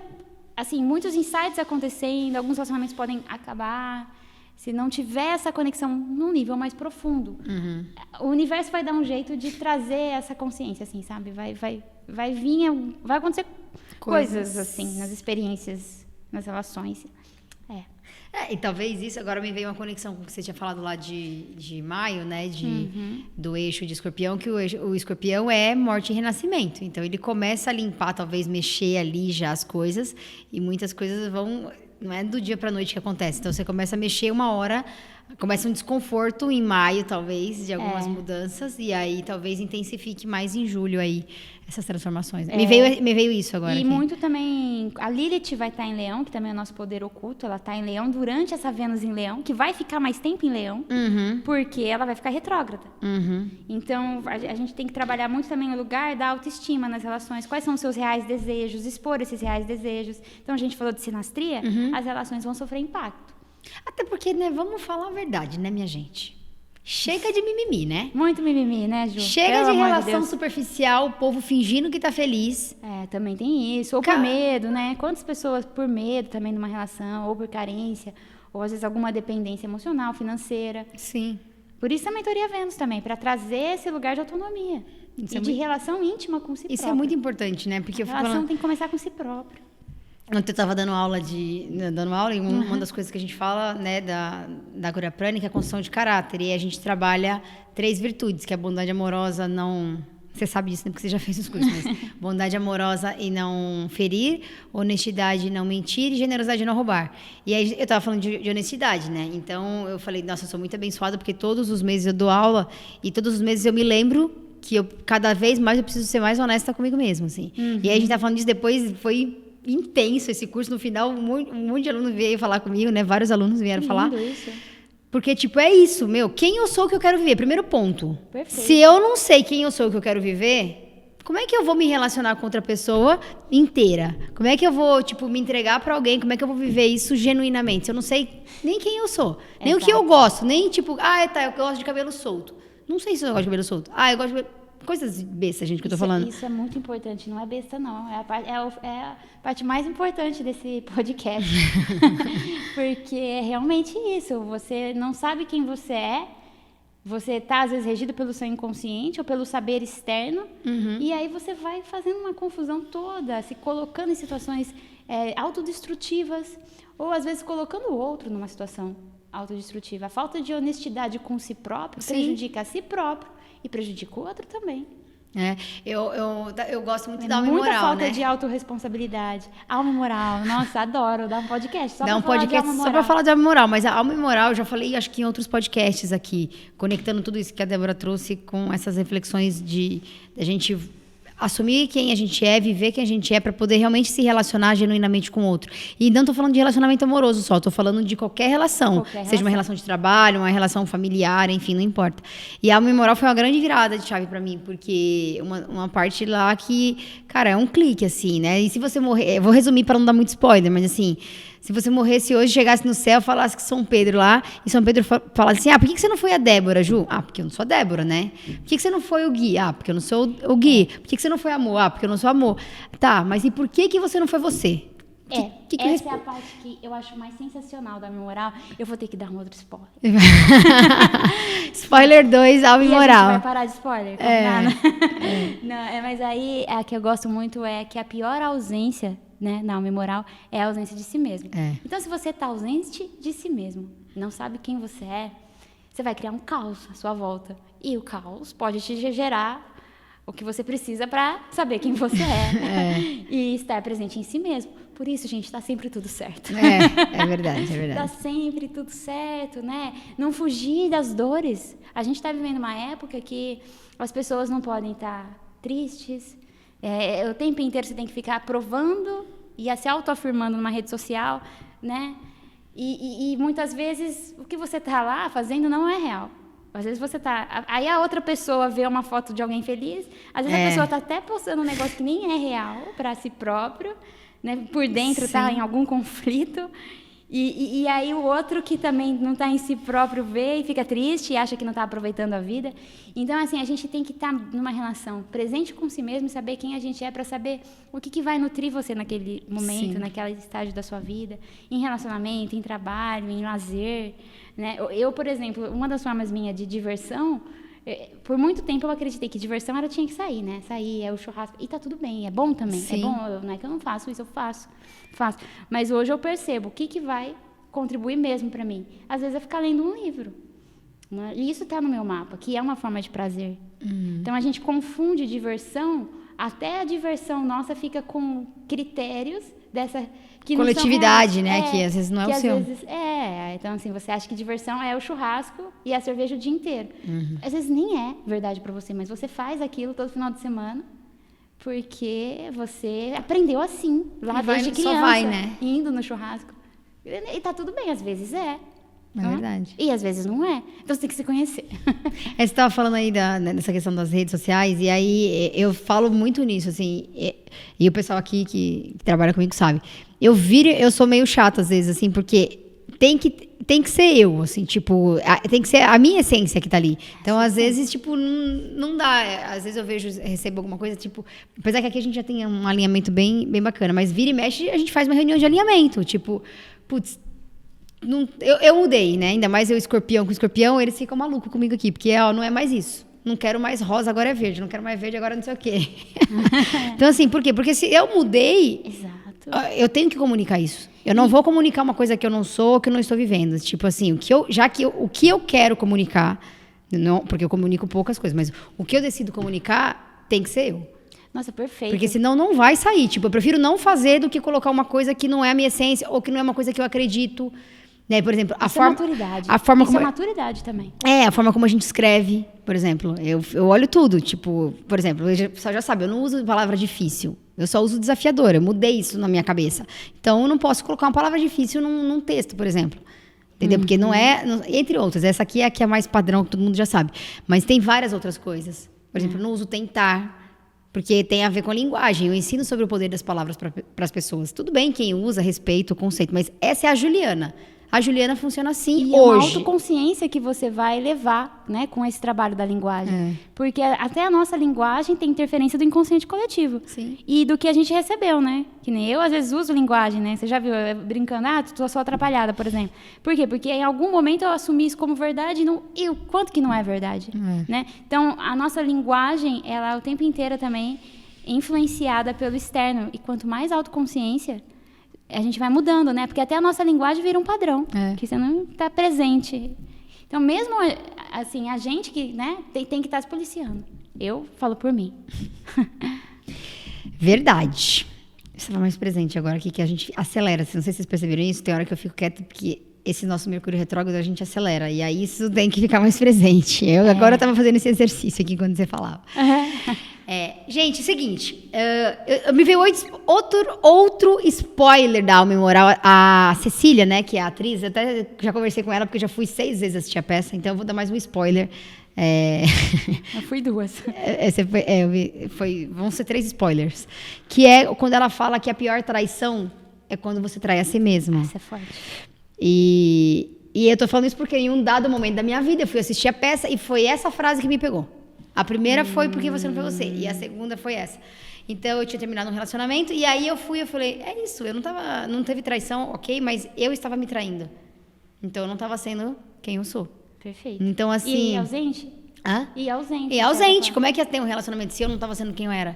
S3: assim, muitos insights acontecendo. Alguns relacionamentos podem acabar se não tiver essa conexão num nível mais profundo.
S2: Uhum.
S3: O universo vai dar um jeito de trazer essa consciência, assim, sabe? Vai vai acontecer coisas assim, nas experiências, nas relações.
S2: E talvez isso, agora me veio uma conexão com o que você tinha falado lá de maio, né? Do eixo de escorpião, que o escorpião é morte e renascimento. Então, ele começa a limpar, talvez mexer ali já as coisas, e muitas coisas vão... Não é do dia para a noite que acontece. Então, você começa a mexer uma hora, começa um desconforto em maio, talvez, de algumas mudanças, e aí talvez intensifique mais em julho aí essas transformações. Me veio isso agora.
S3: E
S2: aqui.
S3: muito também, a Lilith vai estar em Leão, que também é o nosso poder oculto, ela está em Leão durante essa Vênus em Leão, que vai ficar mais tempo em Leão, porque ela vai ficar retrógrada. Então, a gente tem que trabalhar muito também no lugar da autoestima nas relações. Quais são os seus reais desejos? Expor esses reais desejos. Então, a gente falou de sinastria, as relações vão sofrer impacto.
S2: Até porque, né, vamos falar a verdade, né, minha gente? Chega de mimimi, né?
S3: Muito mimimi, né, Ju?
S2: Chega
S3: Pelo
S2: de
S3: amor
S2: relação
S3: Deus.
S2: superficial, o povo fingindo que tá feliz.
S3: Também tem isso. Ou por medo, né? Quantas pessoas por medo também numa relação, ou por carência, ou às vezes alguma dependência emocional, financeira.
S2: Sim.
S3: Por isso a mentoria Vênus também, para trazer esse lugar de autonomia.
S2: Isso
S3: e de relação íntima com si próprio.
S2: Isso é muito importante, né? Porque
S3: A relação tem que começar com si próprio.
S2: Ontem eu estava dando aula e uma das coisas que a gente fala, né, da cura prânica é a construção de caráter. E a gente trabalha 3 virtudes, que é a bondade amorosa, não... Você sabe disso, né? Porque você já fez os cursos, mas bondade amorosa e não ferir, honestidade e não mentir e generosidade e não roubar. E aí eu estava falando de honestidade, né? Então eu falei, nossa, eu sou muito abençoada porque todos os meses eu dou aula e todos os meses eu me lembro que cada vez mais eu preciso ser mais honesta comigo mesma, assim. E aí a gente tá falando disso depois, foi intenso esse curso. No final, um monte de aluno veio falar comigo, né? Vários alunos vieram falar.
S3: Isso.
S2: Porque, tipo, é isso, quem eu sou o que eu quero viver? Primeiro ponto.
S3: Perfeito.
S2: Se eu não sei quem eu sou o que eu quero viver, como é que eu vou me relacionar com outra pessoa inteira? Como é que eu vou, tipo, me entregar pra alguém? Como é que eu vou viver isso genuinamente? Se eu não sei nem quem eu sou, nem o que eu gosto, nem, tipo, eu gosto de cabelo solto. Não sei se eu gosto de cabelo solto. Eu gosto de coisas bestas, gente, que eu tô falando.
S3: Isso é muito importante, não é besta, não. É a parte mais importante desse podcast. Porque é realmente isso. Você não sabe quem você é. Você está, às vezes, regido pelo seu inconsciente ou pelo saber externo. E aí você vai fazendo uma confusão toda, se colocando em situações autodestrutivas. Ou, às vezes, colocando o outro numa situação autodestrutiva. A falta de honestidade com si próprio prejudica a si próprio. E prejudica o outro também.
S2: Eu gosto muito da alma e moral,
S3: muita falta
S2: né?
S3: de autorresponsabilidade. Alma e moral. Nossa, adoro dar um podcast
S2: Dá um podcast só pra falar de alma e moral. Mas a alma e moral, eu já falei, acho que em outros podcasts aqui, conectando tudo isso que a Débora trouxe com essas reflexões da gente assumir quem a gente é, viver quem a gente é, para poder realmente se relacionar genuinamente com o outro. E não tô falando de relacionamento amoroso só, tô falando de qualquer relação. Seja uma relação de trabalho, uma relação familiar, enfim, não importa. E a alma e moral foi uma grande virada de chave para mim, porque uma parte lá que, cara, é um clique, assim, né? E se você morrer... Eu vou resumir para não dar muito spoiler, mas assim... Se você morresse hoje, chegasse no céu, falasse que São Pedro lá, e São Pedro falasse assim, por que você não foi a Débora, Ju? Porque eu não sou a Débora, né? Por que você não foi o Gui? Porque eu não sou o Gui. Por que você não foi Amor? Porque eu não sou Amor. Tá, mas e por que você não foi você?
S3: Essa é a parte que eu acho mais sensacional da minha moral. Eu vou ter que dar um outro spoiler.
S2: Spoiler 2, alma e moral.
S3: A gente vai parar de spoiler? Não, mas aí a que eu gosto muito é que a pior ausência, né, na alma e moral é a ausência de si mesmo. Então, se você está ausente de si mesmo, não sabe quem você é, você vai criar um caos à sua volta. E o caos pode te gerar o que você precisa para saber quem você é. E estar presente em si mesmo. por isso, gente, tá sempre tudo certo.
S2: É verdade, é
S3: Tá
S2: verdade.
S3: sempre tudo certo, né? Não fugir das dores. A gente tá vivendo uma época que as pessoas não podem estar tristes. O tempo inteiro você tem que ficar provando e se autoafirmando numa rede social, né? E muitas vezes o que você tá lá fazendo não é real. Às vezes você tá... Aí a outra pessoa vê uma foto de alguém feliz, às vezes a pessoa tá até postando um negócio que nem é real para si próprio, né? Por dentro tá em algum conflito. E aí o outro que também não está em si próprio vê e fica triste e acha que não está aproveitando a vida. Então, assim, a gente tem que estar numa relação presente com si mesmo e saber quem a gente é para saber o que vai nutrir você naquele momento, naquele estágio da sua vida, em relacionamento, em trabalho, em lazer, né? Eu, por exemplo, uma das formas minhas de diversão, por muito tempo eu acreditei que diversão tinha que sair, né? Sair, o churrasco. E tá tudo bem, é bom também.
S2: Sim.
S3: É bom, não é que eu não faço isso, eu faço. Mas hoje eu percebo o que vai contribuir mesmo para mim. Às vezes é ficar lendo um livro. Né? E isso tá no meu mapa, que é uma forma de prazer. Então a gente confunde diversão, até a diversão nossa fica com critérios dessa... Que
S2: coletividade, né? Que às vezes não é o seu.
S3: Então, assim, você acha que diversão é o churrasco e a cerveja o dia inteiro. Às vezes nem é verdade para você, mas você faz aquilo todo final de semana porque você aprendeu assim, lá desde criança,
S2: só vai, né?
S3: Indo no churrasco. E tá tudo bem, às vezes é.
S2: É verdade.
S3: E às vezes não é. Então você tem que se conhecer.
S2: Você estava falando aí dessa questão das redes sociais, e aí eu falo muito nisso, assim, e o pessoal aqui que trabalha comigo sabe. Eu sou meio chata às vezes, assim, porque tem que ser eu, assim, tipo, tem que ser a minha essência que tá ali. Então, às vezes, tipo, não dá. Às vezes eu recebo alguma coisa, tipo, apesar que aqui a gente já tem um alinhamento bem, bem bacana, mas vira e mexe, a gente faz uma reunião de alinhamento, tipo, putz, eu mudei, né? Ainda mais eu escorpião com escorpião, eles ficam malucos comigo aqui, porque não é mais isso. Não quero mais rosa, agora é verde. Não quero mais verde, agora não sei o quê. Então, assim, por quê? Porque se eu mudei, eu tenho que comunicar isso. Eu não vou comunicar uma coisa que eu não sou, que eu não estou vivendo. Tipo assim, o que eu quero comunicar, não, porque eu comunico poucas coisas, mas o que eu decido comunicar tem que ser eu.
S3: Nossa, perfeito.
S2: Porque senão não vai sair. Tipo, eu prefiro não fazer do que colocar uma coisa que não é a minha essência ou que não é uma coisa que eu acredito. Né? Por exemplo,
S3: Isso é maturidade.
S2: Isso
S3: é maturidade também.
S2: A forma como a gente escreve, por exemplo. Eu olho tudo. Tipo, por exemplo, o pessoal já sabe, eu não uso palavra difícil. Eu só uso desafiador. Eu mudei isso na minha cabeça. Então, eu não posso colocar uma palavra difícil num texto, por exemplo. Entendeu? Porque não é... Entre outras. Essa aqui é a que é mais padrão, que todo mundo já sabe. Mas tem várias outras coisas. Por exemplo, eu não uso tentar, porque tem a ver com a linguagem. Eu ensino sobre o poder das palavras para as pessoas. Tudo bem quem usa, respeito o conceito, mas essa é a Juliana. A Juliana funciona assim
S3: e
S2: hoje.
S3: É uma autoconsciência que você vai levar, né, com esse trabalho da linguagem. Porque até a nossa linguagem tem interferência do inconsciente coletivo.
S2: Sim.
S3: E do que a gente recebeu, né? Que nem eu, às vezes, uso linguagem, né? Você já viu, brincando, tô só atrapalhada, por exemplo. Por quê? Porque em algum momento eu assumi isso como verdade e o quanto que não é verdade, né? Então, a nossa linguagem, ela é o tempo inteiro também influenciada pelo externo. E quanto mais autoconsciência... a gente vai mudando, né? Porque até a nossa linguagem vira um padrão, que você não está presente. Então, mesmo assim, a gente que, né, tem que estar se policiando. Eu falo por mim.
S2: Verdade. Você está mais presente agora aqui, que a gente acelera. Não sei se vocês perceberam isso, tem hora que eu fico quieta, porque esse nosso Mercúrio retrógrado a gente acelera. E aí isso tem que ficar mais presente. Agora eu estava fazendo esse exercício aqui quando você falava. Gente, seguinte, me veio outro spoiler da Alma Imoral. A Cecília, né, que é a atriz, eu até já conversei com ela, porque eu já fui 6 vezes assistir a peça, então eu vou dar mais um spoiler.
S3: Eu fui 2.
S2: Vão ser 3 spoilers. Que é quando ela fala que a pior traição é quando você trai a si mesma.
S3: Isso é forte.
S2: E eu tô falando isso porque em um dado momento da minha vida eu fui assistir a peça e foi essa frase que me pegou. A primeira foi porque você não foi você. E a segunda foi essa. Então, eu tinha terminado um relacionamento. E aí eu falei, é isso. Eu não teve traição, ok. Mas eu estava me traindo. Então, eu não estava sendo quem eu sou.
S3: Perfeito.
S2: Então, assim...
S3: E ausente?
S2: Hã?
S3: E ausente.
S2: E ausente. Como é que ia ter um relacionamento se eu não estava sendo quem eu era?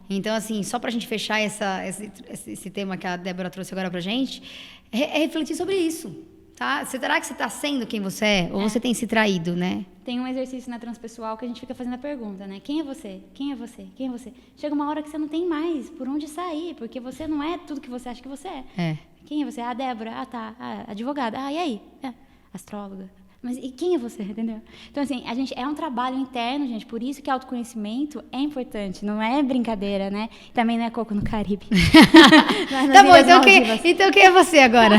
S3: Então,
S2: assim, só pra gente fechar esse tema que a Débora trouxe agora pra gente, é refletir sobre isso. Tá? Será que você tá sendo quem você é? Ou você tem se traído, né?
S3: Tem um exercício na transpessoal que a gente fica fazendo a pergunta, né? Quem é você? Quem é você? Quem é você? Chega uma hora que você não tem mais por onde sair, porque você não é tudo que você acha que você é.
S2: É.
S3: Quem é você? Ah, Débora. Ah, tá. Ah, advogada. Ah, e aí? Astróloga. Mas e quem é você, entendeu? Então, assim, a gente é um trabalho interno, gente. Por isso que autoconhecimento é importante. Não é brincadeira, né? Também não é coco no Caribe.
S2: Tá bom, então quem é você agora?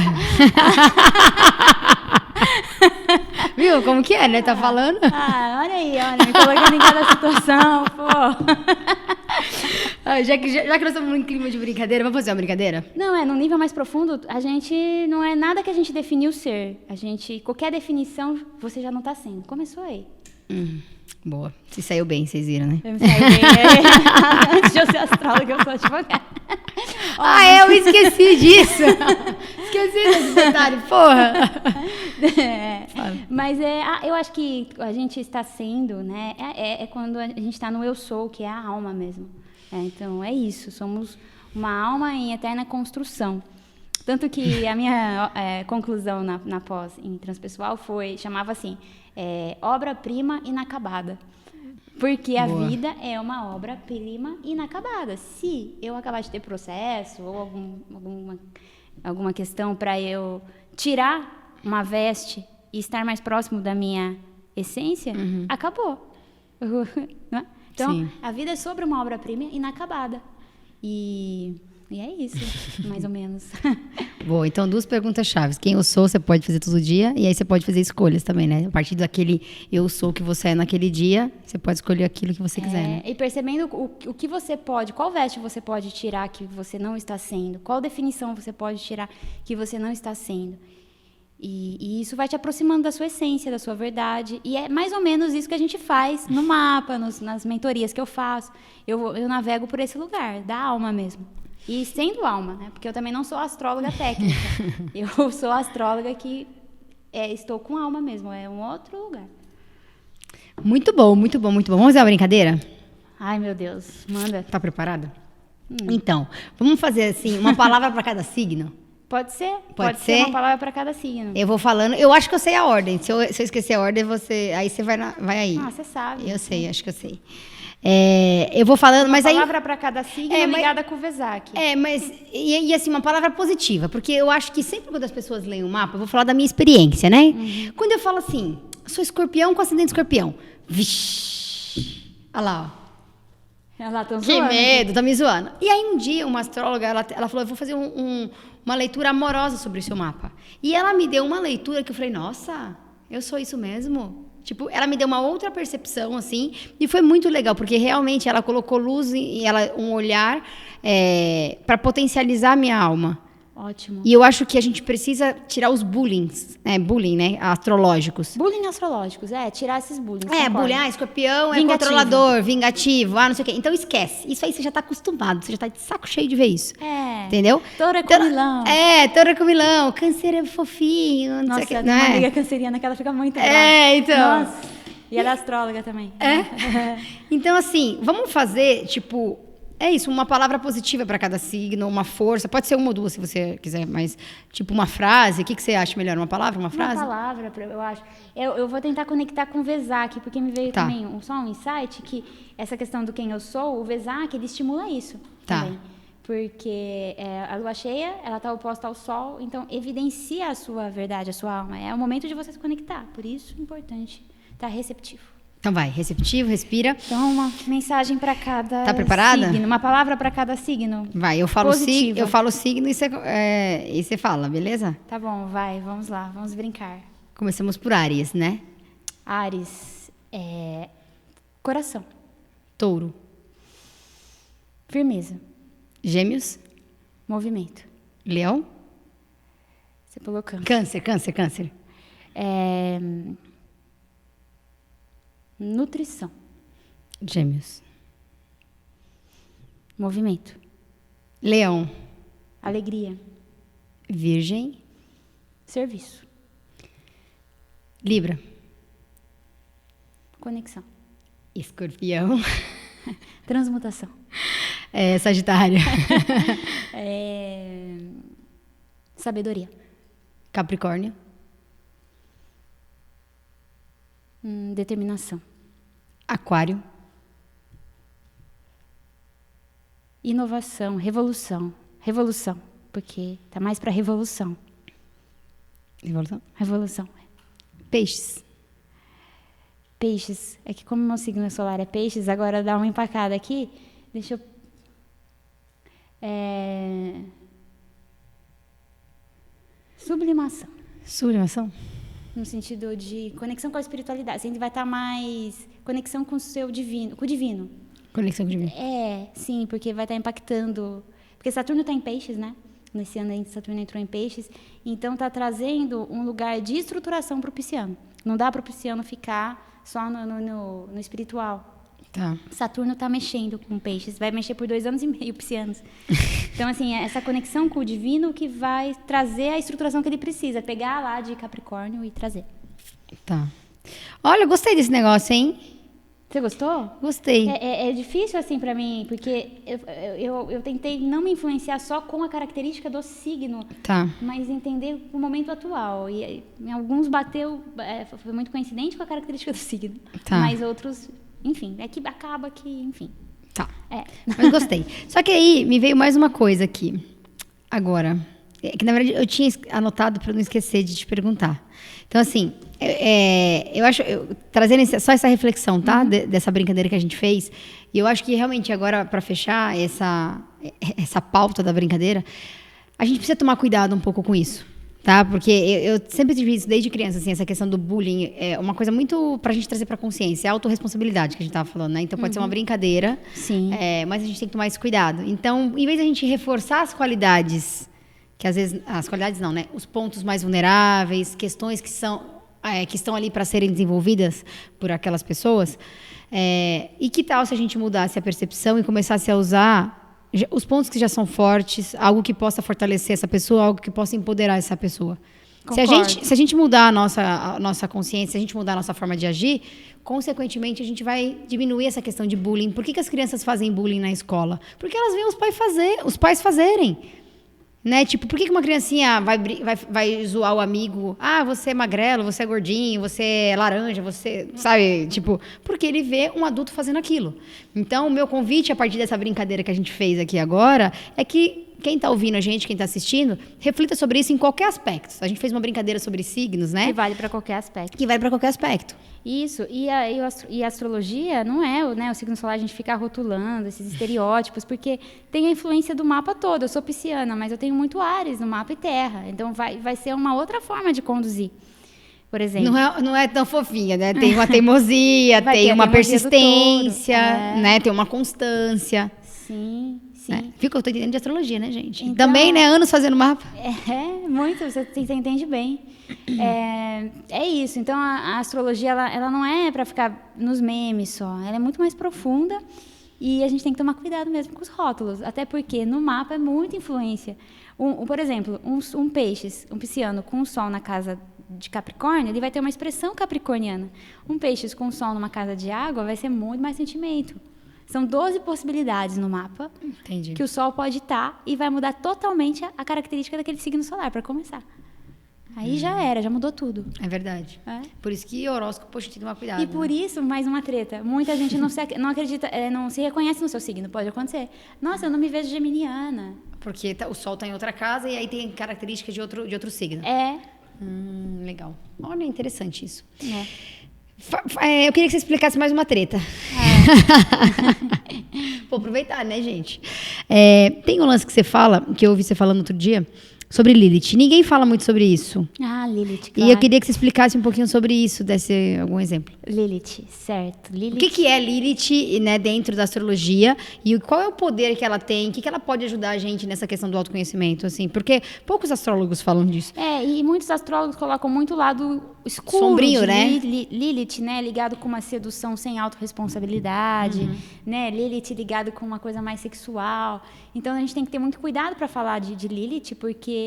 S2: Viu como que é, né? Tá falando?
S3: Olha aí, olha, me colocando em cada situação, pô.
S2: Já que nós estamos em clima de brincadeira, vamos fazer uma brincadeira?
S3: Não, num nível mais profundo, a gente não é nada que a gente definiu ser. Qualquer definição, você já não tá sendo. Começou aí.
S2: Boa. Se saiu bem, vocês viram, né?
S3: Eu me saí bem. Antes de eu ser astróloga, eu sou advogada.
S2: Eu esqueci disso. Esqueci desse detalhe, porra.
S3: Mas eu acho que a gente está sendo, né? É quando a gente está no eu sou, que é a alma mesmo. Então, é isso. Somos uma alma em eterna construção. Tanto que a minha conclusão na pós em transpessoal chamava assim, obra-prima inacabada. Porque a vida é uma obra-prima inacabada. Se eu acabar de ter processo ou alguma questão para eu tirar uma veste e estar mais próximo da minha essência, acabou. Então, sim, a vida é sobre uma obra-prima inacabada. E é isso, mais ou menos.
S2: Boa, então 2 perguntas chaves. Quem eu sou, você pode fazer todo dia, e aí você pode fazer escolhas também, né? A partir daquele eu sou que você é naquele dia, você pode escolher aquilo que você quiser, né?
S3: E percebendo o que você pode, qual veste você pode tirar que você não está sendo, qual definição você pode tirar que você não está sendo. E isso vai te aproximando da sua essência, da sua verdade. E é mais ou menos isso que a gente faz no mapa, nas mentorias que eu faço. Eu navego por esse lugar, da alma mesmo. E sendo alma, né? Porque eu também não sou astróloga técnica. Eu sou astróloga que estou com alma mesmo, é um outro lugar.
S2: Muito bom, muito bom, muito bom. Vamos fazer uma brincadeira?
S3: Ai, meu Deus, manda.
S2: Tá preparada? Então, vamos fazer assim, uma palavra para cada signo?
S3: Pode ser. Pode ser uma palavra para cada signo.
S2: Eu vou falando, eu acho que eu sei a ordem. Se eu esquecer a ordem, aí você vai aí.
S3: Ah, você sabe.
S2: Eu sei, acho que eu sei. Eu vou falando, mas aí...
S3: Uma palavra para cada signo ligada com o Vesak.
S2: Mas... E assim, uma palavra positiva. Porque eu acho que sempre quando as pessoas leem o mapa, eu vou falar da minha experiência, né? Quando eu falo assim, sou escorpião com ascendente escorpião. Vixe! Olha lá, ó.
S3: Ela tá
S2: que medo, tá me zoando. E aí um dia, uma astróloga, ela falou, eu vou fazer uma leitura amorosa sobre o seu mapa. E ela me deu uma leitura que eu falei, nossa, eu sou isso mesmo? Tipo, ela me deu uma outra percepção, assim, e foi muito legal, porque realmente ela colocou luz e um olhar para potencializar a minha alma.
S3: Ótimo.
S2: E eu acho que a gente precisa tirar os bullying, né, astrológicos.
S3: Bullying astrológicos, tirar esses bullying.
S2: Bullying, escorpião
S3: vingativo.
S2: É controlador, vingativo, não sei o quê. Então esquece. Isso aí você já tá acostumado, você já tá de saco cheio de ver isso. Entendeu?
S3: Touro é comilão.
S2: Touro é comilão, câncer é fofinho, não sei o quê.
S3: Nossa, minha amiga canceriana que ela fica muito brava.
S2: Então.
S3: Nossa. E ela é astróloga também.
S2: Então, assim, vamos fazer, tipo... É isso, uma palavra positiva para cada signo, uma força. Pode ser uma ou duas, se você quiser, mas tipo uma frase. O que você acha melhor? Uma palavra, uma frase?
S3: Uma palavra, eu acho. Eu vou tentar conectar com o Vesak, porque me veio também só um insight que essa questão do quem eu sou, o Vesak, ele estimula isso também. Porque a lua cheia, ela está oposta ao sol, então evidencia a sua verdade, a sua alma. É o momento de você se conectar, por isso é importante estar receptivo.
S2: Então vai, receptivo, respira.
S3: Então, uma mensagem para cada
S2: Tá preparada?
S3: signo, uma palavra para cada signo.
S2: Vai, eu falo signo e você fala, beleza?
S3: Tá bom, vai, vamos lá, vamos brincar.
S2: Começamos por Áries, né?
S3: Áries, coração.
S2: Touro.
S3: Firmeza.
S2: Gêmeos.
S3: Movimento.
S2: Leão.
S3: Você pulou câncer.
S2: Câncer.
S3: Nutrição.
S2: Gêmeos.
S3: Movimento.
S2: Leão.
S3: Alegria.
S2: Virgem.
S3: Serviço.
S2: Libra.
S3: Conexão.
S2: Escorpião.
S3: Transmutação.
S2: Sagitário.
S3: Sabedoria.
S2: Capricórnio.
S3: Determinação.
S2: Aquário.
S3: Inovação, revolução. Revolução, porque tá mais para revolução.
S2: Revolução.
S3: Revolução.
S2: Peixes.
S3: Peixes. É que como meu signo solar é peixes, agora dá uma empacada aqui. Deixa eu... Sublimação.
S2: Sublimação.
S3: No sentido de conexão com a espiritualidade. Você vai estar mais conexão com o seu divino, com o divino.
S2: Conexão com o divino.
S3: Sim, porque vai estar impactando. Porque Saturno está em peixes, né? Nesse ano aí, Saturno entrou em peixes. Então, está trazendo um lugar de estruturação para o pisciano. Não dá para o pisciano ficar só no espiritual.
S2: Tá.
S3: Saturno está mexendo com peixes. Vai mexer por 2 anos e meio, piscianos. Então, assim, essa conexão com o divino que vai trazer a estruturação que ele precisa. Pegar lá de Capricórnio e trazer.
S2: Tá. Olha, eu gostei desse negócio, hein?
S3: Você gostou?
S2: Gostei.
S3: É difícil, assim, para mim, porque eu tentei não me influenciar só com a característica do signo,
S2: Tá.
S3: mas entender o momento atual. E em alguns bateu, foi muito coincidente com a característica do signo.
S2: Tá.
S3: Mas outros, enfim, é que acaba que, enfim.
S2: Tá. Mas gostei. Só que aí me veio mais uma coisa aqui. Agora. Que na verdade eu tinha anotado para não esquecer de te perguntar. Então, assim, eu acho. Trazendo só essa reflexão, tá? Dessa brincadeira que a gente fez. E eu acho que realmente agora, para fechar essa pauta da brincadeira, a gente precisa tomar cuidado um pouco com isso. Tá? Porque eu sempre tive isso desde criança, assim, essa questão do bullying é uma coisa muito pra gente trazer pra consciência, é a autorresponsabilidade que a gente tava falando, né? Então pode ser uma brincadeira,
S3: Sim.
S2: Mas a gente tem que tomar esse cuidado. Então, em vez de a gente reforçar as qualidades, que às vezes, as qualidades não, né? Os pontos mais vulneráveis, questões que estão ali para serem desenvolvidas por aquelas pessoas, e que tal se a gente mudasse a percepção e começasse a usar os pontos que já são fortes, algo que possa fortalecer essa pessoa, algo que possa empoderar essa pessoa. Se a gente mudar a nossa consciência, se a gente mudar a nossa forma de agir, consequentemente a gente vai diminuir essa questão de bullying. Por que as crianças fazem bullying na escola? Porque elas veem os pais fazerem. Né? Tipo, por que uma criancinha vai zoar o amigo? Ah, você é magrelo, você é gordinho, você é laranja, você... Sabe? Tipo, porque ele vê um adulto fazendo aquilo. Então, o meu convite, a partir dessa brincadeira que a gente fez aqui agora, é que quem está ouvindo a gente, quem está assistindo, reflita sobre isso em qualquer aspecto. A gente fez uma brincadeira sobre signos, né?
S3: Que vale para qualquer aspecto.
S2: Que vale para qualquer aspecto.
S3: Isso, e a astrologia não é, né, o signo solar a gente ficar rotulando esses estereótipos, porque tem a influência do mapa todo. Eu sou pisciana, mas eu tenho muito Áries no mapa e Terra, então vai ser uma outra forma de conduzir, por exemplo.
S2: Não é tão fofinha, né? Tem uma teimosia, tem uma persistência, né? Tem uma constância.
S3: Sim.
S2: Fica que eu estou entendendo de astrologia, né, gente?
S3: Então,
S2: também, né? Anos fazendo mapa.
S3: Muito, você entende bem. É isso. Então, a astrologia, ela não é para ficar nos memes só. Ela é muito mais profunda e a gente tem que tomar cuidado mesmo com os rótulos. Até porque no mapa é muita influência. Por exemplo, um peixes, um pisciano com o sol na casa de Capricórnio, ele vai ter uma expressão capricorniana. Um peixes com o sol numa casa de água vai ser muito mais sentimento. São 12 possibilidades no mapa.
S2: Entendi.
S3: Que o Sol pode estar e vai mudar totalmente a característica daquele signo solar, para começar. Aí já mudou tudo.
S2: É verdade. Por isso que horóscopo, poxa, tem que tomar cuidado.
S3: E por isso, mais uma treta. Muita gente não acredita, não se reconhece no seu signo, pode acontecer. Nossa, eu não me vejo geminiana.
S2: Porque o Sol está em outra casa e aí tem características de outro signo. Legal. Olha, interessante isso. Eu queria que você explicasse mais uma treta. Vou aproveitar, né, gente? Tem um lance que você fala, que eu ouvi você falando outro dia, sobre Lilith. Ninguém fala muito sobre isso.
S3: Lilith, claro.
S2: E eu queria que você explicasse um pouquinho sobre isso, desse algum exemplo.
S3: Lilith, certo. Lilith.
S2: O que é Lilith, né, dentro da astrologia e qual é o poder que ela tem, o que ela pode ajudar a gente nessa questão do autoconhecimento, assim? Porque poucos astrólogos falam disso.
S3: E muitos astrólogos colocam muito o lado escuro,
S2: sombrio,
S3: de
S2: né?
S3: Lilith, né, ligado com uma sedução sem autorresponsabilidade, né? Lilith ligado com uma coisa mais sexual. Então a gente tem que ter muito cuidado para falar de Lilith, porque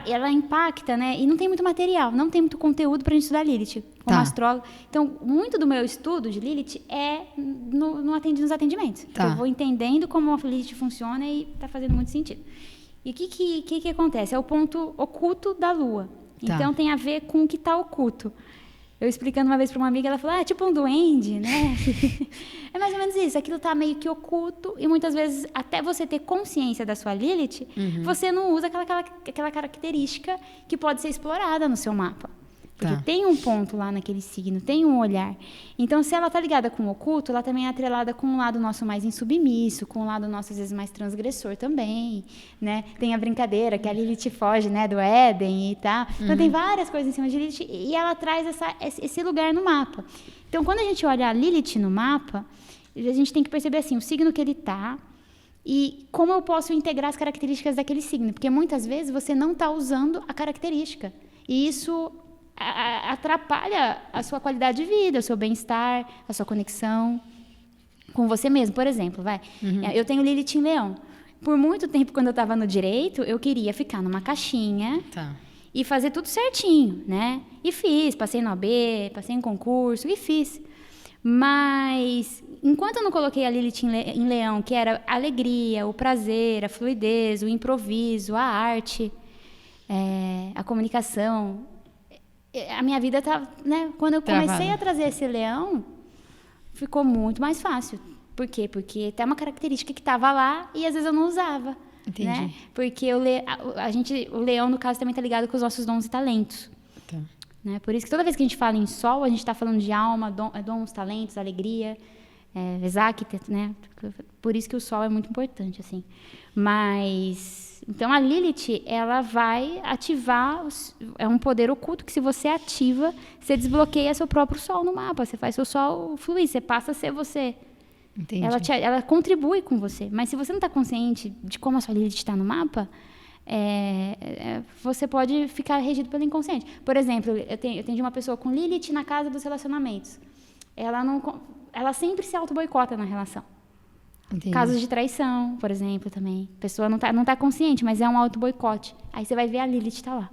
S3: ela impacta, né? E não tem muito material, não tem muito conteúdo para a gente estudar Lilith como astrólogo. Então, muito do meu estudo de Lilith é nos atendimentos. Eu vou entendendo como a Lilith funciona e está fazendo muito sentido. E o que acontece? É o ponto oculto da Lua. Então, tem a ver com o que está oculto. Eu explicando uma vez para uma amiga, ela falou, tipo um duende, né? É mais ou menos isso, aquilo está meio que oculto e muitas vezes, até você ter consciência da sua Lilith, você não usa aquela característica que pode ser explorada no seu mapa. Porque tem um ponto lá naquele signo, tem um olhar. Então, se ela está ligada com o oculto, ela também é atrelada com um lado nosso mais insubmisso, com um lado nosso, às vezes, mais transgressor também, né? Tem a brincadeira que a Lilith foge, né, do Éden e tal. Então, tem várias coisas em cima de Lilith e ela traz esse lugar no mapa. Então, quando a gente olha a Lilith no mapa, a gente tem que perceber, assim, o signo que ele está e como eu posso integrar as características daquele signo. Porque, muitas vezes, você não está usando a característica. E isso atrapalha a sua qualidade de vida, o seu bem-estar, a sua conexão com você mesmo. Por exemplo, eu tenho Lilith em Leão. Por muito tempo, quando eu estava no direito, eu queria ficar numa caixinha e fazer tudo certinho, né? E fiz, passei no OAB, passei em concurso e fiz. Mas, enquanto eu não coloquei a Lilith em Leão, que era a alegria, o prazer, a fluidez, o improviso, a arte, a comunicação, a minha vida tá, né? Quando eu comecei a trazer esse leão, ficou muito mais fácil. Por quê? Porque tem uma característica que estava lá e às vezes eu não usava.
S2: Entendi.
S3: Né? Porque o leão, no caso, também está ligado com os nossos dons e talentos. Né? Por isso que toda vez que a gente fala em sol, a gente está falando de alma, dons, talentos, alegria, Vesak, né? Por isso que o sol é muito importante, assim. Mas então a Lilith, ela vai ativar, é um poder oculto que, se você ativa, você desbloqueia seu próprio sol no mapa, você faz seu sol fluir, você passa a ser você.
S2: Entendi.
S3: Ela contribui com você, mas se você não está consciente de como a sua Lilith está no mapa, você pode ficar regido pelo inconsciente. Por exemplo, eu tenho uma pessoa com Lilith na casa dos relacionamentos. Ela sempre se auto-boicota na relação.
S2: Entendi.
S3: Casos de traição, por exemplo, também. A pessoa não tá consciente, mas é um auto-boicote. Aí você vai ver a Lilith tá lá.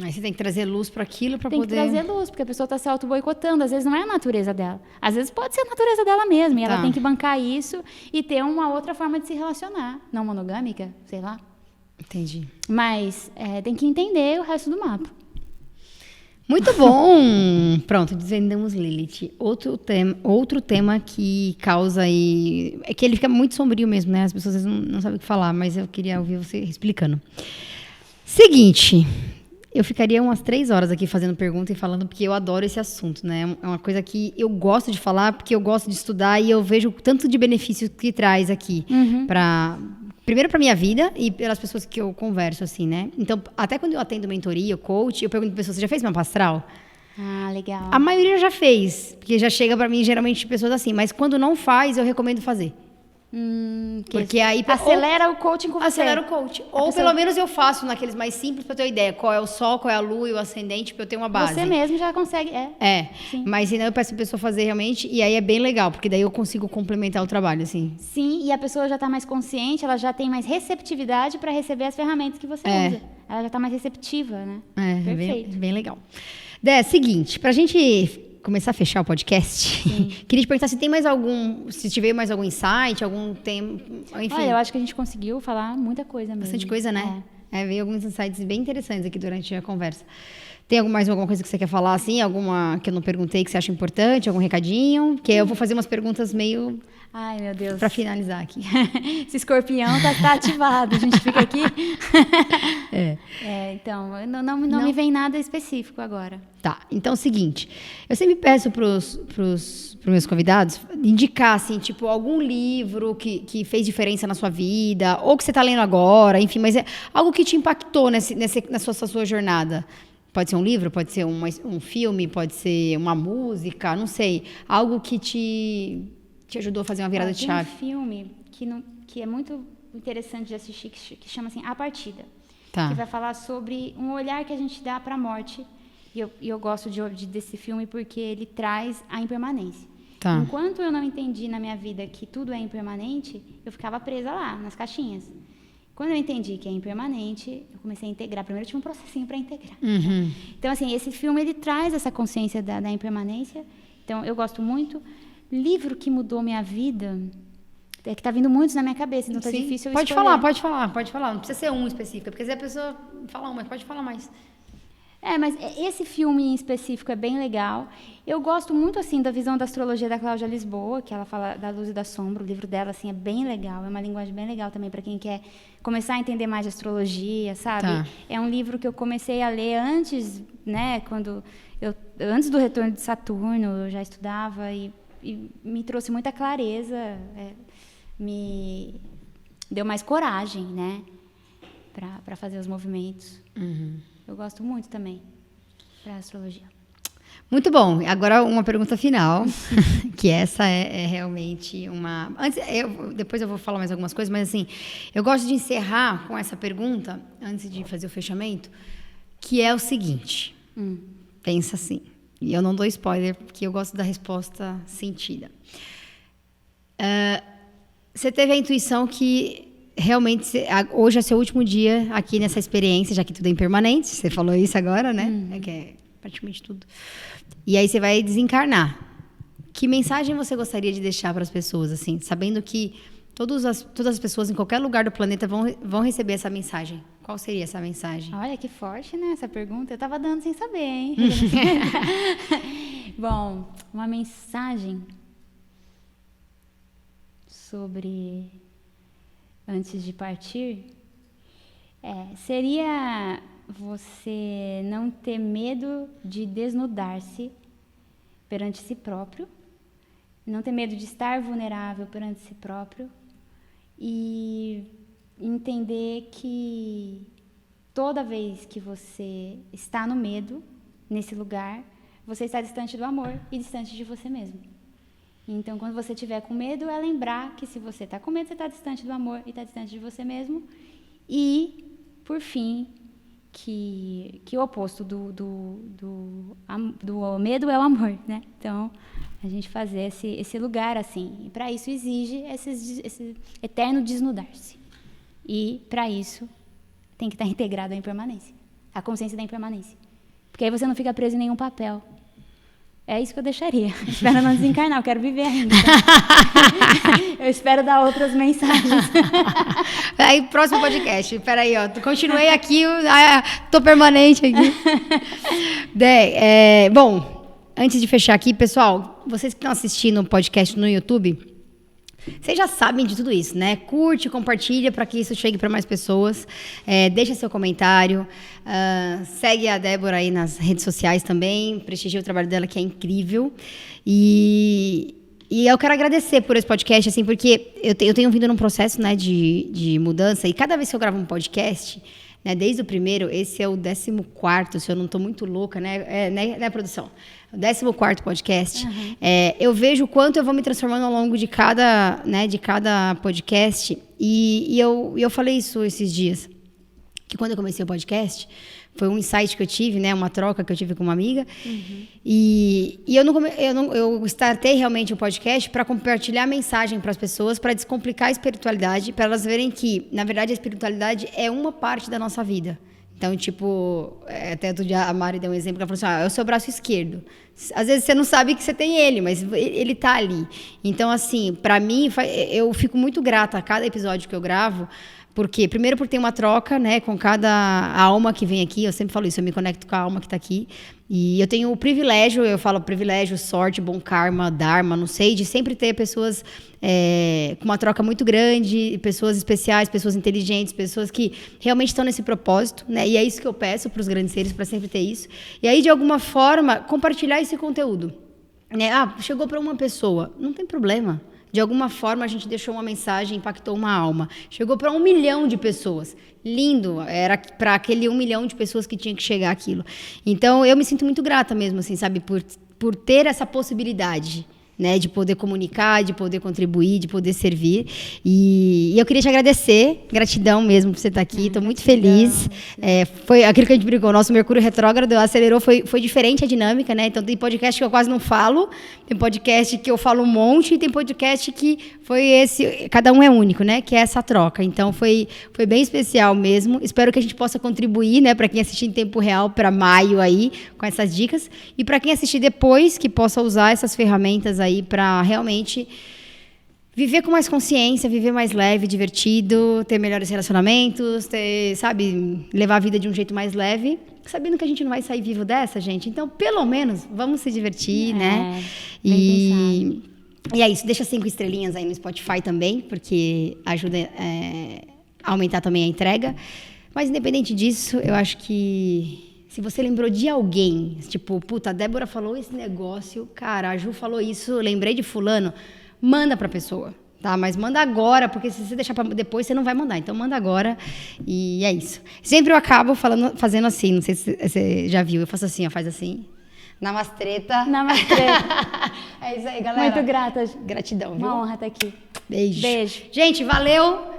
S2: Aí você tem que trazer luz para aquilo para
S3: poder... Tem que trazer luz, porque a pessoa está se auto-boicotando. Às vezes não é a natureza dela. Às vezes pode ser a natureza dela mesma. E ela tem que bancar isso e ter uma outra forma de se relacionar. Não monogâmica, sei lá.
S2: Entendi.
S3: Mas tem que entender o resto do mapa.
S2: Muito bom! Pronto, desvendamos Lilith. Outro tema que causa aí... É que ele fica muito sombrio mesmo, né? As pessoas às vezes não sabem o que falar, mas eu queria ouvir você explicando. Seguinte, eu ficaria umas 3 horas aqui fazendo pergunta e falando, porque eu adoro esse assunto, né? É uma coisa que eu gosto de falar, porque eu gosto de estudar e eu vejo o tanto de benefícios que traz aqui primeiro para minha vida e pelas pessoas que eu converso, assim, né? Então, até quando eu atendo mentoria, coach, eu pergunto para pessoas, você já fez mapa astral?
S3: Ah, legal.
S2: A maioria já fez, porque já chega para mim, geralmente, pessoas assim. Mas quando não faz, eu recomendo fazer. Porque aí...
S3: Acelera o coaching com você.
S2: Acelera o coaching. Ou pelo menos eu faço naqueles mais simples para ter uma ideia. Qual é o sol, qual é a lua e o ascendente, para eu ter uma base.
S3: Você mesmo já consegue,
S2: Sim. Mas senão eu peço a pessoa fazer realmente, e aí é bem legal, porque daí eu consigo complementar o trabalho, assim.
S3: Sim, e a pessoa já está mais consciente, ela já tem mais receptividade para receber as ferramentas que você usa. Ela já está mais receptiva, né? Perfeito.
S2: Bem legal. Dé, seguinte, pra gente começar a fechar o podcast, queria te perguntar se tem mais algum, se tiver mais algum insight, algum tema, enfim.
S3: Olha, eu acho que a gente conseguiu falar muita coisa mesmo.
S2: Bastante coisa, né? Veio alguns insights bem interessantes aqui durante a conversa. Tem mais alguma coisa que você quer falar, assim? Alguma que eu não perguntei que você acha importante? Algum recadinho? Que eu vou fazer umas perguntas meio...
S3: Ai, meu Deus.
S2: Pra finalizar aqui.
S3: Esse escorpião tá ativado. A gente fica aqui... Então, não me vem nada específico agora.
S2: Tá, então é o seguinte. Eu sempre peço pros meus convidados indicar, assim, tipo, algum livro que fez diferença na sua vida, ou que você tá lendo agora, enfim, mas é algo que te impactou na sua jornada. Pode ser um livro, pode ser um filme, pode ser uma música, não sei. Algo que te ajudou a fazer uma virada de chave.
S3: Tem um filme que é muito interessante de assistir, que chama assim A Partida.
S2: Tá.
S3: Que vai falar sobre um olhar que a gente dá para a morte. E eu gosto desse filme porque ele traz a impermanência.
S2: Tá.
S3: Enquanto eu não entendi na minha vida que tudo é impermanente, eu ficava presa lá, nas caixinhas. Quando eu entendi que é impermanente, eu comecei a integrar. Primeiro eu tinha um processinho para integrar. Então, assim, esse filme ele traz essa consciência da impermanência. Então, eu gosto muito. Livro que mudou minha vida, que está vindo muitos na minha cabeça, então está difícil eu escolher.
S2: Pode falar. Não precisa ser um específico, porque se a pessoa fala um, mas pode falar mais.
S3: Mas esse filme em específico é bem legal. Eu gosto muito, assim, da visão da astrologia da Cláudia Lisboa, que ela fala da luz e da sombra. O livro dela, assim, é bem legal. É uma linguagem bem legal também para quem quer começar a entender mais de astrologia, sabe?
S2: Tá.
S3: É um livro que eu comecei a ler antes, né? Antes do retorno de Saturno, eu já estudava e me trouxe muita clareza, me deu mais coragem, né? Para fazer os movimentos.
S2: Uhum.
S3: Eu gosto muito também para astrologia.
S2: Muito bom. Agora uma pergunta final, que essa é realmente uma... Depois eu vou falar mais algumas coisas, mas assim, eu gosto de encerrar com essa pergunta, antes de fazer o fechamento, que é o seguinte. Pensa assim. E eu não dou spoiler, porque eu gosto da resposta sentida. Você teve a intuição que realmente hoje é seu último dia aqui nessa experiência, já que tudo é impermanente. Você falou isso agora, né? Que é praticamente tudo. E aí você vai desencarnar. Que mensagem você gostaria de deixar para as pessoas, assim, sabendo que todas as pessoas em qualquer lugar do planeta vão receber essa mensagem? Qual seria essa mensagem?
S3: Olha, que forte, né, essa pergunta. Eu estava dando sem saber, hein? Bom, uma mensagem sobre antes de partir seria você não ter medo de desnudar-se perante si próprio, não ter medo de estar vulnerável perante si próprio e entender que toda vez que você está no medo, nesse lugar, você está distante do amor e distante de você mesmo. Então, quando você estiver com medo, é lembrar que se você está com medo, você está distante do amor e está distante de você mesmo. E, por fim, que o oposto do medo é o amor, né? Então, a gente fazer esse lugar assim. E para isso exige esse eterno desnudar-se. E, para isso, tem que estar integrado à impermanência. A consciência da impermanência. Porque aí você não fica preso em nenhum papel. É isso que eu deixaria. Espero não desencarnar, eu quero viver ainda. Eu espero dar outras mensagens.
S2: Aí, próximo podcast. Peraí, continuei aqui, tô permanente aqui. Bom, antes de fechar aqui, pessoal, vocês que estão assistindo o podcast no YouTube, vocês já sabem de tudo isso, né? Curte, compartilha para que isso chegue para mais pessoas. Deixa seu comentário. Segue a Débora aí nas redes sociais também. Prestigia o trabalho dela, que é incrível. E eu quero agradecer por esse podcast, assim, porque eu tenho vindo num processo, né, de mudança. E cada vez que eu gravo um podcast, né, desde o primeiro, esse é o 14º, se eu não estou muito louca, né, produção? O 14º podcast.
S3: Uhum.
S2: Eu vejo o quanto eu vou me transformando ao longo de cada podcast. E eu falei isso esses dias. Que quando eu comecei o podcast, foi um insight que eu tive, né? Uma troca que eu tive com uma amiga. Uhum. E eu startei realmente o podcast para compartilhar a mensagem para as pessoas, para descomplicar a espiritualidade, para elas verem que, na verdade, a espiritualidade é uma parte da nossa vida. Então, tipo, até outro dia a Mari deu um exemplo, ela falou assim, é o seu braço esquerdo. Às vezes você não sabe que você tem ele, mas ele tá ali. Então, assim, para mim, eu fico muito grata a cada episódio que eu gravo, porque, primeiro, por ter uma troca, né, com cada alma que vem aqui, eu sempre falo isso, eu me conecto com a alma que está aqui, e eu tenho o privilégio, eu falo privilégio, sorte, bom karma, dharma, não sei, de sempre ter pessoas com uma troca muito grande, pessoas especiais, pessoas inteligentes, pessoas que realmente estão nesse propósito, né, e é isso que eu peço para os grandes seres, para sempre ter isso, e aí, de alguma forma, compartilhar esse conteúdo, né, chegou para uma pessoa, não tem problema. De alguma forma, a gente deixou uma mensagem, impactou uma alma. Chegou para 1 milhão de pessoas. Lindo. Era para aquele 1 milhão de pessoas que tinha que chegar aquilo. Então, eu me sinto muito grata mesmo, assim, sabe? Por ter essa possibilidade, né? De poder comunicar, de poder contribuir, de poder servir. E eu queria te agradecer. Gratidão mesmo por você estar aqui. Estou muito feliz. Foi aquilo que a gente brincou. Nosso Mercúrio retrógrado acelerou. Foi diferente a dinâmica, né? Então, tem podcast que eu quase não falo. Tem podcast que eu falo um monte. E tem podcast que foi esse... Cada um é único, né? Que é essa troca. Então, foi bem especial mesmo. Espero que a gente possa contribuir, né? Para quem assistir em tempo real, para maio aí, com essas dicas. E para quem assistir depois, que possa usar essas ferramentas aí para realmente viver com mais consciência, viver mais leve, divertido, ter melhores relacionamentos, sabe, levar a vida de um jeito mais leve, sabendo que a gente não vai sair vivo dessa, gente. Então, pelo menos, vamos se divertir, né? E é isso. Deixa 5 estrelinhas aí no Spotify também, porque ajuda a aumentar também a entrega. Mas, independente disso, eu acho que se você lembrou de alguém, tipo, puta, a Débora falou esse negócio, cara, a Ju falou isso, eu lembrei de fulano, manda pra pessoa, tá? Mas manda agora, porque se você deixar pra depois, você não vai mandar. Então, manda agora e é isso. Sempre eu acabo fazendo assim, não sei se você já viu, eu faço assim, ó, faz assim. Namastreta.
S3: Namastreta.
S2: É isso aí, galera.
S3: Muito grata.
S2: Gratidão, viu?
S3: Uma honra estar aqui.
S2: Beijo.
S3: Beijo.
S2: Gente, valeu.